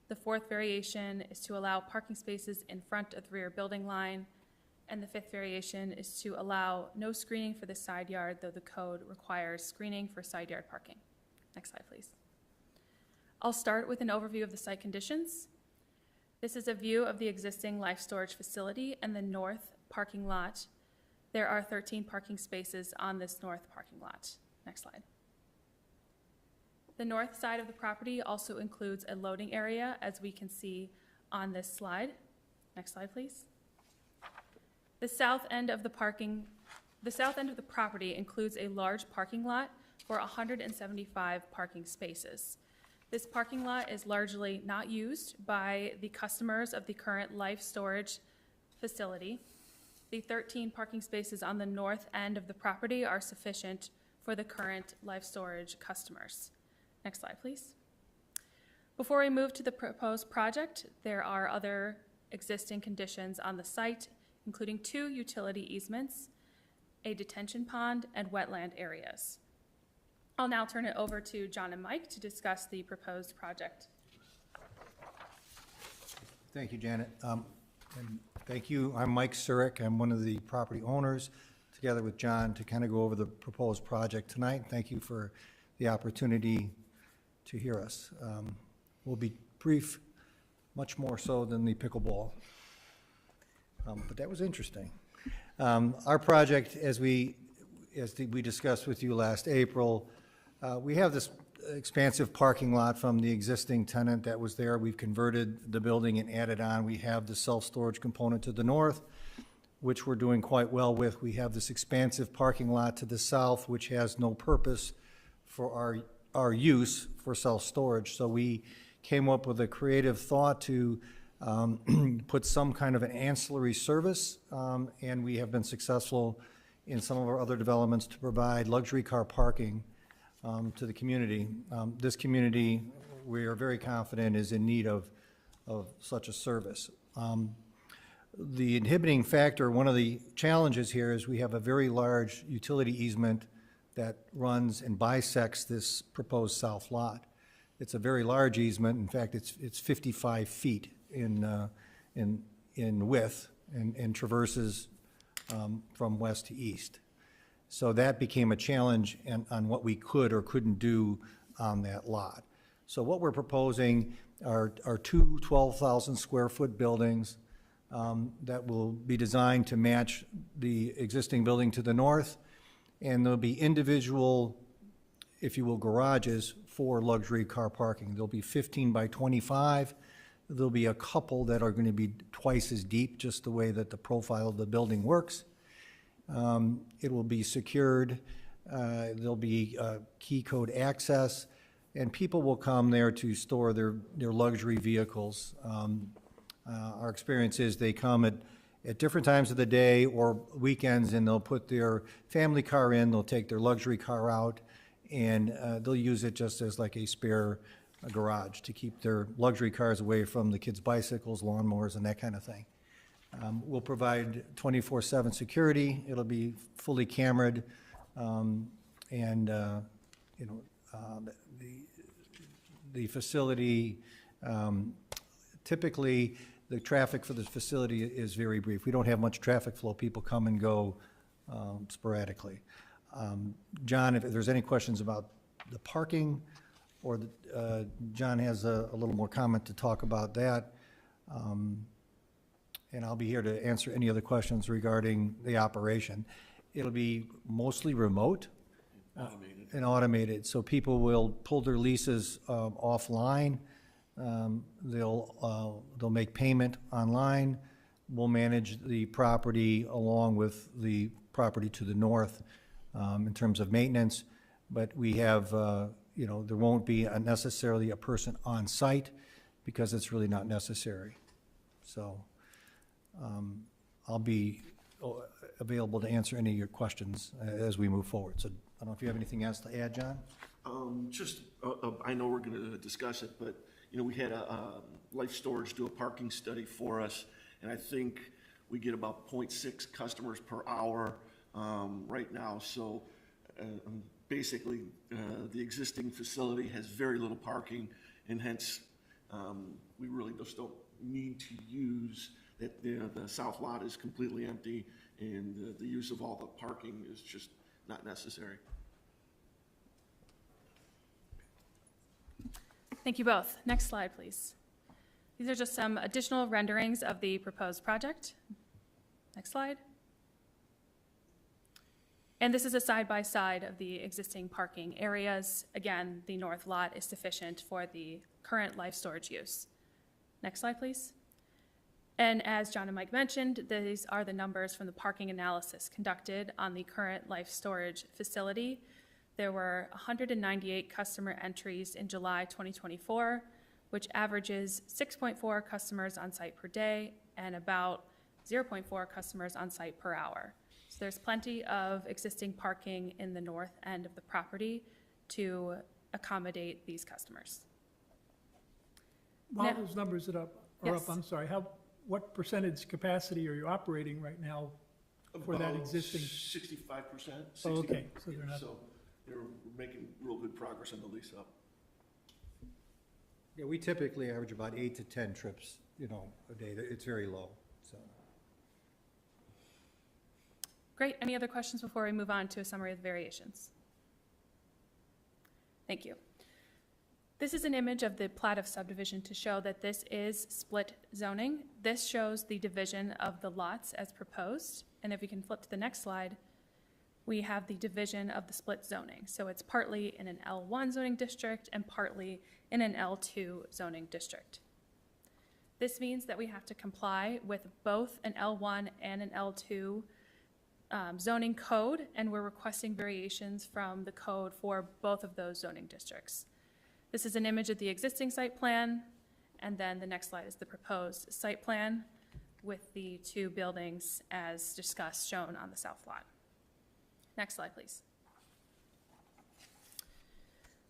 The fourth variation is to allow parking spaces in front of the rear building line. And the fifth variation is to allow no screening for the side yard, though the code requires screening for side yard parking. Next slide, please. I'll start with an overview of the site conditions. This is a view of the existing life storage facility and the north parking lot. There are 13 parking spaces on this north parking lot. Next slide. The north side of the property also includes a loading area, as we can see on this slide. Next slide, please. The south end of the property includes a large parking lot for 175 parking spaces. This parking lot is largely not used by the customers of the current life storage facility. The 13 parking spaces on the north end of the property are sufficient for the current life storage customers. Next slide, please. Before we move to the proposed project, there are other existing conditions on the site, including 2 utility easements, a detention pond, and wetland areas. I'll now turn it over to John and Mike to discuss the proposed project. Thank you, Janet. And thank you. I'm Mike Surik. I'm one of the property owners, together with John, to kind of go over the proposed project tonight. Thank you for the opportunity to hear us. We'll be brief, much more so than the pickleball. But that was interesting. Our project, as we discussed with you last April, we have this expansive parking lot from the existing tenant that was there. We've converted the building and added on. We have the self-storage component to the north, which we're doing quite well with. We have this expansive parking lot to the south, which has no purpose for our use for self-storage. So we came up with a creative thought to put some kind of an ancillary service, and we have been successful in some of our other developments to provide luxury car parking to the community. This community, we are very confident, is in need of such a service. The inhibiting factor, one of the challenges here, is we have a very large utility easement that runs and bisects this proposed south lot. It's a very large easement. In fact, it's 55 feet in width and traverses from west to east. So that became a challenge on what we could or couldn't do on that lot. So what we're proposing are 2 12,000 square foot buildings that will be designed to match the existing building to the north, and there'll be individual, if you will, garages for luxury car parking. There'll be 15 by 25. There'll be a couple that are going to be twice as deep, just the way that the profile of the building works. It will be secured. There'll be key code access, and people will come there to store their luxury vehicles. Our experience is they come at different times of the day or weekends, and they'll put their family car in, they'll take their luxury car out, and they'll use it just as like a spare garage to keep their luxury cars away from the kids' bicycles, lawnmowers, and that kind of thing. We'll provide 24/7 security. It'll be fully cameraed, and the facility, typically, the traffic for the facility is very brief. We don't have much traffic flow. People come and go sporadically. John, if there's any questions about the parking, or John has a little more comment to talk about that. And I'll be here to answer any other questions regarding the operation. It'll be mostly remote and automated, so people will pull their leases offline. They'll make payment online. We'll manage the property along with the property to the north in terms of maintenance. But we have, there won't be necessarily a person on site because it's really not necessary. So I'll be available to answer any of your questions as we move forward. So I don't know if you have anything else to add, John? I know we're going to discuss it, but we had a Life Storage do a parking study for us, and I think we get about 0.6 customers per hour right now. So basically, the existing facility has very little parking, and hence we really just don't need to use that. The south lot is completely empty, and the use of all the parking is just not necessary. Thank you both. Next slide, please. These are just some additional renderings of the proposed project. Next slide. And this is a side-by-side of the existing parking areas. Again, the north lot is sufficient for the current Life Storage use. Next slide, please. And as John and Mike mentioned, these are the numbers from the parking analysis conducted on the current Life Storage facility. There were 198 customer entries in July 2024, which averages 6.4 customers on site per day and about 0.4 customers on site per hour. So there's plenty of existing parking in the north end of the property to accommodate these customers. While those numbers are up, I'm sorry, what percentage capacity are you operating right now for that existing? 65%. Oh, okay, so they're not. So they're making real good progress on the lease up. Yeah, we typically average about 8 to 10 trips, a day. It's very low, so. Great. Any other questions before we move on to a summary of the variations? Thank you. This is an image of the plat of subdivision to show that this is split zoning. This shows the division of the lots as proposed. And if we can flip to the next slide, we have the division of the split zoning. So it's partly in an L1 zoning district and partly in an L2 zoning district. This means that we have to comply with both an L1 and an L2 zoning code, and we're requesting variations from the code for both of those zoning districts. This is an image of the existing site plan, and then the next slide is the proposed site plan with the two buildings as discussed shown on the south lot. Next slide, please.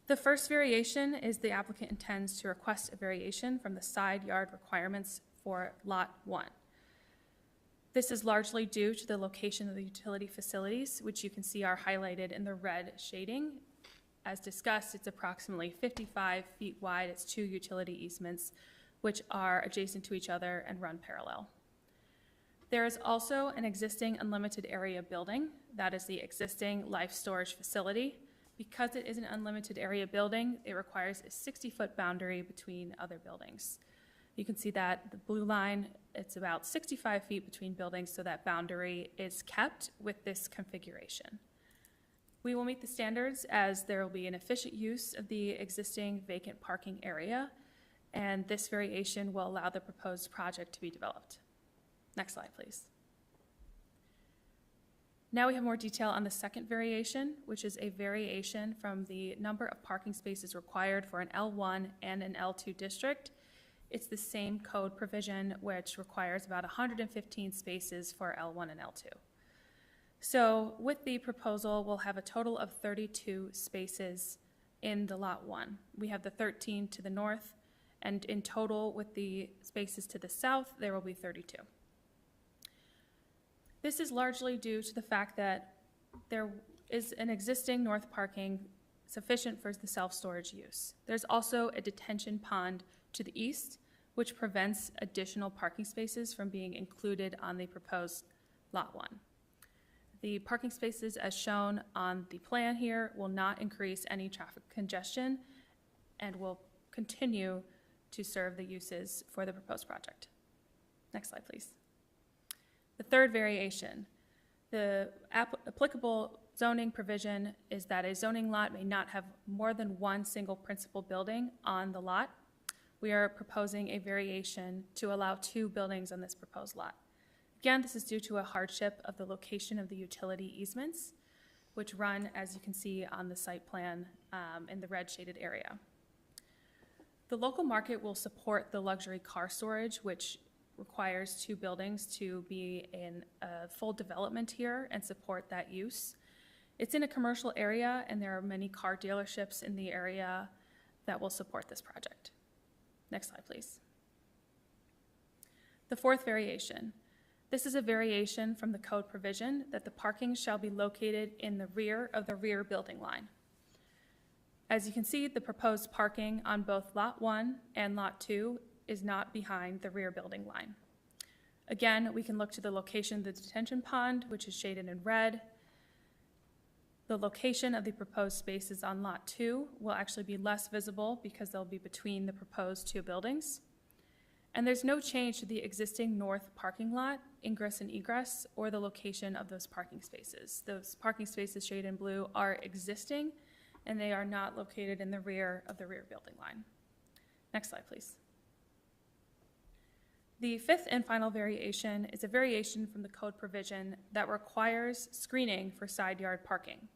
The first variation is the applicant intends to request a variation from the side yard requirements for Lot 1. This is largely due to the location of the utility facilities, which you can see are highlighted in the red shading. As discussed, it's approximately 55 feet wide. It's 2 utility easements, which are adjacent to each other and run parallel. There is also an existing unlimited area building. That is the existing Life Storage facility. Because it is an unlimited area building, it requires a 60-foot boundary between other buildings. You can see that the blue line, it's about 65 feet between buildings, so that boundary is kept with this configuration. We will meet the standards as there will be an efficient use of the existing vacant parking area, and this variation will allow the proposed project to be developed. Next slide, please. Now we have more detail on the second variation, which is a variation from the number of parking spaces required for an L1 and an L2 district. It's the same code provision, which requires about 115 spaces for L1 and L2. So with the proposal, we'll have a total of 32 spaces in the Lot 1. We have the 13 to the north, and in total with the spaces to the south, there will be 32. This is largely due to the fact that there is an existing north parking sufficient for the self-storage use. There's also a detention pond to the east, which prevents additional parking spaces from being included on the proposed Lot 1. The parking spaces as shown on the plan here will not increase any traffic congestion and will continue to serve the uses for the proposed project. Next slide, please. The third variation, the applicable zoning provision is that a zoning lot may not have more than one single principal building on the lot. We are proposing a variation to allow 2 buildings on this proposed lot. Again, this is due to a hardship of the location of the utility easements, which run, as you can see on the site plan, in the red shaded area. The local market will support the luxury car storage, which requires 2 buildings to be in a full development here and support that use. It's in a commercial area, and there are many car dealerships in the area that will support this project. Next slide, please. The fourth variation. This is a variation from the code provision that the parking shall be located in the rear of the rear building line. As you can see, the proposed parking on both Lot 1 and Lot 2 is not behind the rear building line. Again, we can look to the location of the detention pond, which is shaded in red. The location of the proposed spaces on Lot 2 will actually be less visible because they'll be between the proposed 2 buildings. And there's no change to the existing north parking lot, ingress and egress, or the location of those parking spaces. Those parking spaces shaded in blue are existing, and they are not located in the rear of the rear building line. Next slide, please. The fifth and final variation is a variation from the code provision that requires screening for side yard parking.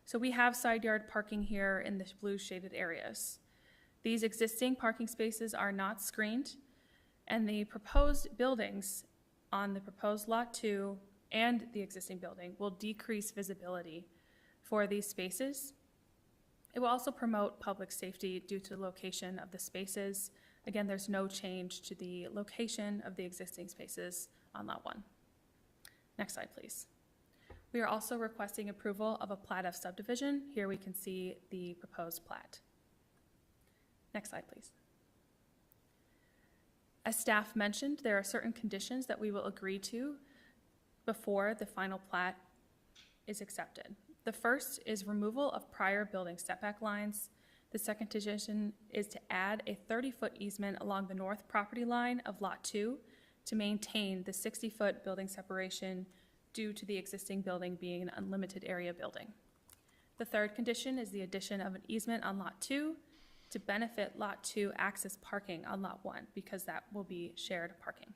So we have side yard parking here in the blue shaded areas. These existing parking spaces are not screened, and the proposed buildings on the proposed Lot 2 and the existing building will decrease visibility for these spaces. It will also promote public safety due to the location of the spaces. Again, there's no change to the location of the existing spaces on Lot 1. Next slide, please. We are also requesting approval of a plat of subdivision. Here we can see the proposed plat. Next slide, please. As staff mentioned, there are certain conditions that we will agree to before the final plat is accepted. The first is removal of prior building setback lines. The second condition is to add a 30-foot easement along the north property line of Lot 2 to maintain the 60-foot building separation due to the existing building being an unlimited area building. The third condition is the addition of an easement on Lot 2 to benefit Lot 2 access parking on Lot 1 because that will be shared parking.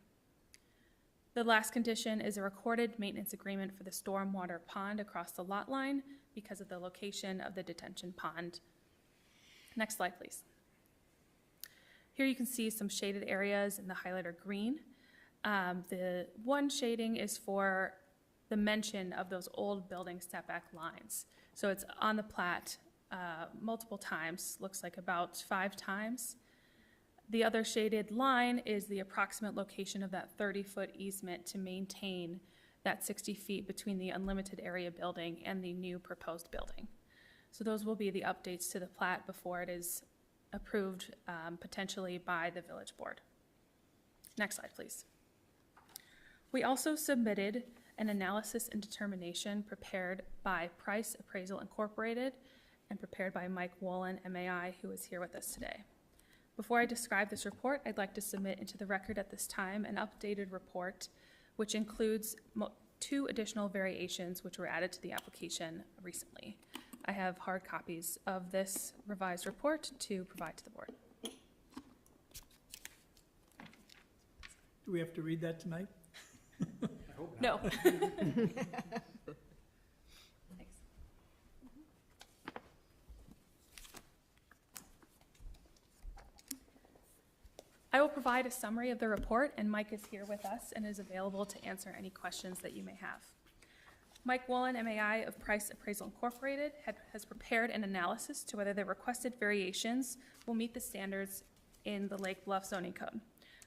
The last condition is a recorded maintenance agreement for the stormwater pond across the lot line because of the location of the detention pond. Next slide, please. Here you can see some shaded areas in the highlighter green. The one shading is for the mention of those old building setback lines. So it's on the plat multiple times, looks like about 5 times. The other shaded line is the approximate location of that 30-foot easement to maintain that 60 feet between the unlimited area building and the new proposed building. So those will be the updates to the plat before it is approved potentially by the village board. Next slide, please. We also submitted an analysis and determination prepared by Price Appraisal Incorporated and prepared by Mike Wolin, MAI, who is here with us today. Before I describe this report, I'd like to submit into the record at this time an updated report, which includes 2 additional variations which were added to the application recently. I have hard copies of this revised report to provide to the board. Do we have to read that tonight? I hope not. No. I will provide a summary of the report, and Mike is here with us and is available to answer any questions that you may have. Mike Wolin, MAI of Price Appraisal Incorporated, has prepared an analysis to whether the requested variations will meet the standards in the Lake Bluff zoning code.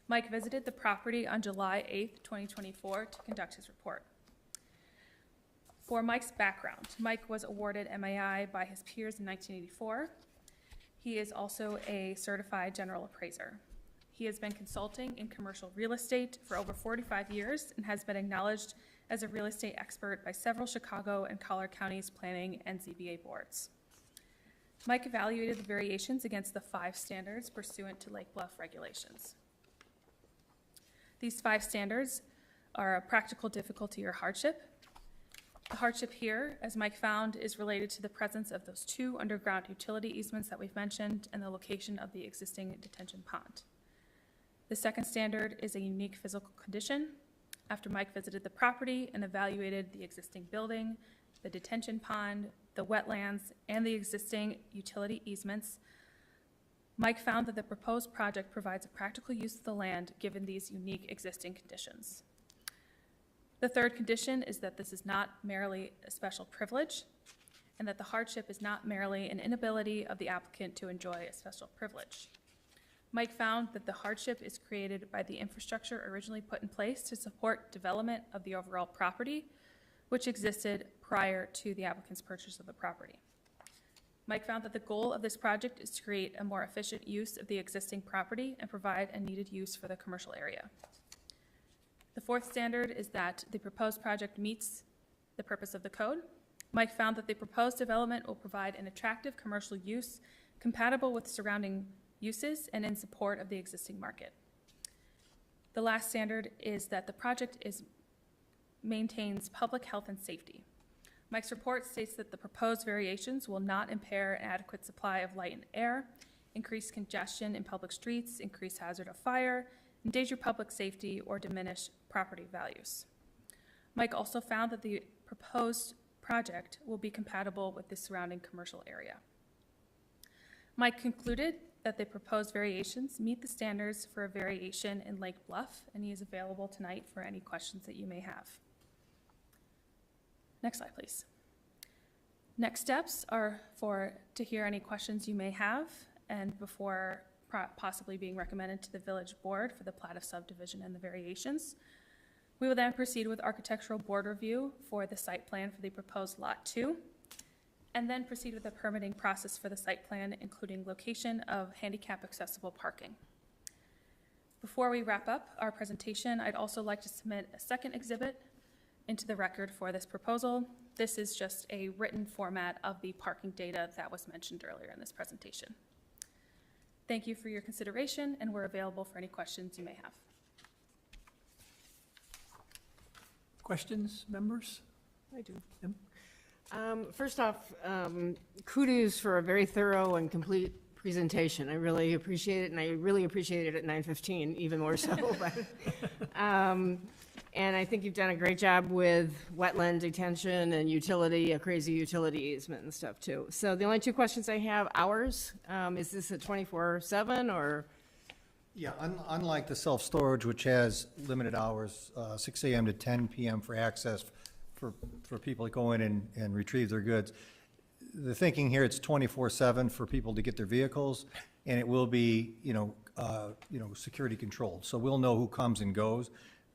Mike visited the property on July 8th, 2024 to conduct his report. For Mike's background, Mike was awarded MAI by his peers in 1984. He is also a certified general appraiser. He has been consulting in commercial real estate for over 45 years and has been acknowledged as a real estate expert by several Chicago and Collier counties planning and ZBA boards. Mike evaluated the variations against the 5 standards pursuant to Lake Bluff regulations. These 5 standards are a practical difficulty or hardship. The hardship here, as Mike found, is related to the presence of those 2 underground utility easements that we've mentioned and the location of the existing detention pond. The second standard is a unique physical condition. After Mike visited the property and evaluated the existing building, the detention pond, the wetlands, and the existing utility easements, Mike found that the proposed project provides a practical use of the land given these unique existing conditions. The third condition is that this is not merely a special privilege, and that the hardship is not merely an inability of the applicant to enjoy a special privilege. Mike found that the hardship is created by the infrastructure originally put in place to support development of the overall property, which existed prior to the applicant's purchase of the property. Mike found that the goal of this project is to create a more efficient use of the existing property and provide a needed use for the commercial area. The fourth standard is that the proposed project meets the purpose of the code. Mike found that the proposed development will provide an attractive commercial use compatible with surrounding uses and in support of the existing market. The last standard is that the project maintains public health and safety. Mike's report states that the proposed variations will not impair an adequate supply of light and air, increase congestion in public streets, increase hazard of fire, endanger public safety, or diminish property values. Mike also found that the proposed project will be compatible with the surrounding commercial area. Mike concluded that the proposed variations meet the standards for a variation in Lake Bluff, and he is available tonight for any questions that you may have. Next slide, please. Next steps are to hear any questions you may have, and before possibly being recommended to the village board for the plat of subdivision and the variations. We will then proceed with architectural board review for the site plan for the proposed Lot 2, and then proceed with the permitting process for the site plan, including location of handicap accessible parking. Before we wrap up our presentation, I'd also like to submit a second exhibit into the record for this proposal. This is just a written format of the parking data that was mentioned earlier in this presentation. Thank you for your consideration, and we're available for any questions you may have. Questions, members? I do. Yep. First off, kudos for a very thorough and complete presentation. I really appreciate it, and I really appreciate it at 9:15, even more so. But, and I think you've done a great job with wetland detention and utility, a crazy utility easement and stuff too. So the only 2 questions I have, hours, is this a 24/7 or? Yeah, unlike the self-storage, which has limited hours, 6 a.m. to 10 p.m. for access for people to go in and retrieve their goods. The thinking here, it's 24/7 for people to get their vehicles, and it will be, security controlled. So we'll know who comes and goes,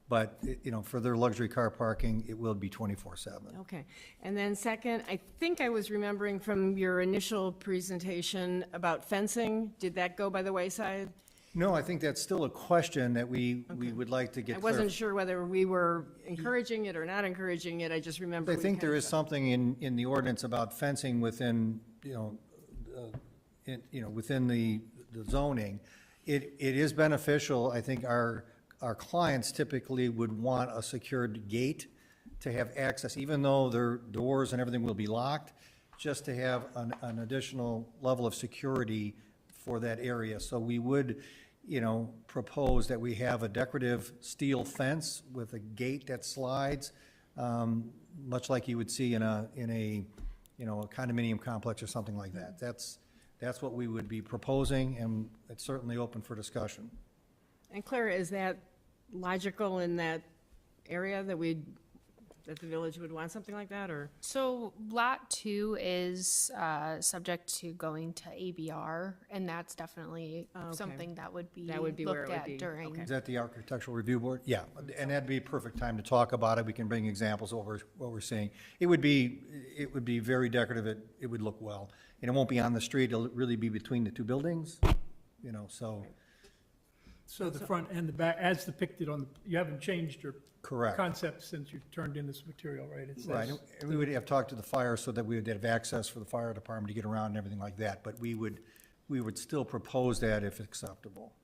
but, for their luxury car parking, it will be 24/7. Okay. And then second, I think I was remembering from your initial presentation about fencing. Did that go by the wayside? No, I think that's still a question that we would like to get I wasn't sure whether we were encouraging it or not encouraging it. I just remember. I think there is something in the ordinance about fencing within, within the zoning. It is beneficial. I think our clients typically would want a secured gate to have access, even though their doors and everything will be locked, just to have an additional level of security for that area. So we would, propose that we have a decorative steel fence with a gate that slides, much like you would see in a condominium complex or something like that. That's what we would be proposing, and it's certainly open for discussion. And Clara, is that logical in that area that we'd that the village would want something like that, or? So Lot 2 is subject to going to ABR, and that's definitely Okay. something that would be That would be where looked it would at be. during. Okay. Is that the Architectural Review Board? Yeah, and that'd be a perfect time to talk about it. We can bring examples over what we're seeing. It would be very decorative. It would look well. And it won't be on the street. It'll really be between the two buildings, so. So the front and the back, as depicted on, you haven't changed your Correct. concept since you turned in this material, right? It says- Right, and we would have talked to the fire so that we would have access for the fire department to get around and everything like that, but we would still propose that if acceptable.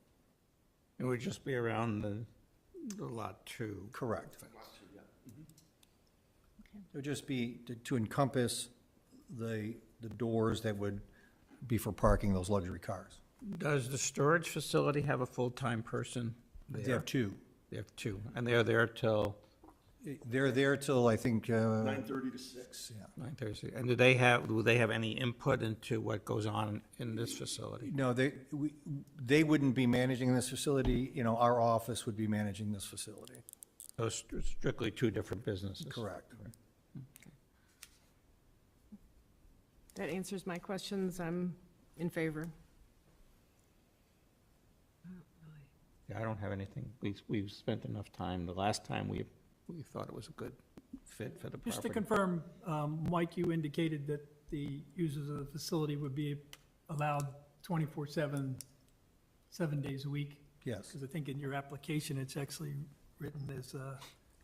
It would just be around the Lot 2. Correct. It would just be to encompass the doors that would be for parking those luxury cars. Does the storage facility have a full-time person there? They have two. They have two, and they're there till They're there till, I think, 9:30 to 6. yeah. 9:30. And do they have any input into what goes on in this facility? No, they wouldn't be managing this facility, our office would be managing this facility. So strictly two different businesses? Correct. That answers my questions. I'm in favor. Yeah, I don't have anything. We've spent enough time. The last time we thought it was a good fit for the property. Just to confirm, Mike, you indicated that the users of the facility would be allowed 24/7, 7 days a week? Yes. Because I think in your application, it's actually written as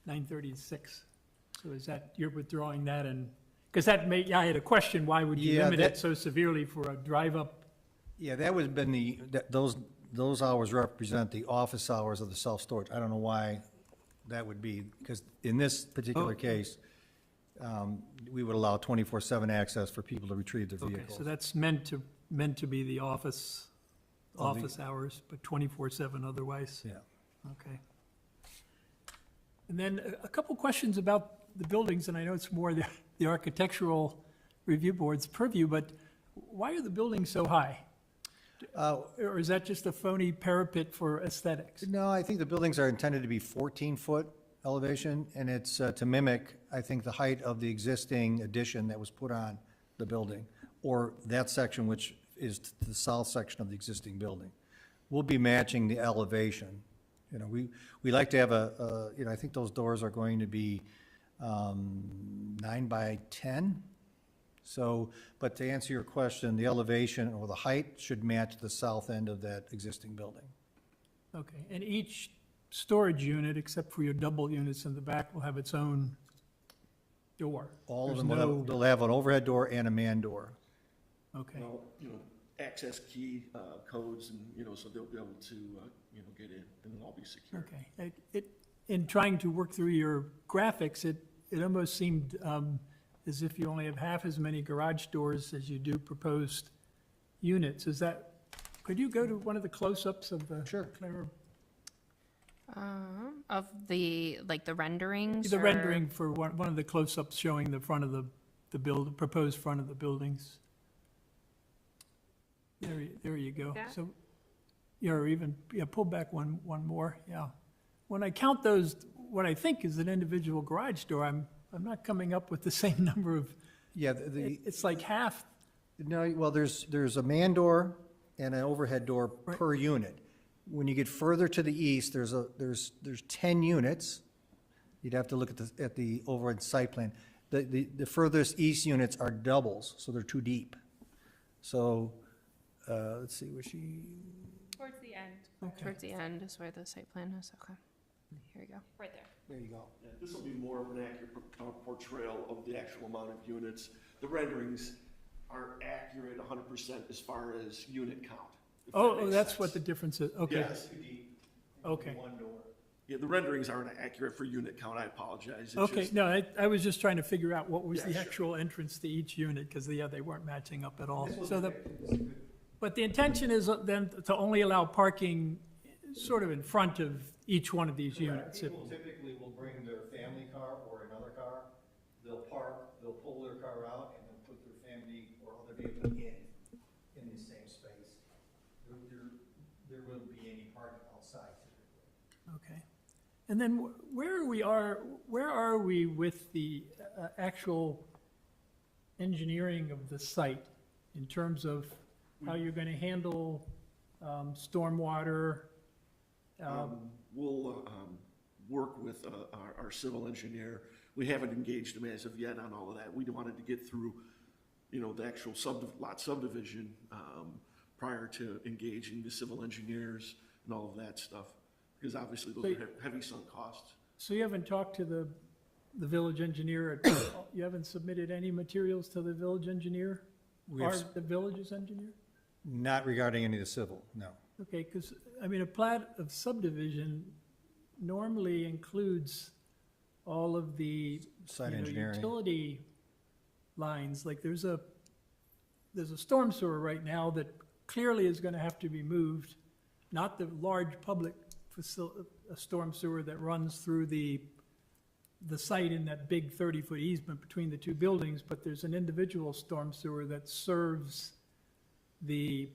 9:30 to 6. So is that, you're withdrawing that, and, because I had a question, why would you Yeah, limit it that- so severely for a drive-up? Yeah, that would have been those hours represent the office hours of the self-storage. I don't know why that would be, because in this particular case, we would allow 24/7 access for people to retrieve their Okay, vehicles. so that's meant to be the office hours, but 24/7 otherwise? Yeah. Okay. And then a couple questions about the buildings, and I know it's more the Architectural Review Board's purview, but why are the buildings so high? Or is that just a phony parapet for aesthetics? No, I think the buildings are intended to be 14-foot elevation, and it's to mimic, I think, the height of the existing addition that was put on the building, or that section which is the south section of the existing building. We'll be matching the elevation. We like to have I think those doors are going to be 9 by 10. So, but to answer your question, the elevation or the height should match the south end of that existing building. Okay, and each storage unit, except for your double units in the back, will have its own door? All of There's them, no- they'll have an overhead door and a man door. Okay. Well, access key codes, and, so they'll be able to, get in, and it'll all be secure. Okay. In trying to work through your graphics, it almost seemed as if you only have half as many garage doors as you do proposed units. Is that, could you go to one of the close-ups of the? Sure. Of the renderings? The or- rendering for one of the close-ups showing the front of the proposed front of the buildings. There you go. That? So, or even, pull back one more, yeah. When I count those, what I think is an individual garage door, I'm not coming up with the same number of, Yeah, it's like half. No, well, there's a man door and an overhead door per unit. When you get further to the east, there's 10 units. You'd have to look at the overhead site plan. The furthest east units are doubles, so they're too deep. So, let's see, Towards the end. Okay. Towards the end is where the site plan is, okay. Here we go. Right there. there you go. Yeah, this will be more of an accurate portrayal of the actual amount of units. The renderings aren't accurate 100% as far as unit count. if that Oh, makes that's sense. what the difference is, okay. Yes. Okay. Yeah, the renderings aren't accurate for unit count, I apologize. It's Okay, just- no, I was just trying to figure out what was Yeah, the sure. actual entrance to each unit, because they weren't matching up at all. But the intention is then to only allow parking sort of in front of each one of these units. People typically will bring their family car or another car. They'll park, they'll pull their car out, and they'll put their family or other vehicle in the same space. There wouldn't be any parking outside typically. Okay. And then where are we with the actual engineering of the site in terms of how you're going to handle stormwater? We'll work with our civil engineer. We haven't engaged him as of yet on all of that. We wanted to get through, the actual lot subdivision prior to engaging the civil engineers and all of that stuff, because obviously those are heavy sunk costs. So you haven't talked to the village engineer? You haven't submitted any materials to the village engineer? Or the village's engineer? Not regarding any of the civil, no. Okay, because, a plat of subdivision normally includes all of the Site engineering. utility lines. Like there's a storm sewer right now that clearly is going to have to be moved, not the large public storm sewer that runs through the site in that big 30-foot easement between the two buildings, but there's an individual storm sewer that serves the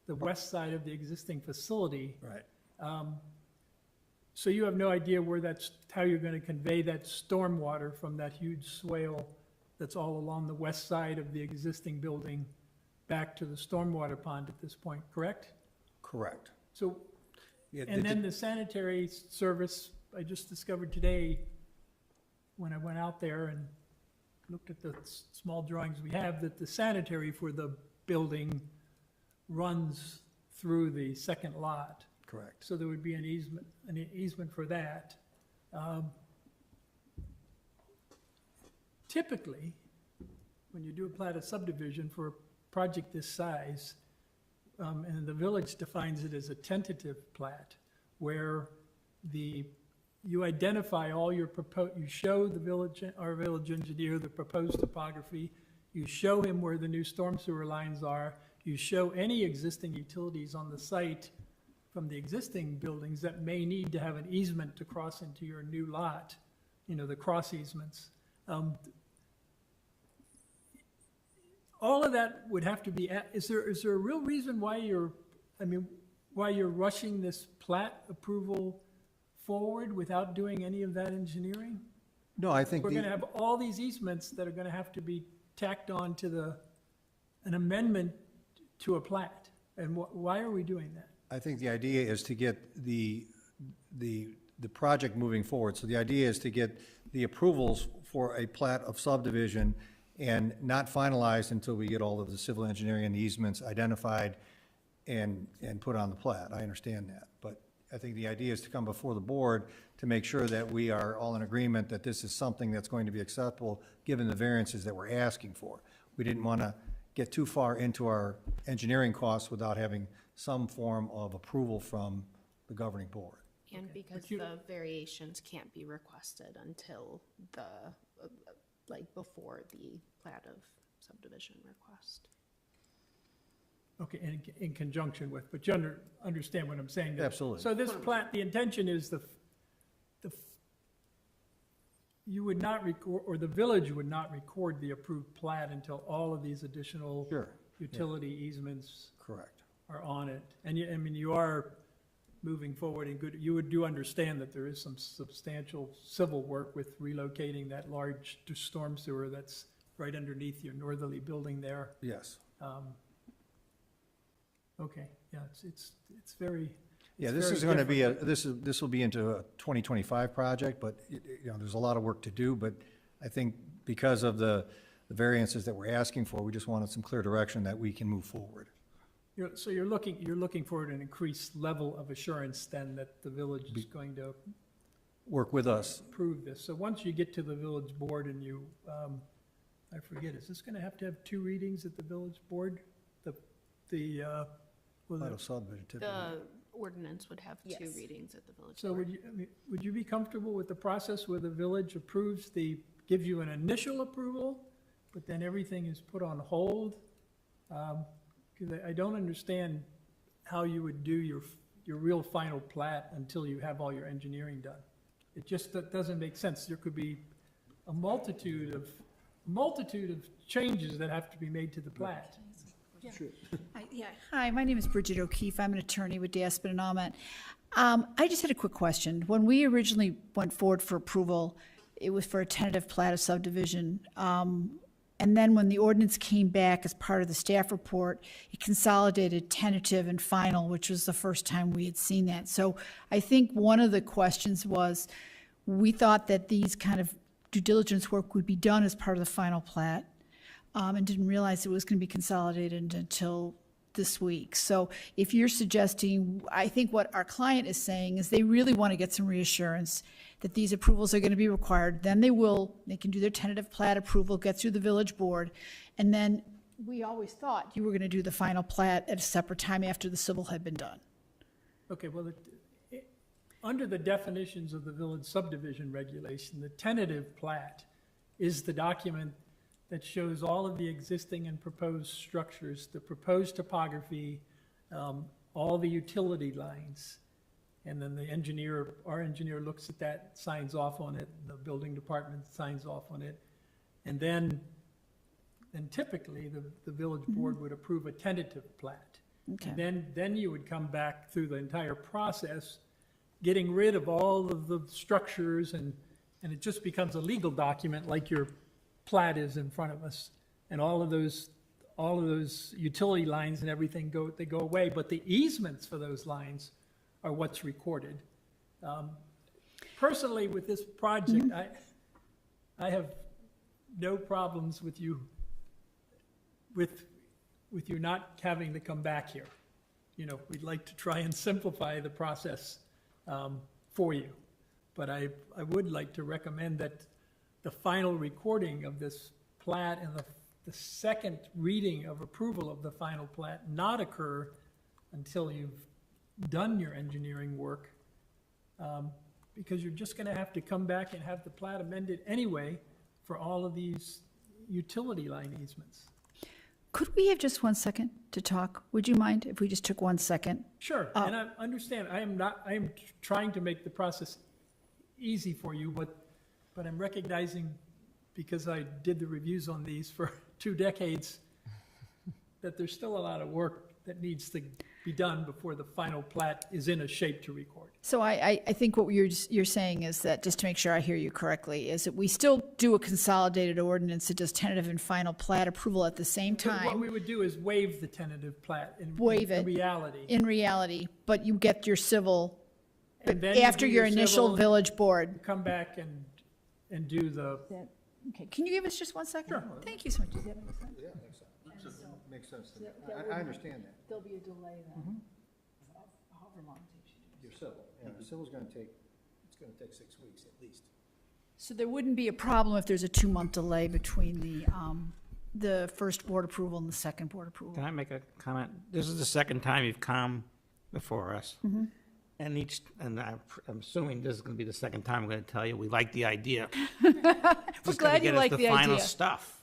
the west side of the existing facility. Right. So you have no idea how you're going to convey that stormwater from that huge swale that's all along the west side of the existing building back to the stormwater pond at this point, correct? Correct. So, and then the sanitary service, I just discovered today when I went out there and looked at the small drawings we have, that the sanitary for the building runs through the second lot. Correct. So there would be an easement for that. Typically, when you do a plat of subdivision for a project this size, and the village defines it as a tentative plat, where you identify all your you show our village engineer the proposed topography, you show him where the new storm sewer lines are, you show any existing utilities on the site from the existing buildings that may need to have an easement to cross into your new lot, the cross easements. All of that would have to be, is there a real reason why you're rushing this plat approval forward without doing any of that engineering? No, I think We're going to have all these easements that are going to have to be tacked on to an amendment to a plat. And why are we doing that? I think the idea is to get the project moving forward. So the idea is to get the approvals for a plat of subdivision and not finalized until we get all of the civil engineering and easements identified and put on the plat. I understand that. But I think the idea is to come before the board to make sure that we are all in agreement that this is something that's going to be acceptable given the variances that we're asking for. We didn't want to get too far into our engineering costs without having some form of approval from the governing board. And because the variations can't be requested until before the plat of subdivision request. Okay, in conjunction with, but you understand what I'm saying? Absolutely. So this plat, the intention is you would not record, or the village would not record the approved plat until all of these additional utility easements Correct. are on it. And you are moving forward and you do understand that there is some substantial civil work with relocating that large storm sewer that's right underneath your northerly building there. Yes. Okay, yeah, it's very. Yeah, this is going to be this will be into a 2025 project, but there's a lot of work to do. But I think because of the variances that we're asking for, we just wanted some clear direction that we can move forward. So you're looking for an increased level of assurance then that the village is going to work with us. Approve this. So once you get to the village board and you, I forget, is this going to have two readings at the village board? Subdivision. The ordinance would have two readings at the village So board. would you be comfortable with the process where the village approves gives you an initial approval, but then everything is put on hold? Because I don't understand how you would do your real final plat until you have all your engineering done. It just doesn't make sense. There could be a multitude of changes that have to be made to the plat. Hi, my name is Bridget O'Keefe. I'm an attorney with Daspin and Allment. I just had a quick question. When we originally went forward for approval, it was for a tentative plat of subdivision. And then when the ordinance came back as part of the staff report, it consolidated tentative and final, which was the first time we had seen that. So I think one of the questions was, we thought that these kind of due diligence work would be done as part of the final plat, and didn't realize it was going to be consolidated until this week. So if you're suggesting, I think what our client is saying is they really want to get some reassurance that these approvals are going to be required, then they can do their tentative plat approval, get through the village board, and then we always thought you were going to do the final plat at a separate time after the civil had been done. Okay, well, under the definitions of the village subdivision regulation, the tentative plat is the document that shows all of the existing and proposed structures, the proposed topography, all the utility lines. And then our engineer looks at that, signs off on it, the building department signs off on it. And then typically the village board would approve a tentative plat. Okay. And then you would come back through the entire process, getting rid of all of the structures, and it just becomes a legal document like your plat is in front of us. And all of those utility lines and everything go away, but the easements for those lines are what's recorded. Personally, with this project, I have no problems with you not having to come back here. You know, we'd like to try and simplify the process for you. But I would like to recommend that the final recording of this plat and the second reading of approval of the final plat not occur until you've done your engineering work, because you're just going to have to come back and have the plat amended anyway for all of these utility line easements. Could we have just 1 second to talk? Would you mind if we just took 1 second? Sure, and I understand, I am trying to make the process easy for you, but I'm recognizing, because I did the reviews on these for 2 decades, that there's still a lot of work that needs to be done before the final plat is in a shape to record. So I think what you're saying is that, just to make sure I hear you correctly, is that we still do a consolidated ordinance that does tentative and final plat approval at the same time. What we would do is waive the tentative plat in reality. In reality, but you get your civil, And then after do your initial civil, village board. Come back and do the. Okay, can you give us just 1 second? Sure. Thank you so much. Does that make sense? Yeah, makes sense to me. I understand that. There'll be a delay then. However long it takes you to do. Your civil, civil's gonna take 6 weeks at least. So there wouldn't be a problem if there's a 2-month delay between the first board approval and the second board approval. Can I make a comment? This is the second time you've come before us. And I'm assuming this is going to be the second time I'm going to tell you we like the idea. We're glad you like the the final idea. stuff,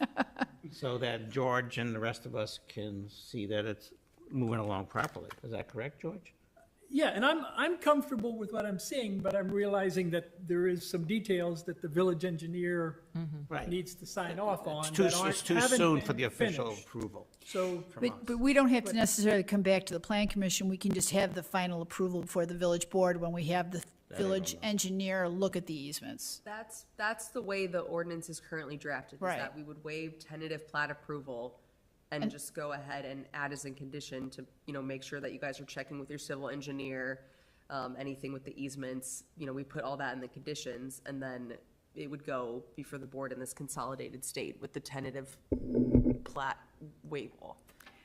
so that George and the rest of us can see that it's moving along properly. Is that correct, George? Yeah, and I'm comfortable with what I'm seeing, but I'm realizing that there is some details that the village engineer Right. needs to sign off on. It's that too haven't soon been for the official finished. approval. So, But we don't have to necessarily come back to the plan commission. We can just have the final approval before the village board when we have the village engineer look at the easements. That's the way the ordinance is currently drafted, is Right. that we would waive tentative plat approval and just go ahead and add as a condition to, make sure that you guys are checking with your civil engineer, anything with the easements, we put all that in the conditions, and then it would go before the board in this consolidated state with the tentative plat waiver.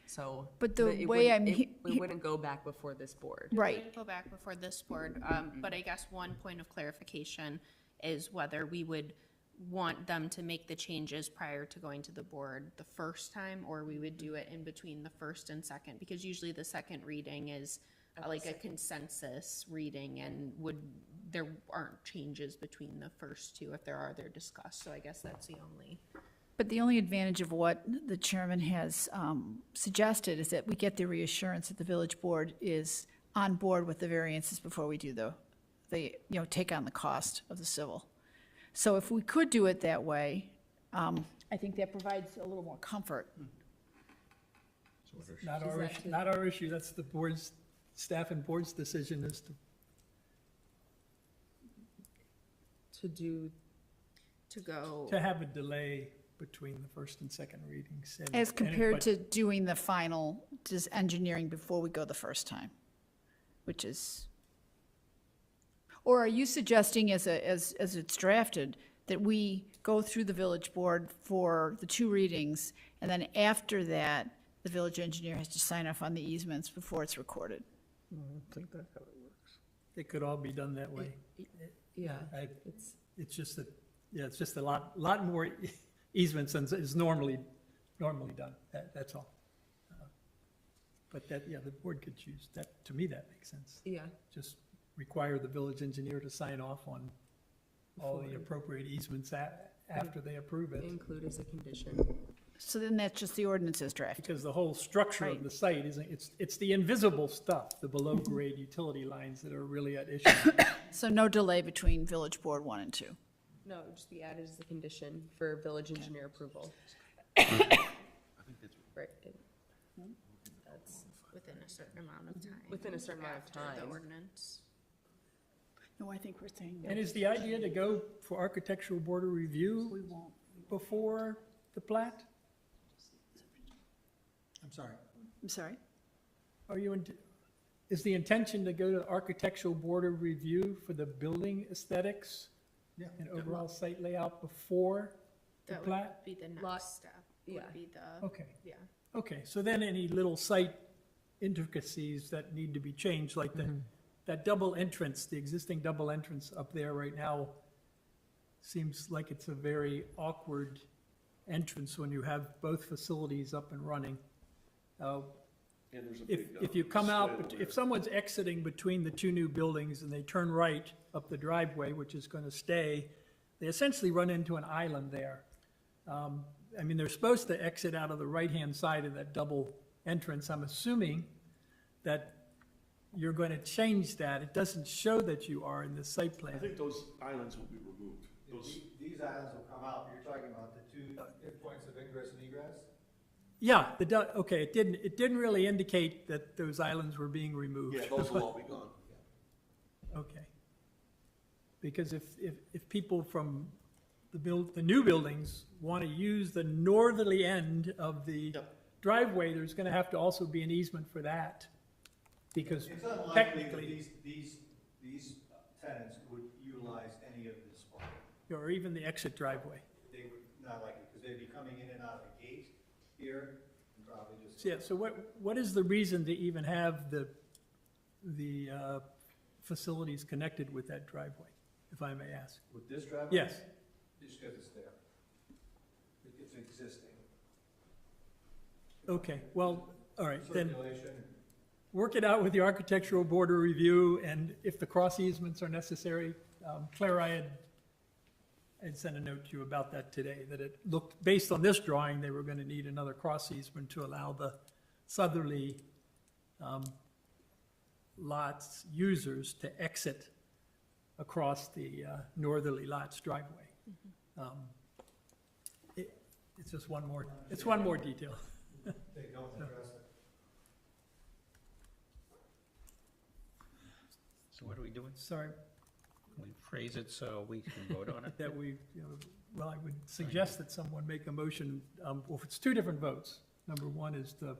So. But the it way wouldn't- I'm it wouldn't go back before this board. Right. Go back before this board, but I guess one point of clarification is whether we would want them to make the changes prior to going to the board the first time, or we would do it in between the first and second, because usually the second reading is like a consensus reading, and there aren't changes between the first two. If there are, they're discussed. So I guess that's the only. But the only advantage of what the chairman has suggested is that we get the reassurance that the village board is on board with the variances before we do take on the cost of the civil. So if we could do it that way, I think that provides a little more comfort. Not our issue, that's the board's, staff and board's decision is to have a delay between the first and second readings. As compared to doing the final, just engineering before we go the first time, which is, or are you suggesting as it's drafted, that we go through the village board for the 2 readings, and then after that, the village engineer has to sign off on the easements before it's recorded? I don't think that's how it works. It could all be done that way. Yeah. It's just that, yeah, it's just a lot more easements than is normally done, that's all. But that, yeah, the board could choose, that, to me, that makes sense. Yeah. Just require the village engineer to sign off on all the appropriate easements after they approve it. Include as a condition. So then that's just the ordinance as drafted. Because the whole structure of the site it's the invisible stuff, the below-grade utility lines that are really at issue. So no delay between village board 1 and 2? No, it would just be added as a condition for village engineer approval. Right. That's within a certain amount of time. Within a certain amount of after time. the ordinance. No, I think we're saying. And is the idea to go for architectural board of review before the plat? I'm sorry. I'm sorry? Is the intention to go to architectural board of review for the building aesthetics? Yeah. And overall site layout before the That plat? would be the next step, would be the. Okay. Yeah. Okay, so then any little site intricacies that need to be changed, like that double entrance, the existing double entrance up there right now, seems like it's a very awkward entrance when you have both facilities up and running. And there's a big, If you come out, swale there. if someone's exiting between the 2 new buildings and they turn right up the driveway, which is going to stay, they essentially run into an island there. I mean, they're supposed to exit out of the right-hand side of that double entrance. I'm assuming that you're going to change that. It doesn't show that you are in the site I plan. think those islands will be removed. These islands will come out, you're talking about the 2 points of ingress and egress? Yeah, okay, it didn't really indicate that those islands were being removed. Yeah, those will all be gone. Okay. Because if people from the new buildings want to use the northerly end of the driveway, there's going to have to also be an easement for that. Because It's unlikely that technically, these tenants would utilize any of this spot. or even the exit driveway. They would not likely, because they'd be coming in and out of the gate here, and probably just. So, yeah, so what is the reason to even have the facilities connected with that driveway, if I may ask? With this driveway? Yes. Just because it's there. It's existing. Okay, well, all right, then Circulation. work it out with the architectural board of review, and if the cross easements are necessary, Claire, I had sent a note to you about that today, that it looked, based on this drawing, they were gonna need another cross easement to allow the southerly lots users to exit across the northerly lots driveway. It's just one more detail. They don't address it. So what are we doing? Sorry, Can we phrase it so we can vote on it? that we, well, I would suggest that someone make a motion, well, it's 2 different votes. Number 1 is the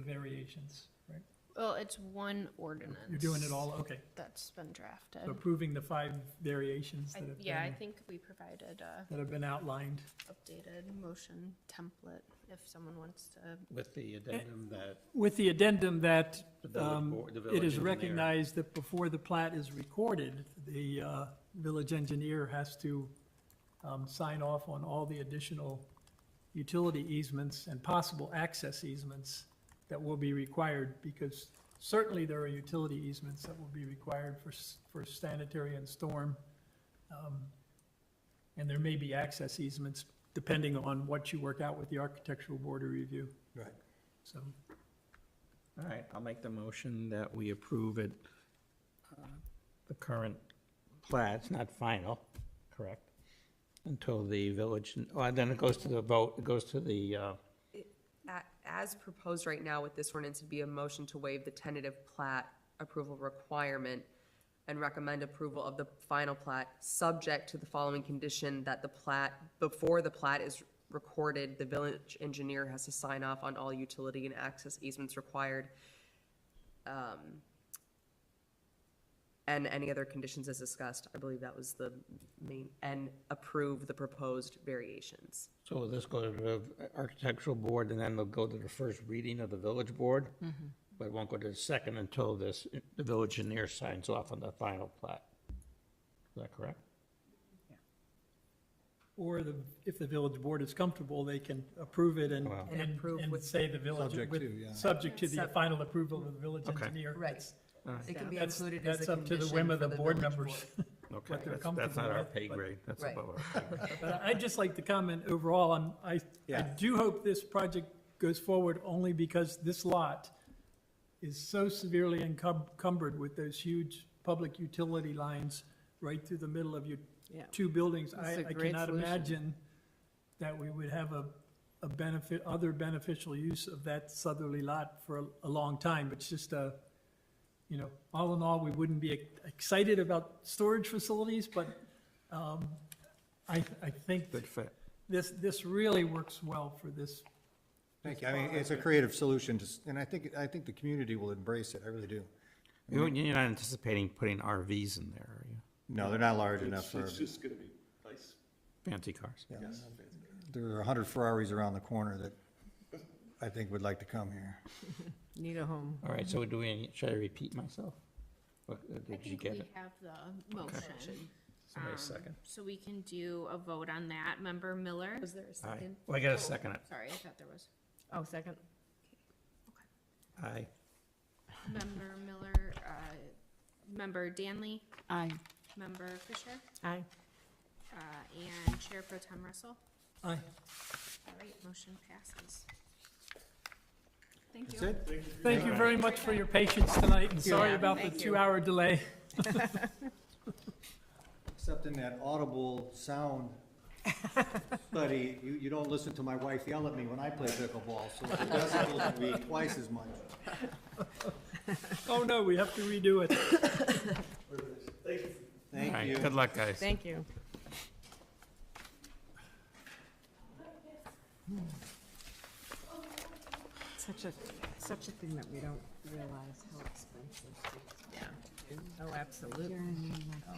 variations, right? Well, it's one ordinance. You're doing it all, okay. That's been drafted. So approving the 5 variations that Yeah, I have think we provided been outlined. updated motion template if someone wants to. With the addendum that, With the addendum that The village it village is engineer. recognized that before the plat is recorded, the village engineer has to sign off on all the additional utility easements and possible access easements that will be required, because certainly there are utility easements that will be required for sanitary and storm. And there may be access easements depending on what you work out with the architectural board of review. Right. So, all right, I'll make the motion that we approve it, the current plat, it's not final, correct? Until the village, then it goes to the vote, it goes to the As proposed right now with this ordinance, it'd be a motion to waive the tentative plat approval requirement and recommend approval of the final plat, subject to the following condition: that the plat, before the plat is recorded, the village engineer has to sign off on all utility and access easements required, and any other conditions as discussed. I believe that was the main, and approve the proposed variations. So will this go to the architectural board, and then they'll go to the first reading of the village board? But it won't go to the second until the village engineer signs off on the final plat. Is that correct? Or if the village board is comfortable, they can approve it and approve with- say the village, Subject to, yeah. subject to the final approval of the village Okay. engineer. Right. It can be That's included as that's a up to the condition whim of for the board village members. board. Okay, what they're that's comfortable not our with, pay but- grade, that's Right. above our pay grade. But I'd just like to comment overall, I do hope this project goes forward only because this lot is so severely encumbered with those huge public utility lines right through the middle of your Yeah. two buildings. It's a I great cannot solution. imagine that we would have a benefit, other beneficial use of that southerly lot for a long time. It's just all in all, we wouldn't be excited about storage facilities, but I think Good fit. this really works well for this. Thank you. I mean, it's a creative solution, and I think the community will embrace it. I really do. You're not anticipating putting RVs in there, are you? No, they're not large enough for, It's just gonna be nice. Fancy cars? yeah. Yes. There are 100 Ferraris around the corner that I think would like to come here. Need a home. All right, so should I repeat myself? What, I did you think get we it? have the motion. Somebody second. So we can do a vote on that. Member Miller? Was there a Aye. second? Well, I got a second. Sorry, I thought there was. Oh, second. Aye. Member Miller, Member Danley, Aye. Member Fisher, Aye. and Chair Pro Tem Russell. Aye. All right, motion passes. Thank That's you. it? Thank you very much for your patience tonight, and sorry Yeah, about the thank you. 2-hour delay. Except in that audible sound study, you don't listen to my wife yell at me when I play pickleball, so the decibels will be twice as much. Oh, no, we have to redo it. All Thank right, you. good luck, guys. Thank you. Such a thing that we don't realize how expensive. Yeah. Oh, absolutely. Oh,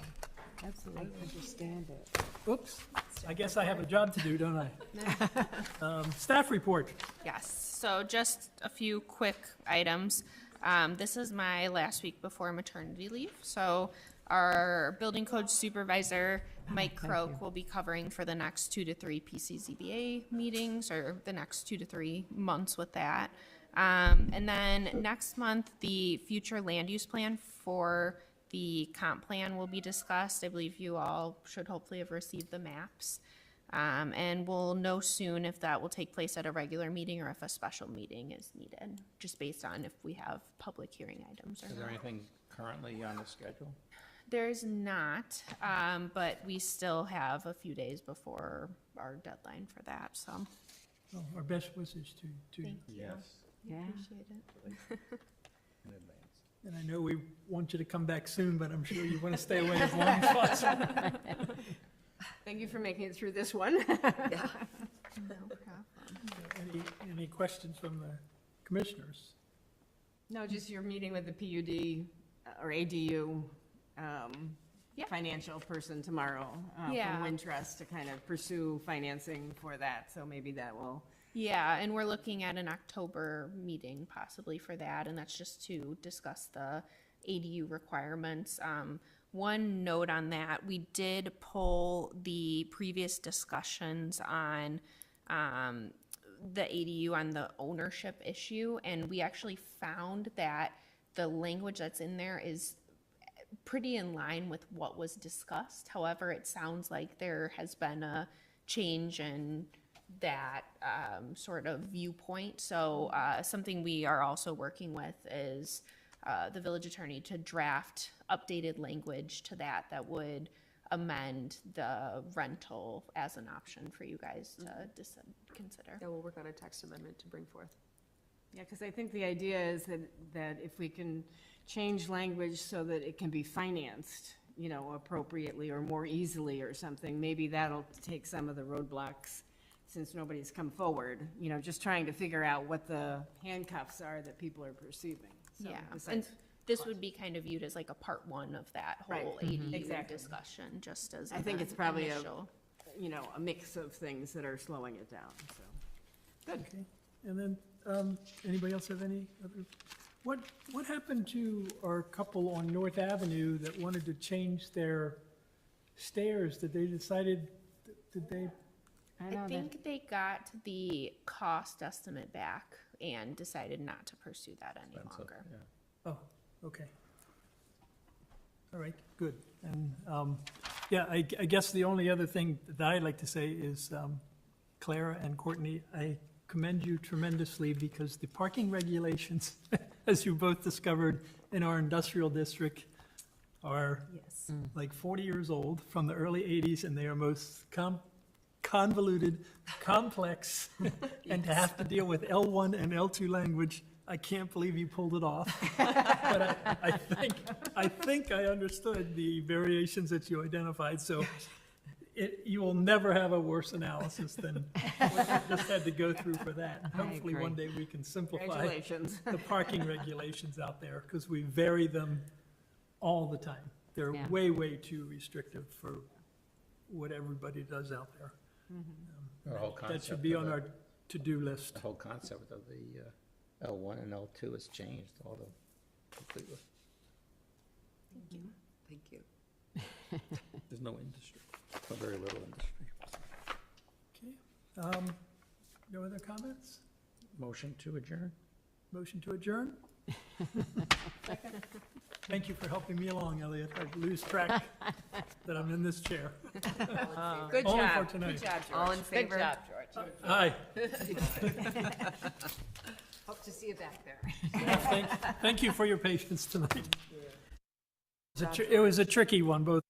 absolutely. I understand it. Oops, I guess I have a job to do, don't I? Staff report. Yes, so just a few quick items. This is my last week before maternity leave, so our building code supervisor, Mike Croak, will be covering for the next 2 to 3 PCZBA meetings, or the next 2 to 3 months with that. And then next month, the future land use plan for the comp plan will be discussed. I believe you all should hopefully have received the maps. And we'll know soon if that will take place at a regular meeting or if a special meeting is needed, just based on if we have public hearing items or Is there not. anything currently on the schedule? There's not, but we still have a few days before our deadline for that, so. Oh, our best wishes to Thank you. Yeah. Appreciate it. And I know we want you to come back soon, but I'm sure you want to stay away as long as possible. Thank you for making it through this one. Yeah. No problem. Any questions from the commissioners? No, just your meeting with the PUD or ADU Yeah. financial person tomorrow Yeah. from Wintrust to kind of pursue financing for that. So maybe that will. Yeah, and we're looking at an October meeting possibly for that, and that's just to discuss the ADU requirements. One note on that, we did pull the previous discussions on the ADU on the ownership issue, and we actually found that the language that's in there is pretty in line with what was discussed. However, it sounds like there has been a change in that sort of viewpoint. So something we are also working with is the village attorney to draft updated language to that would amend the rental as an option for you guys to consider. Yeah, we'll work on a text amendment to bring forth. Yeah, because I think the idea is that if we can change language so that it can be financed, you know, appropriately or more easily or something, maybe that'll take some of the roadblocks since nobody's come forward, you know, just trying to figure out what the handcuffs are that people are perceiving. So Yeah, besides- and this would be kind of viewed as like a part one of that Right, whole mhm. ADU Exactly. discussion, just as I think an it's probably initial. you know, a mix of things that are slowing it down, so. Good. Okay, and then, anybody else have any other? What happened to our couple on North Avenue that wanted to change their stairs? Did they I think they got the cost estimate back and decided not to pursue that any longer. Oh, okay. All right, good. And, yeah, I guess the only other thing that I'd like to say is, Clara and Courtney, I commend you tremendously because the parking regulations, as you both discovered in our industrial district, are like 40 years old from the early 80s, and they are most convoluted, complex, and to have to deal with L1 and L2 language, I can't believe you pulled it off. But I think I understood the variations that you identified, so you will never have a worse analysis than what you just had to go through for that. And hopefully one day we can simplify Congratulations. the parking regulations out there, because we vary them all the time. They're Yeah. way, way too restrictive for what everybody does out there. The whole That concept should be of on the- our to-do list. The whole concept of the L1 and L2 has changed completely. Thank you. There's no industry, or very little industry. Okay. No other comments? Motion to adjourn? Motion to adjourn? Thank you for helping me along, Elliot. I lose track that I'm in this chair. Good Only job. for tonight. Good job, George. All in favor? Good job, George. Aye. Hope to see you back there. Thank you for your patience tonight. It was a tricky one, both